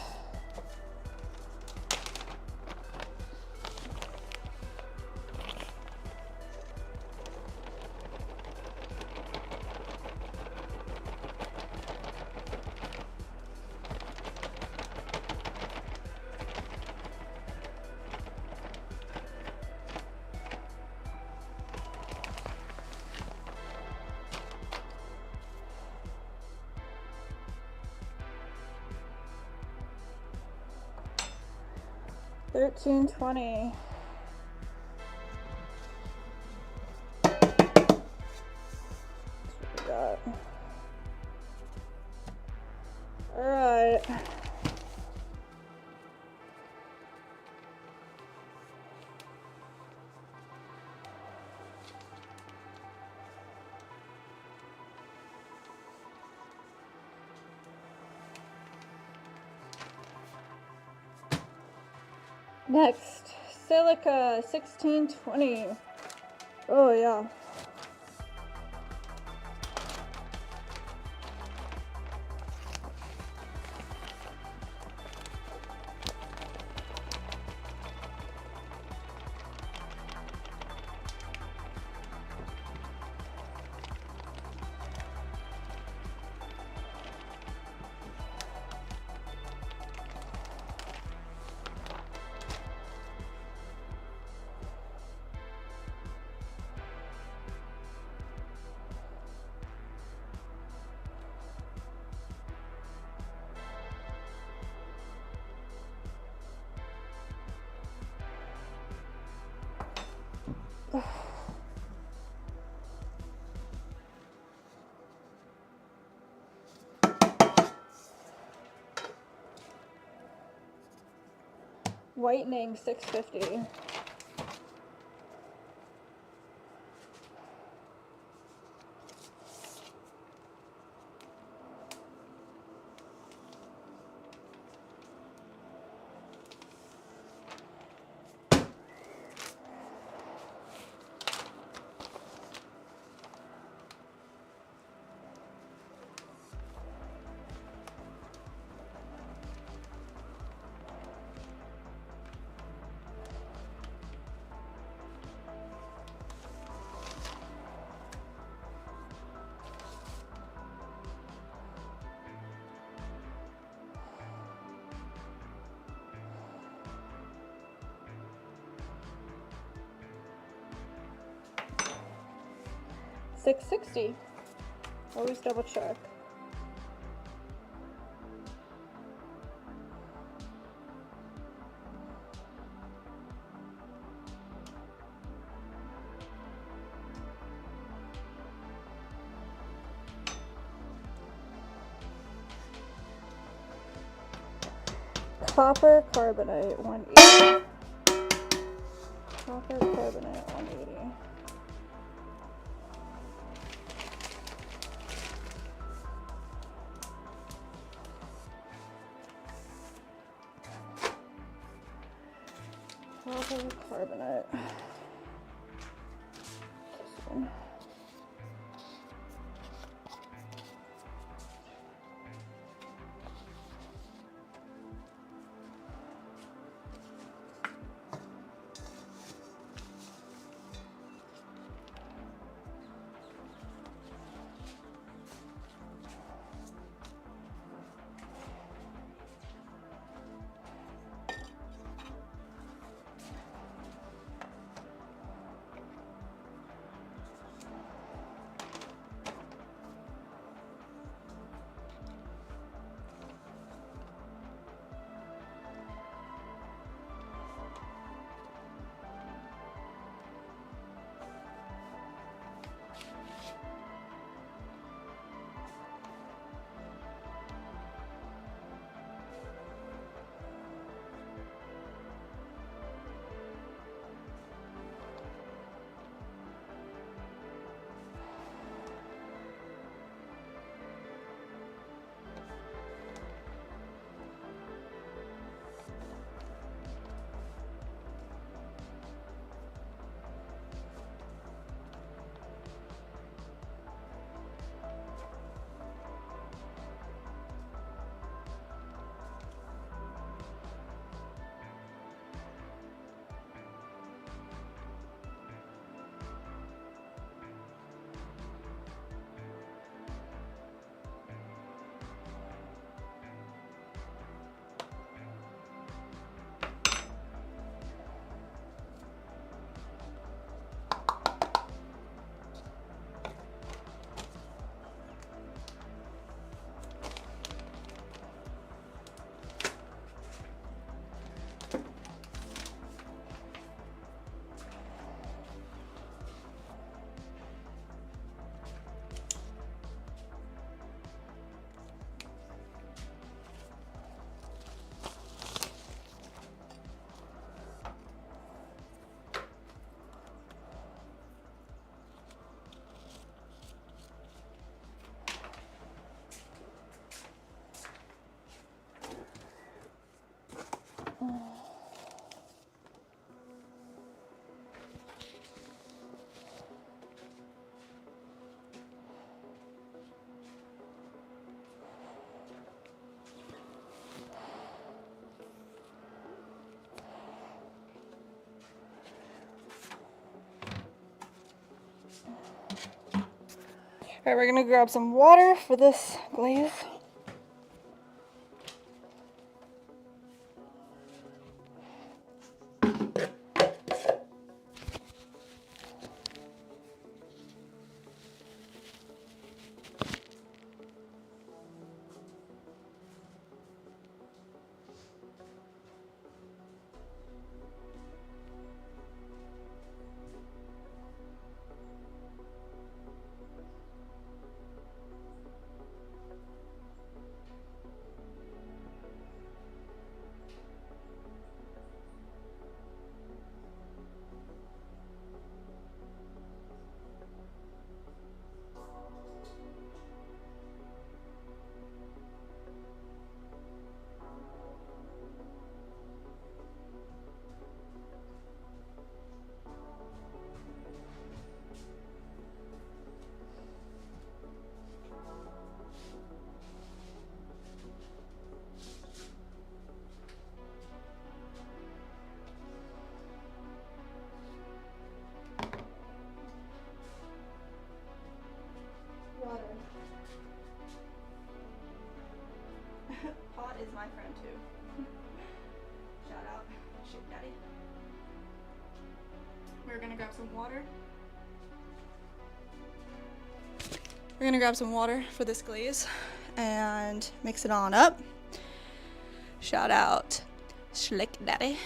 $13.20. What we got? All right. Next, silica 1620. Oh yeah. Whitening 650. $660. Always double check. Copper carbonate 180. Copper carbonate 180. Copper carbonate. This one. Alright, we're gonna grab some water for this glaze. Water. Pot is my friend too. Shout out, Shake Daddy. We're gonna grab some water. We're gonna grab some water for this glaze and mix it on up. Shout out, Shake Daddy.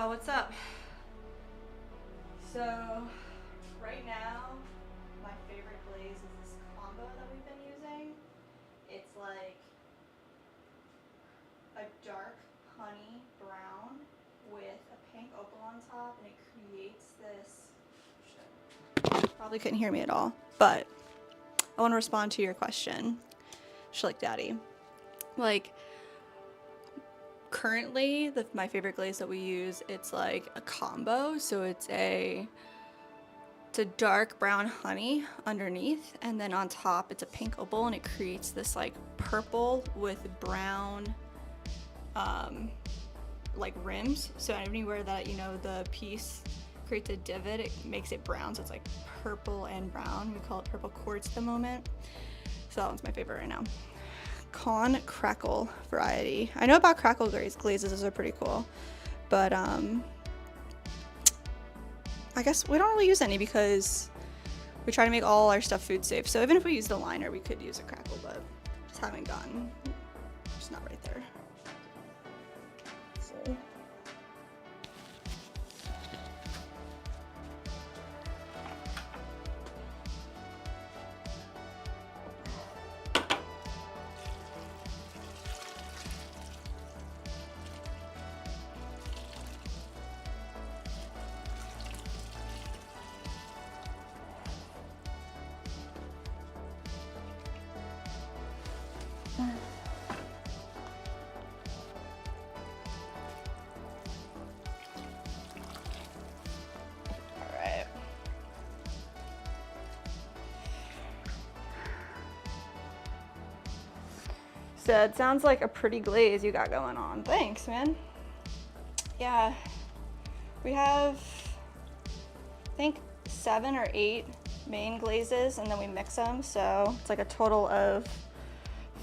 What's up? So, right now, my favorite glaze is this combo that we've been using. It's like a dark honey brown with a pink opal on top, and it creates this. Probably couldn't hear me at all, but I want to respond to your question, Shlick Daddy. Like, currently, my favorite glaze that we use, it's like a combo. So it's a dark brown honey underneath, and then on top it's a pink opal, and it creates this like purple with brown like rims. So anywhere that, you know, the piece creates a divot, it makes it brown. So it's like purple and brown. We call it purple quartz at the moment. So that one's my favorite right now. Con crackle variety. I know about crackle glazes, those are pretty cool, but I guess we don't really use any because we try to make all our stuff food safe. So even if we use the liner, we could use a crackle, but just haven't gotten, just not right there. So. So it sounds like a pretty glaze you got going on. Thanks, man. Yeah, we have, I think, 7 or 8 main glazes, and then we mix them. So it's like a total of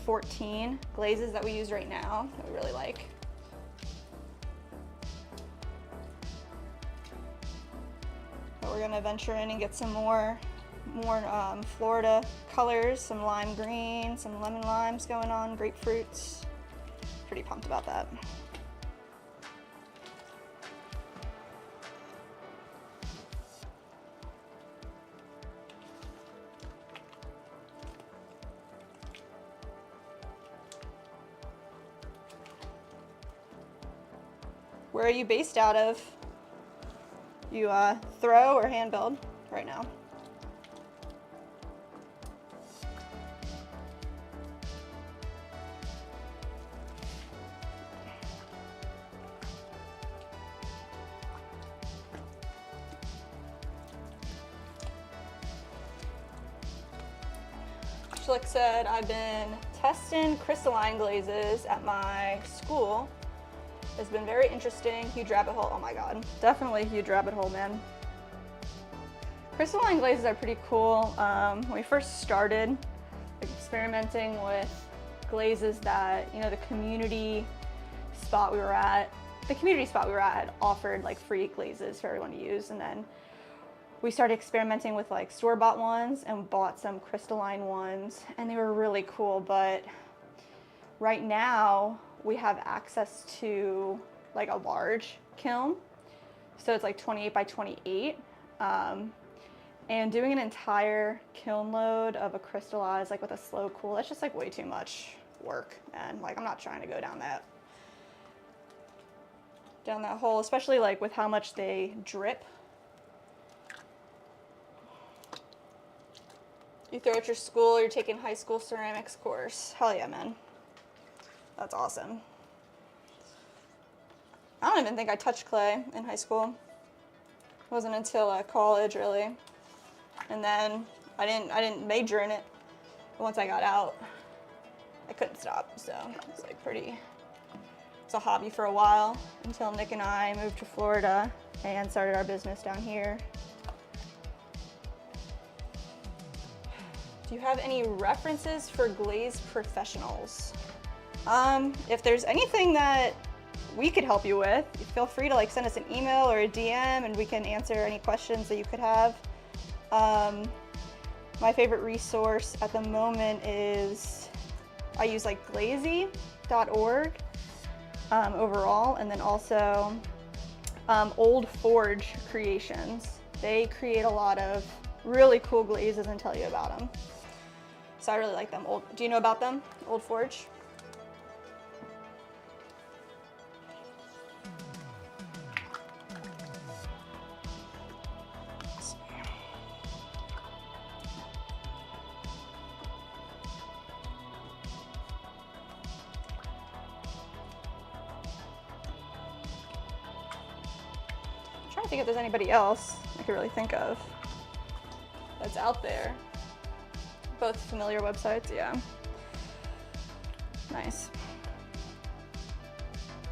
14 glazes that we use right now that we really like. But we're gonna venture in and get some more Florida colors, some lime green, some lemon limes going on, grapefruits. Pretty pumped about that. Where are you based out of? You throw or hand build right now? Schlick said, I've been testing crystalline glazes at my school. It's been very interesting. Huge rabbit hole. Oh my God. Definitely a huge rabbit hole, man. Crystalline glazes are pretty cool. When we first started experimenting with glazes that, you know, the community spot we were at had offered like free glazes for everyone to use. And then we started experimenting with like store-bought ones and bought some crystalline ones, and they were really cool. But right now we have access to like a large kiln. So it's like 28 by 28. And doing an entire kiln load of a crystallized, like with a slow cool, that's just like way too much work. And like, I'm not trying to go down that hole, especially like with how much they drip. You throw at your school, you're taking high school ceramics course. Hell yeah, man. That's awesome. I don't even think I touched clay in high school. It wasn't until college, really. And then I didn't major in it. But once I got out, I couldn't stop. So it's like it's a hobby for a while until Nick and I moved to Florida and started our business down here. Do you have any references for glaze professionals? If there's anything that we could help you with, feel free to like send us an email or a DM and we can answer any questions that you could have. My favorite resource at the moment is, I use like glaze.org overall, and then also Old Forge Creations. They create a lot of really cool glazes and tell you about them. So I really like them. Do you know about them, Old Forge? I'm trying to think if there's anybody else I could really think of that's out there. Both familiar websites, yeah. Nice.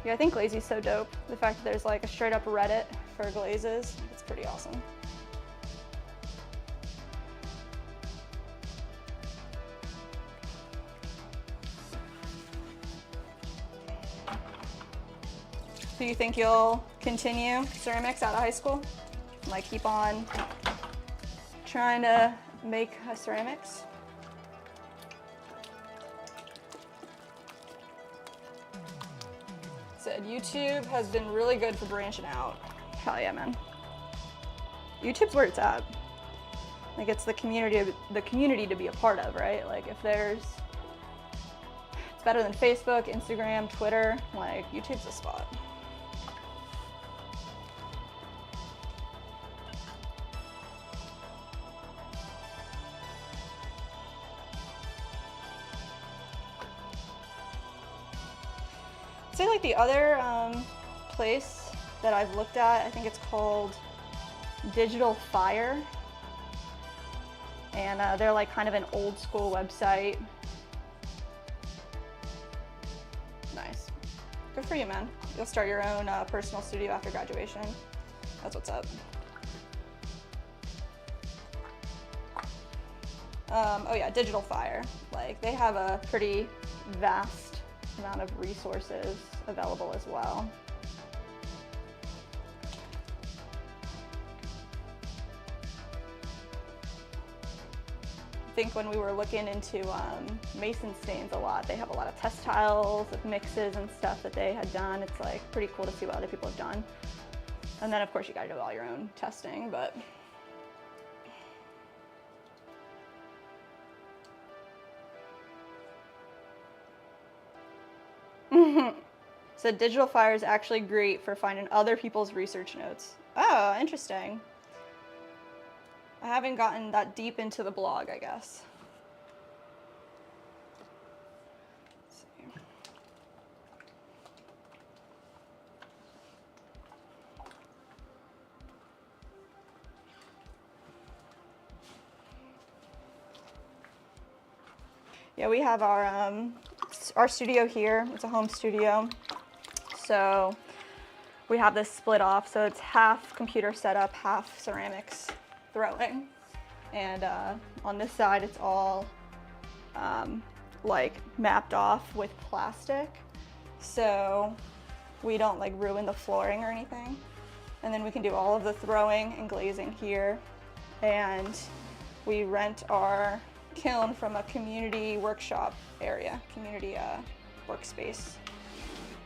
Yeah, I think Glazy's so dope. The fact that there's like a straight up Reddit for glazes, it's pretty awesome. Do you think you'll continue ceramics out of high school? Like keep on trying to make ceramics? Said YouTube has been really good for branching out. Hell yeah, man. YouTube's where it's at. Like it's the community to be a part of, right? Like if it's better than Facebook, Instagram, Twitter, like YouTube's the spot. Say like the other place that I've looked at, I think it's called Digital Faire, and they're like kind of an old school website. Good for you, man. You'll start your own personal studio after graduation. That's what's up. Oh yeah, digital Faire. Like, they have a pretty vast amount of resources available as well. I think when we were looking into mason stains a lot, they have a lot of test tiles with mixes and stuff that they had done. It's like pretty cool to see what other people have done. And then of course you gotta do all your own testing, but so digital Faire is actually great for finding other people's research notes. Oh, interesting. I haven't gotten that deep into the blog, I guess. Let's see. Yeah, we have our studio here. It's a home studio. So we have this split off. So it's half computer setup, half ceramics throwing. And on this side, it's all like mapped off with plastic. So we don't like ruin the flooring or anything. And then we can do all of the throwing and glazing here. And we rent our kiln from a community workshop area, community workspace.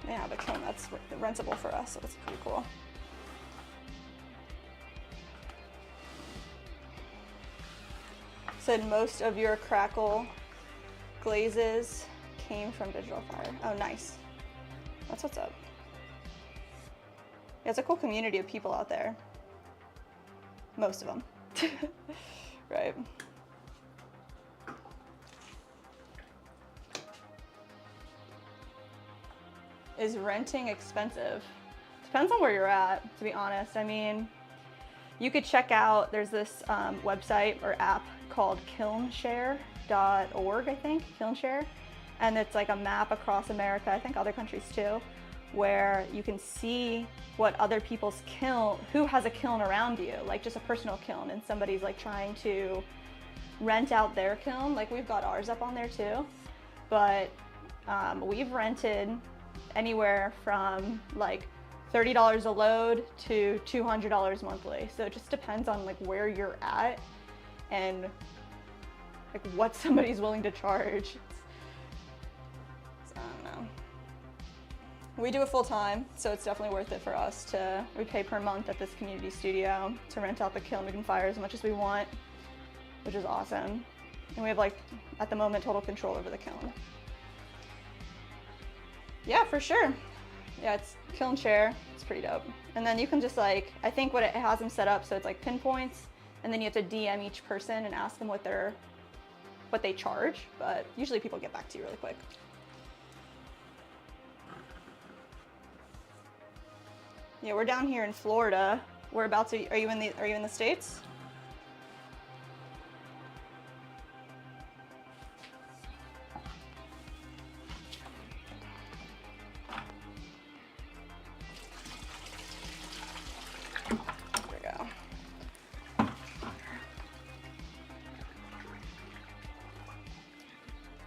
They have a kiln that's rentable for us, so that's pretty cool. Said most of your crackle glazes came from digital Faire. Oh, nice. That's what's up. Yeah, it's a cool community of people out there. Most of them. Right. Is renting expensive? Depends on where you're at, to be honest. I mean, you could check out, there's this website or app called kilnshare.org, I think, Kilnshare. And it's like a map across America, I think other countries too, where you can see what other people's kiln, who has a kiln around you, like just a personal kiln, and somebody's like trying to rent out their kiln. Like we've got ours up on there too, but we've rented anywhere from like $30 a load to $200 monthly. So it just depends on like where you're at and like what somebody's willing to charge. I don't know. We do it full time, so it's definitely worth it for us to, we pay per month at this community studio to rent out the kiln. We can fire as much as we want, which is awesome. And we have like, at the moment, total control over the kiln. Yeah, for sure. Yeah, it's Kilnshare. It's pretty dope. And then you can just like, I think what it has them set up so it's like pinpoints, and then you have to DM each person and ask them what they charge. But usually people get back to you really quick. Yeah, we're down here in Florida. We're about to. Are you in the States?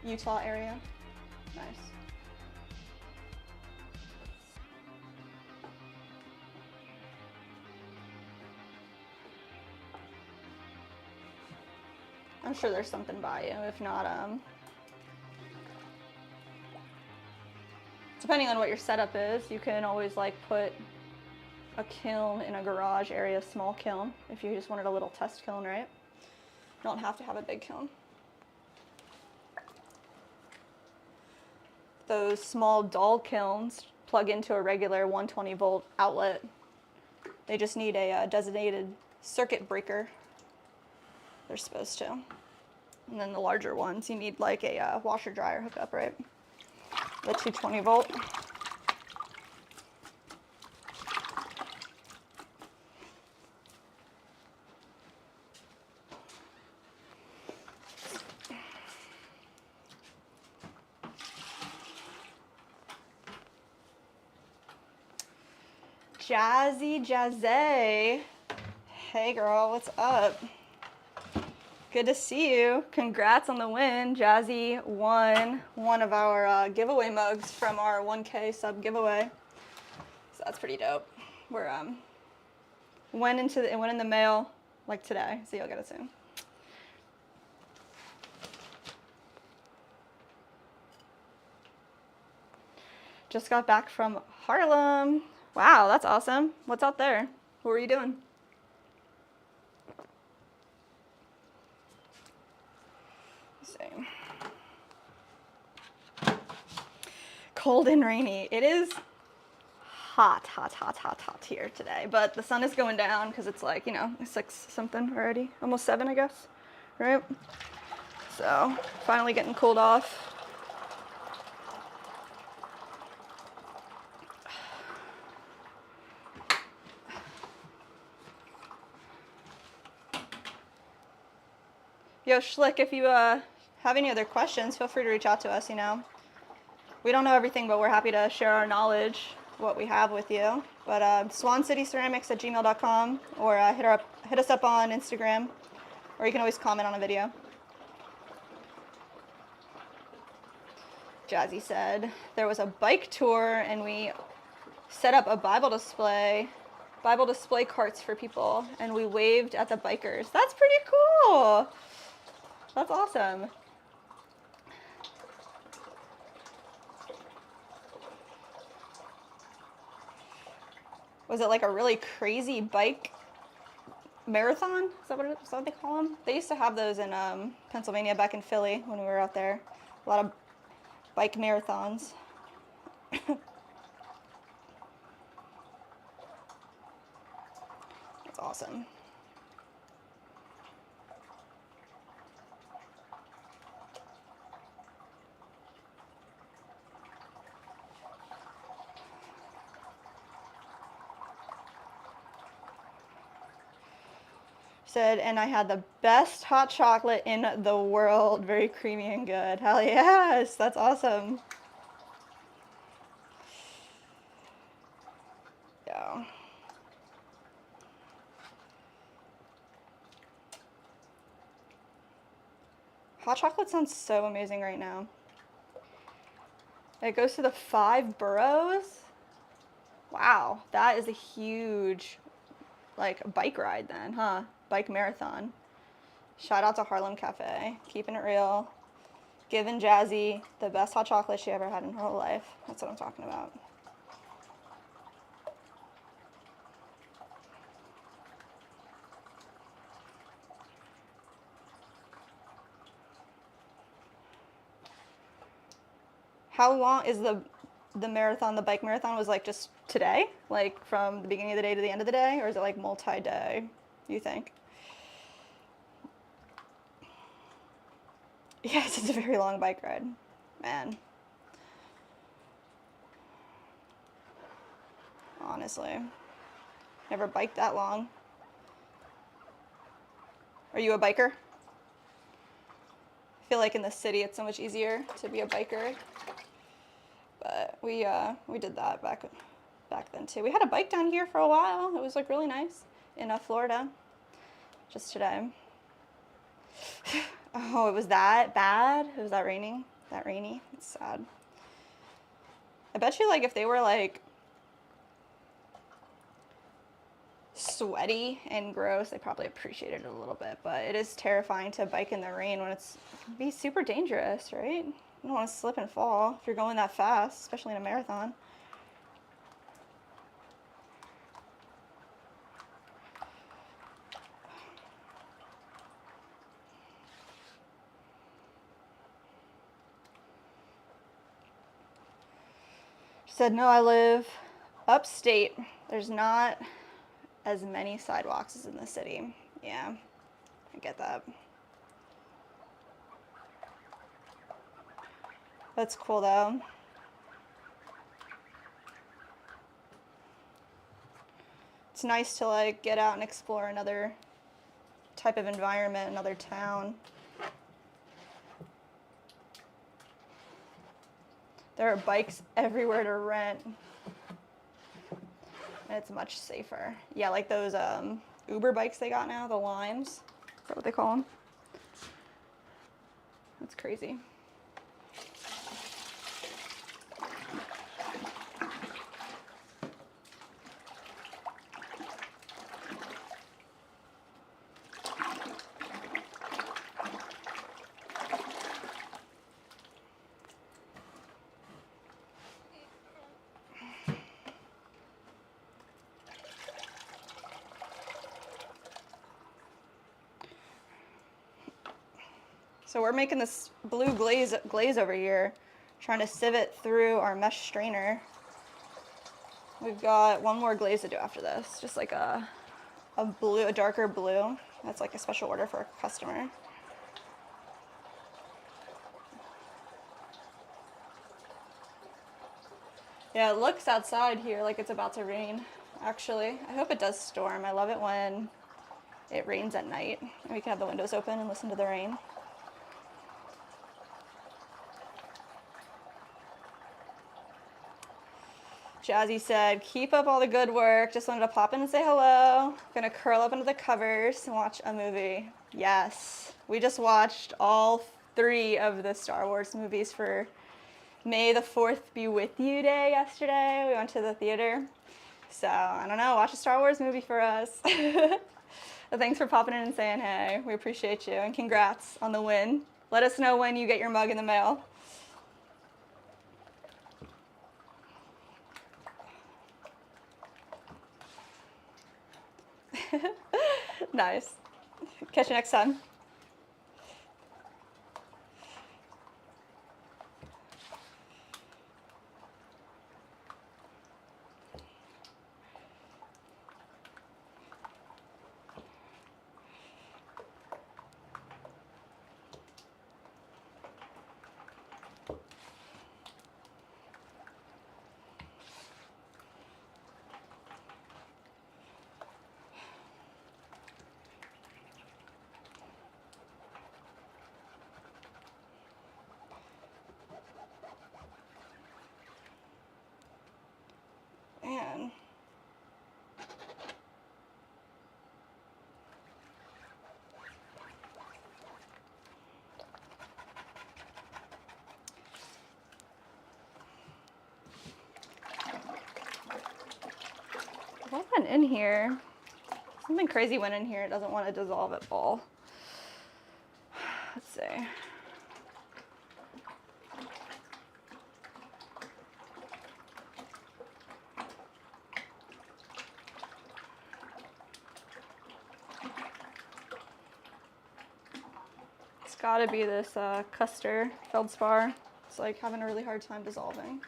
Utah area. Nice. I'm sure there's something by you. If not, depending on what your setup is, you can always like put a kiln in a garage area, small kiln, if you just wanted a little test kiln, right? You don't have to have a big kiln. Those small dull kilns plug into a regular 120 volt outlet. They just need a designated circuit breaker. They're supposed to. And then the larger ones, you need like a washer dryer hookup, right? The 220 volt. Jazzy. Hey girl, what's up? Good to see you. Congrats on the win. Jazzy won one of our giveaway mugs from our 1K sub giveaway. So that's pretty dope. We're it went in the mail like today, so you'll get it soon. Just got back from Harlem. Wow, that's awesome. What's out there? What were you doing? Same. Cold and rainy. It is hot here today, but the sun is going down because it's like, 6 something already, almost 7, I guess, right? So finally getting cooled off. Yo, Schlick, if you have any other questions, feel free to reach out to us, We don't know everything, but we're happy to share our knowledge, what we have with you. But swancityceramics@gmail.com, or hit us up on Instagram, or you can always comment on a video. Jazzy said there was a bike tour and we set up a Bible display carts for people, and we waved at the bikers. That's pretty cool. That's awesome. Was it like a really crazy bike marathon? Is that what they call them? They used to have those in Pennsylvania, back in Philly when we were out there. A lot of bike marathons. That's awesome. Said, and I had the best hot chocolate in the world. Very creamy and good. Hell yes, that's awesome. Yeah. Hot chocolate sounds so amazing right now. It goes to the 5 boroughs. Wow, that is a huge, bike ride then, huh? Bike marathon. Shout out to Harlem Cafe, keeping it real, giving Jazzy the best hot chocolate she ever had in her whole life. That's what I'm talking about. How long is the marathon? The bike marathon was just today, from the beginning of the day to the end of the day, or is it multi-day, you think? Yes, it's a very long bike ride, man. Honestly, never biked that long. Are you a biker? I feel like in the city it's so much easier to be a biker, but we did that back then too. We had a bike down here for a while. It was really nice in Florida. Just today. Oh, it was that bad? It was that rainy? That rainy? It's sad. I bet you if they were sweaty and gross, they probably appreciated it a little bit, but it is terrifying to bike in the rain when it can be super dangerous, right? You don't want to slip and fall if you're going that fast, especially in a marathon. She said, no, I live upstate. There's not as many sidewalks as in the city. Yeah, I get that. That's cool though. It's nice to get out and explore another type of environment, another town. There are bikes everywhere to rent. and it's much safer. Yeah, like those Uber bikes they got now, the Limes. Is that what they call them? That's crazy. So we're making this blue glaze over here, trying to sieve it through our mesh strainer. We've got one more glaze to do after this, just like a darker blue. That's like a special order for a customer. Yeah, it looks outside here like it's about to rain, actually. I hope it does storm. I love it when it rains at night and we can have the windows open and listen to the rain. Jazzy said, keep up all the good work. Just wanted to pop in and say hello. Gonna curl up under the covers and watch a movie. Yes, we just watched all 3 of the Star Wars movies for May the 4th be with you day yesterday. We went to the theater. So, I don't know, watch a Star Wars movie for us. Thanks for popping in and saying hey. We appreciate you, and congrats on the win. Let us know when you get your mug in the mail. Nice. Catch you next time. Man. What went in here? Something crazy went in here. It doesn't want to dissolve at all. Let's see. It's got to be this Custer feldspar. It's like having a really hard time dissolving.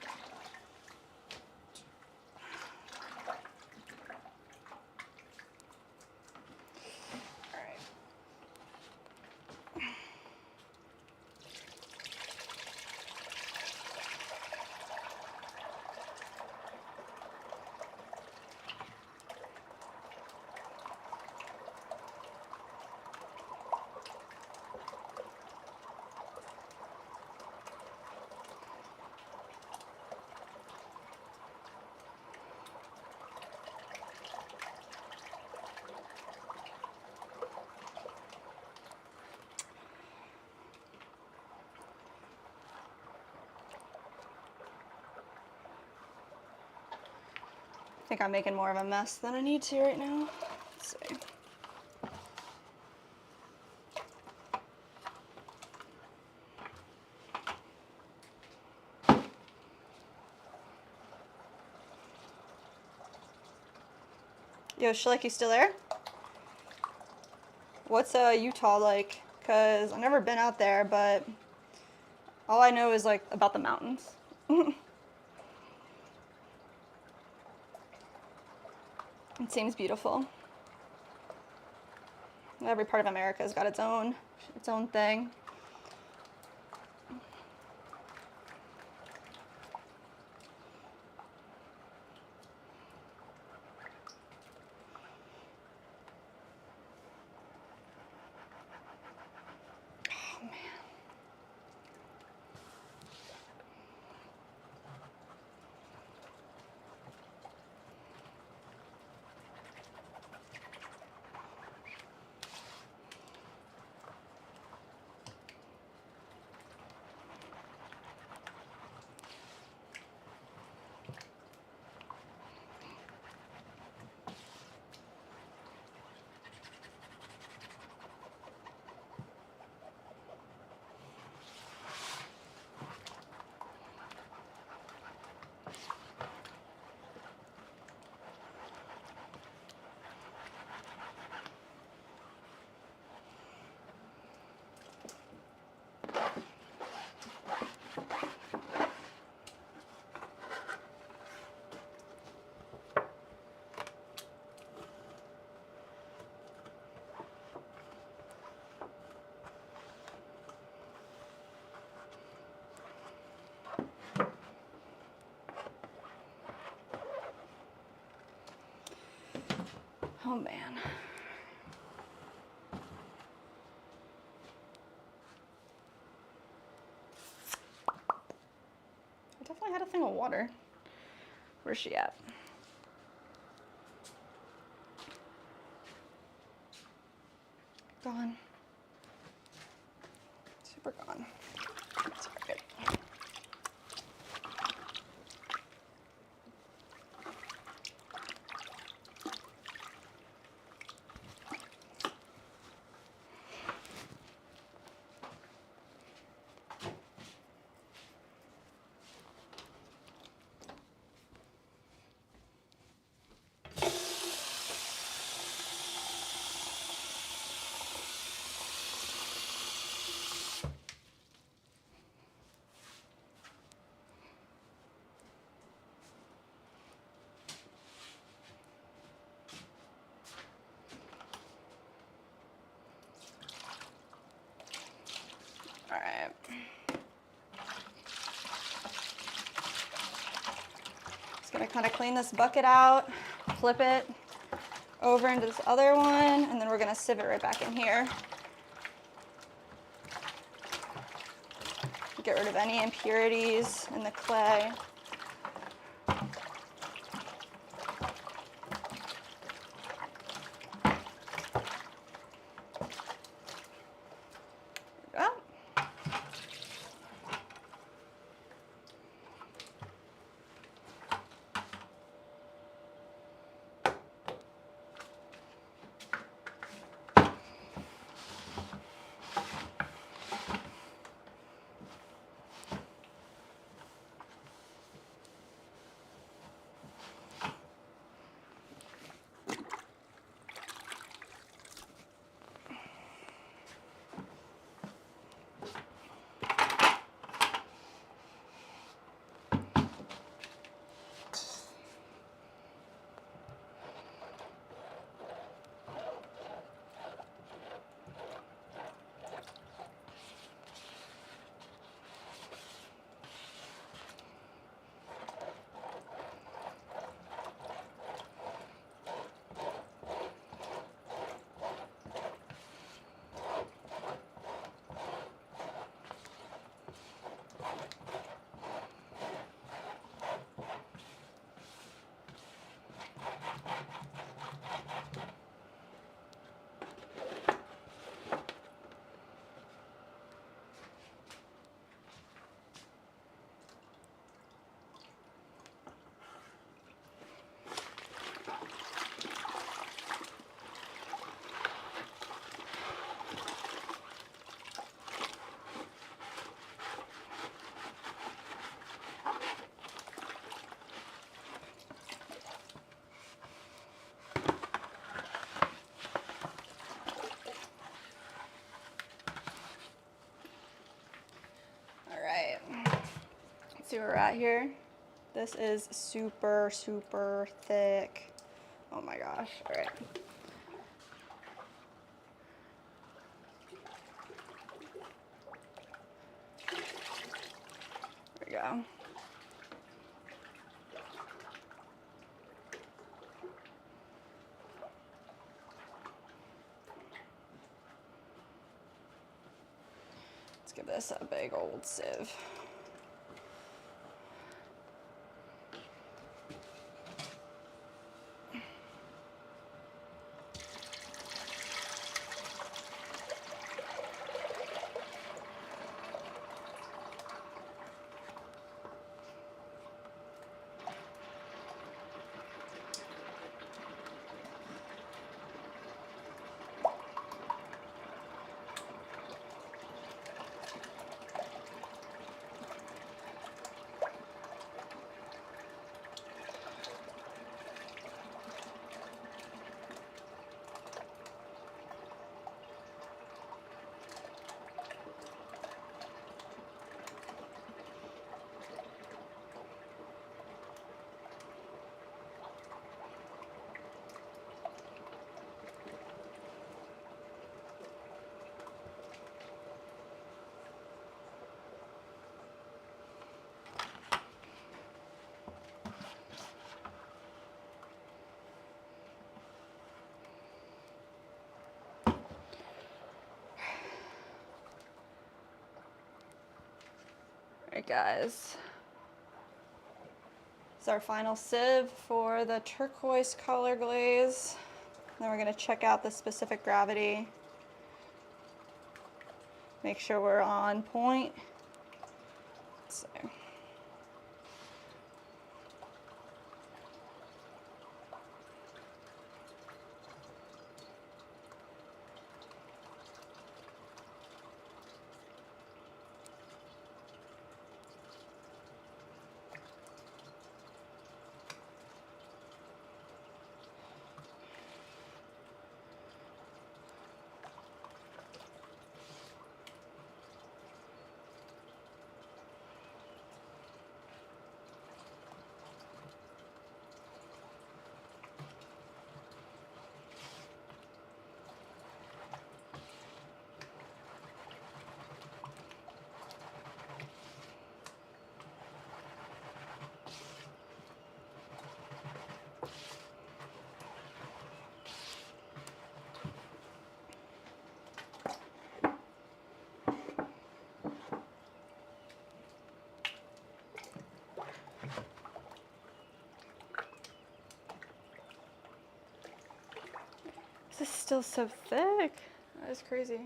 I think I'm making more of a mess than I need to right now. Let's see. Yo, Schlick, you still there? What's Utah like? Cause I've never been out there, but all I know is like about the mountains. It seems beautiful. Every part of America's got its own thing. Oh man. Oh man. I definitely had a thing of water. Where's she at? Gone. Super gone. That's all right. All right. Just gonna kind of clean this bucket out, flip it over into this other one, and then we're gonna sieve it right back in here. Get rid of any impurities in the clay. There we go. All right. Let's see where we're at here. This is super, super thick. Oh my gosh. All right. There we go. Let's give this a big old sieve. right, guys. This is our final sieve for the turquoise color glaze. Then we're gonna check out the specific gravity. Make sure we're on point. So. This is still so thick. That is crazy.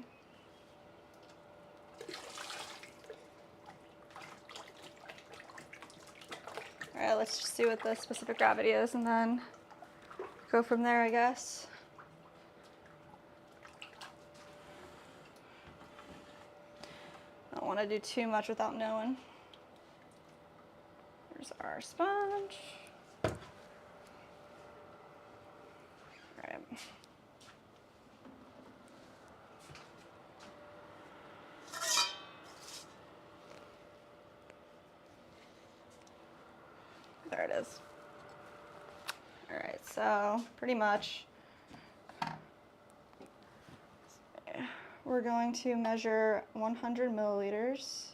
All right, let's just see what the specific gravity is and then go from there, I guess. I don't want to do too much without knowing. Here's our sponge. All right. There it is. All right, so pretty much we're going to measure 100 milliliters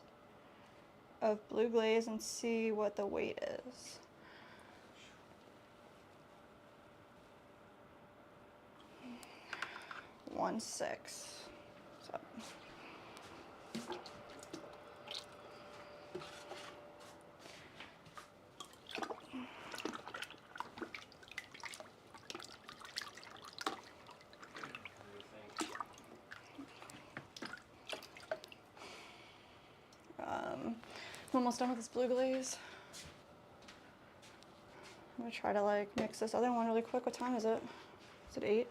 of blue glaze and see what the weight is. One six. So. I'm almost done with this blue glaze. I'm gonna try to like mix this other one really quick. What time is it? Is it 8? 7:20.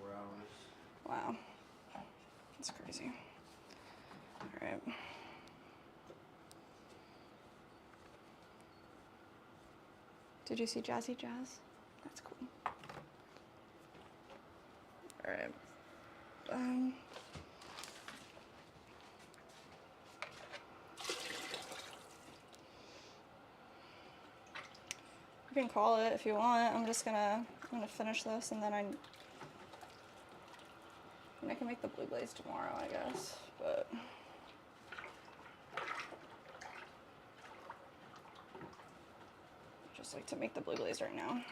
We're at 4 hours. Wow, that's crazy. All right. Did you see Jazzy Jazz? That's cool. All right. You can call it if you want. I'm gonna finish this and then I can make the blue glaze tomorrow, I guess. But I just like to make the blue glaze right now.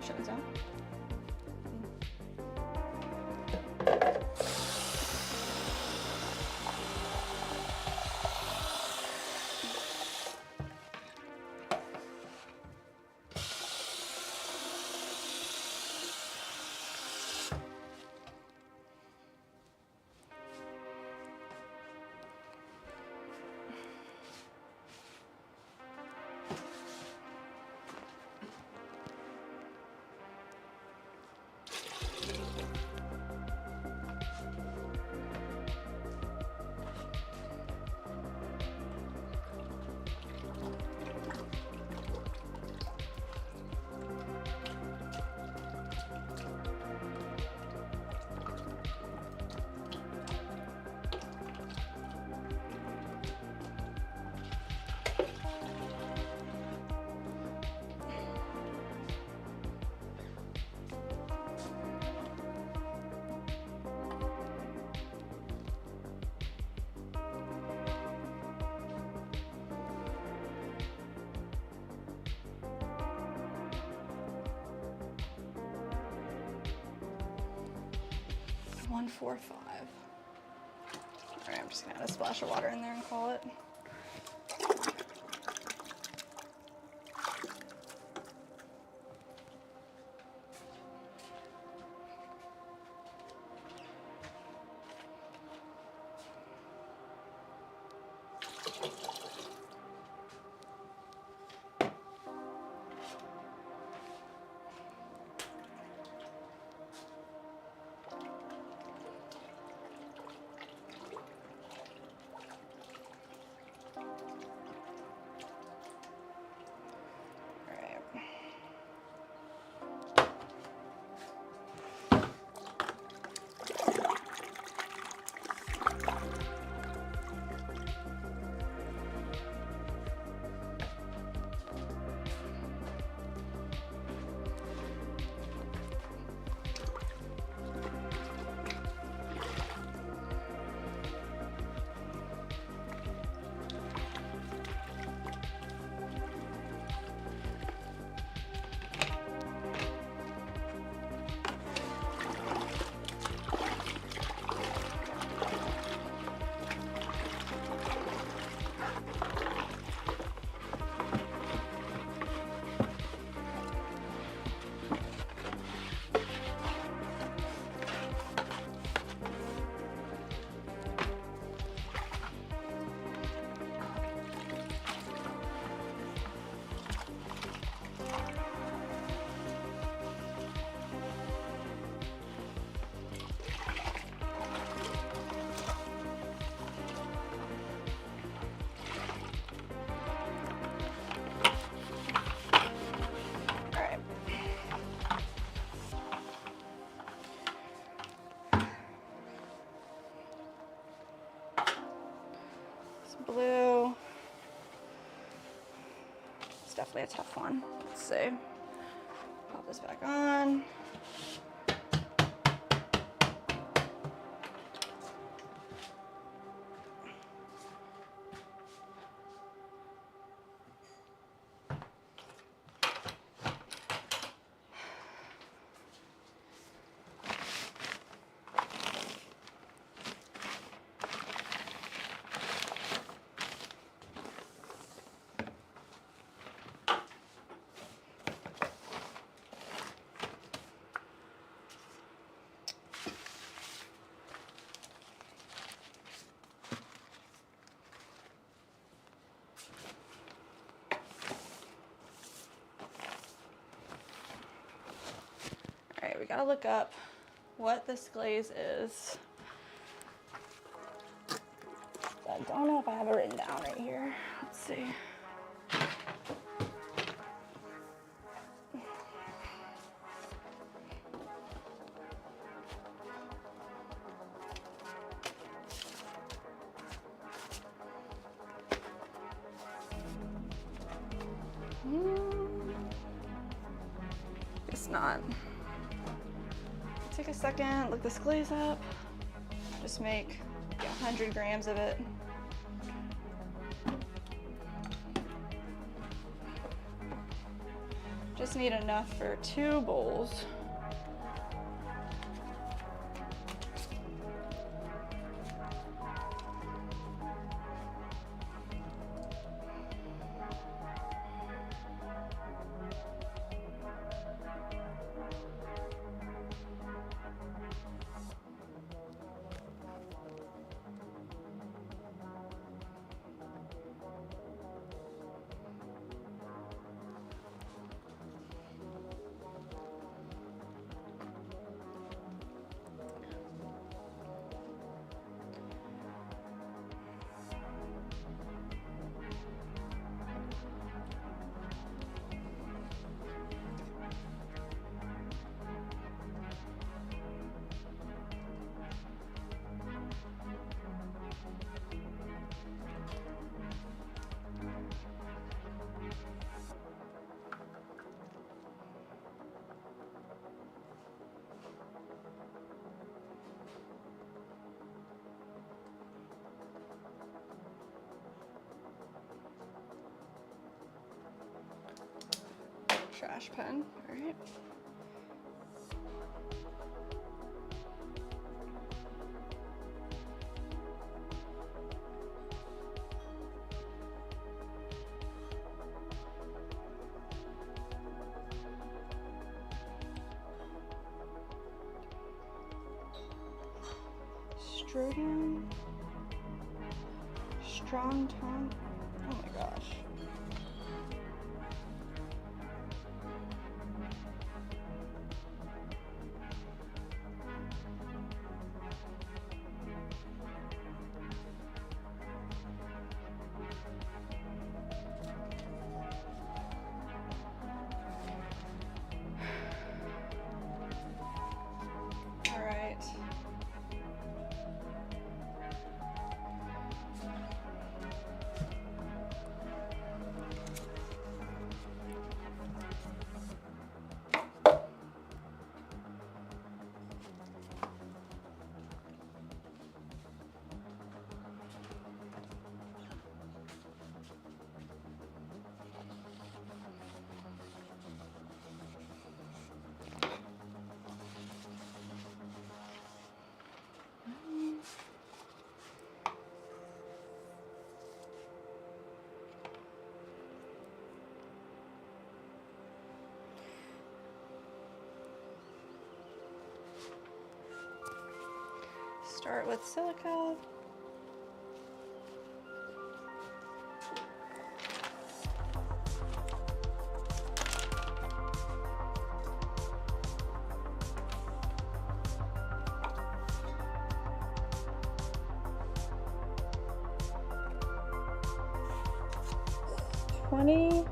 Shut it down. 145. All right, I'm just gonna add a splash of water in there and call it. Blue. It's definitely a tough one. Let's see. Pop this back on. All right, we gotta look up what this glaze is. I don't know if I have it written down right here. Let's see. It's not. Take a second, look this glaze up. Just make 100 grams of it. Just need enough for 2 bowls. Trash pen, all right. Strodium. Strong tongue. Oh my gosh. All right. Start with silica. $20.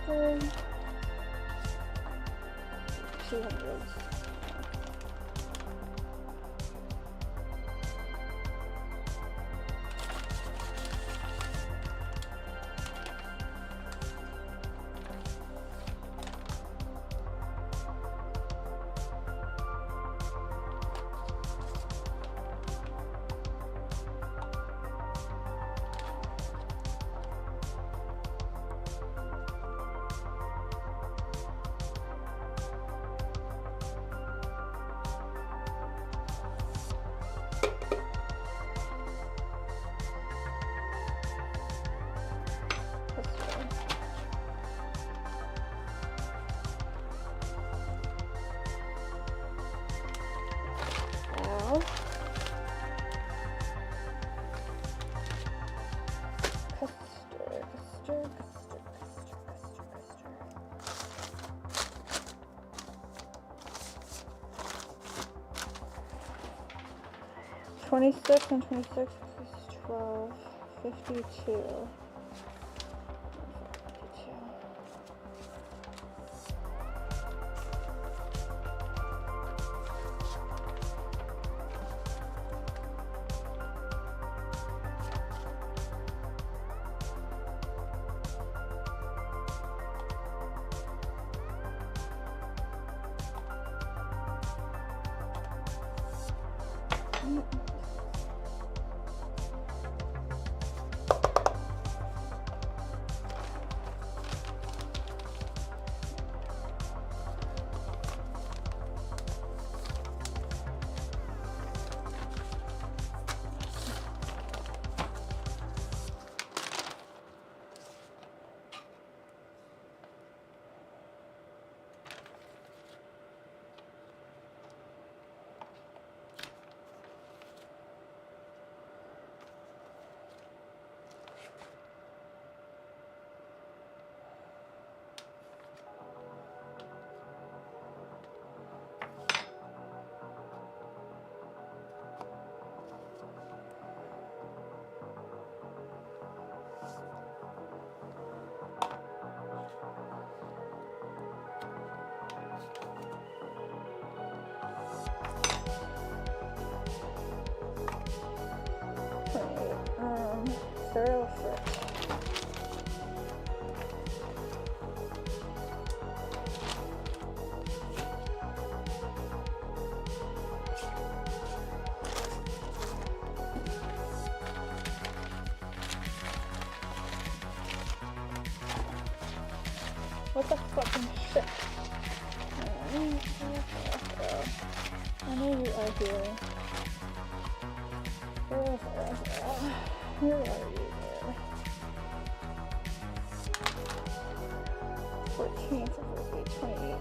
26. 200. $26 and 26 is 12, 52. Perfect. What the fucking shit? I know you are here. Where are you there? 14th, 28.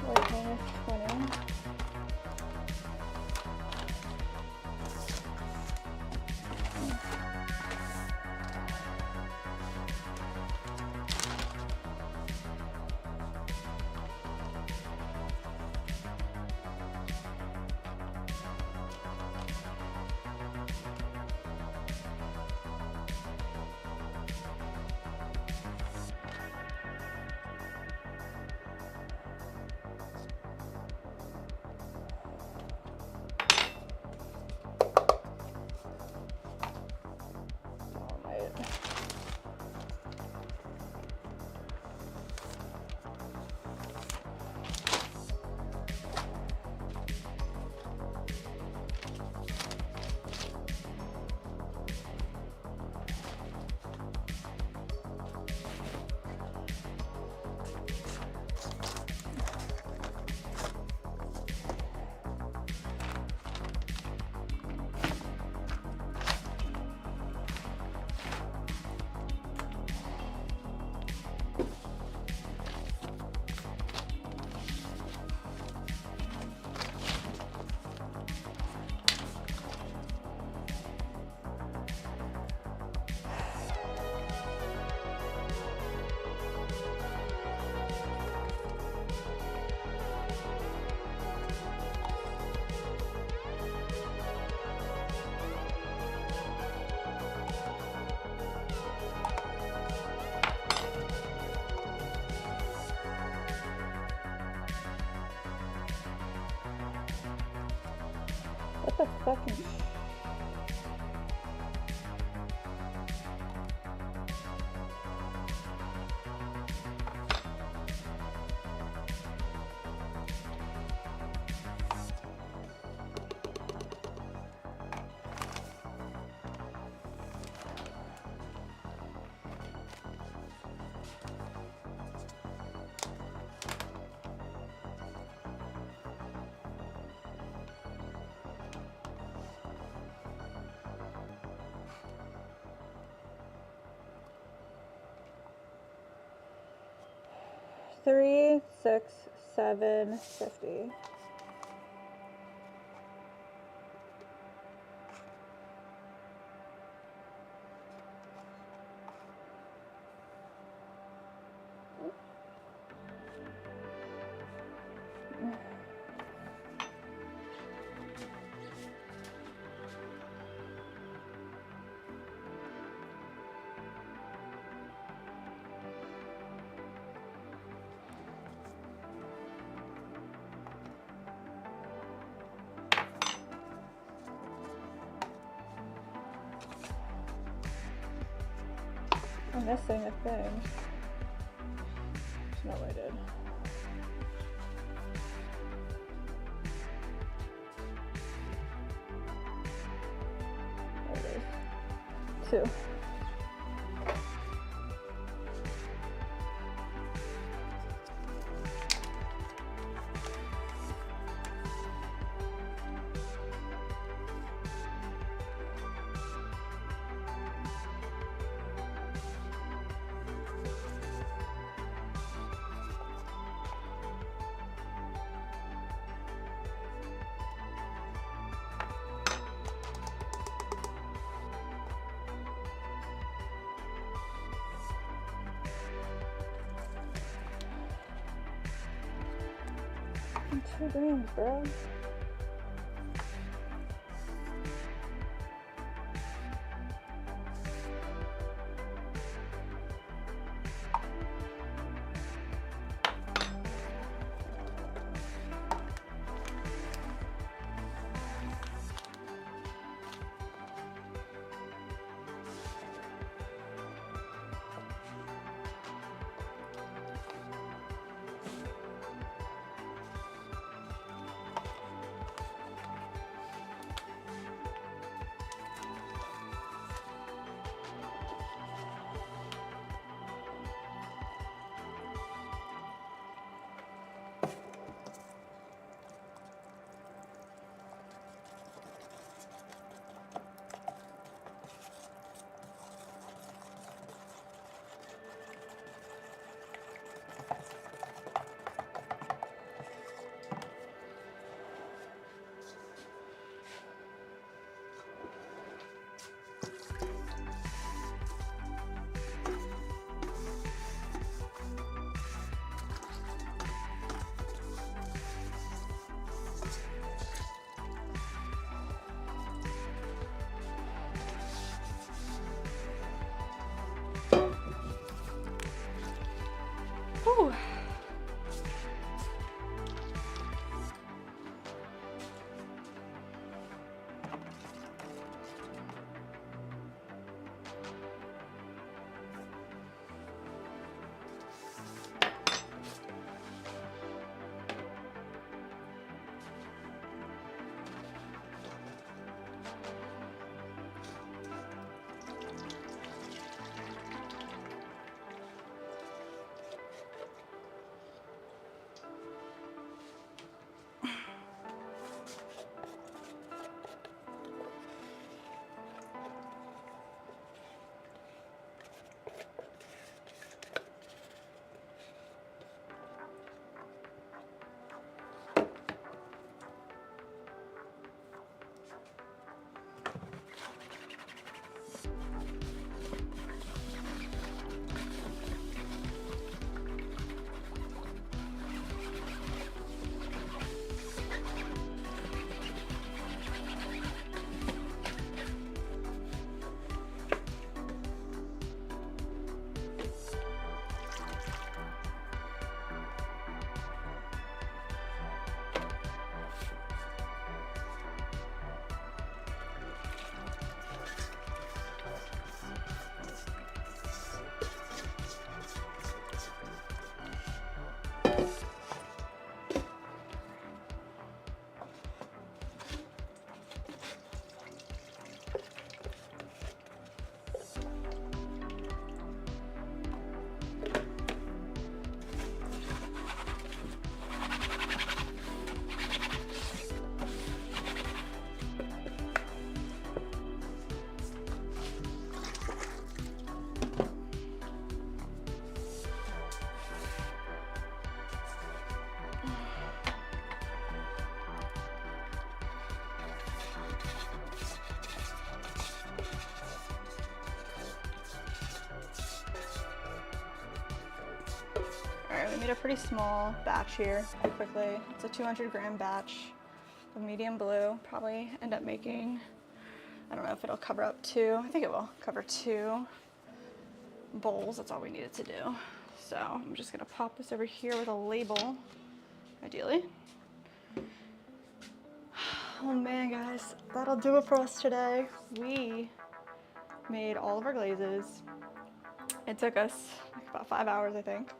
Lightning is 20. What the fucking... $3, $6, $7, $50. I'm missing a thing. No, I did. There it is. 2. fucking 2 grams, bro. Whew. We made a pretty small batch here pretty quickly. It's a 200-gram batch of medium blue. Probably end up making, I don't know if it'll cover up 2. I think it will cover 2 bowls. That's all we needed to do. So I'm just gonna pop this over here with a label, ideally. Oh man, guys, that'll do it for us today. We made all of our glazes. It took us like about 5 hours, I think.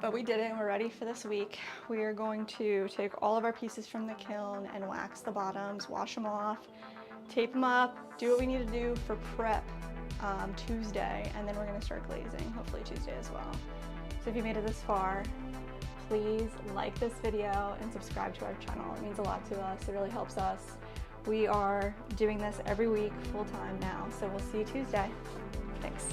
But we did it and we're ready for this week. We are going to take all of our pieces from the kiln and wax the bottoms, wash them off, tape them up, do what we need to do for prep Tuesday, and then we're gonna start glazing, hopefully Tuesday as well. So if you made it this far, please like this video and subscribe to our channel. It means a lot to us, it really helps us. We are doing this every week full time now, so we'll see you Tuesday. Thanks.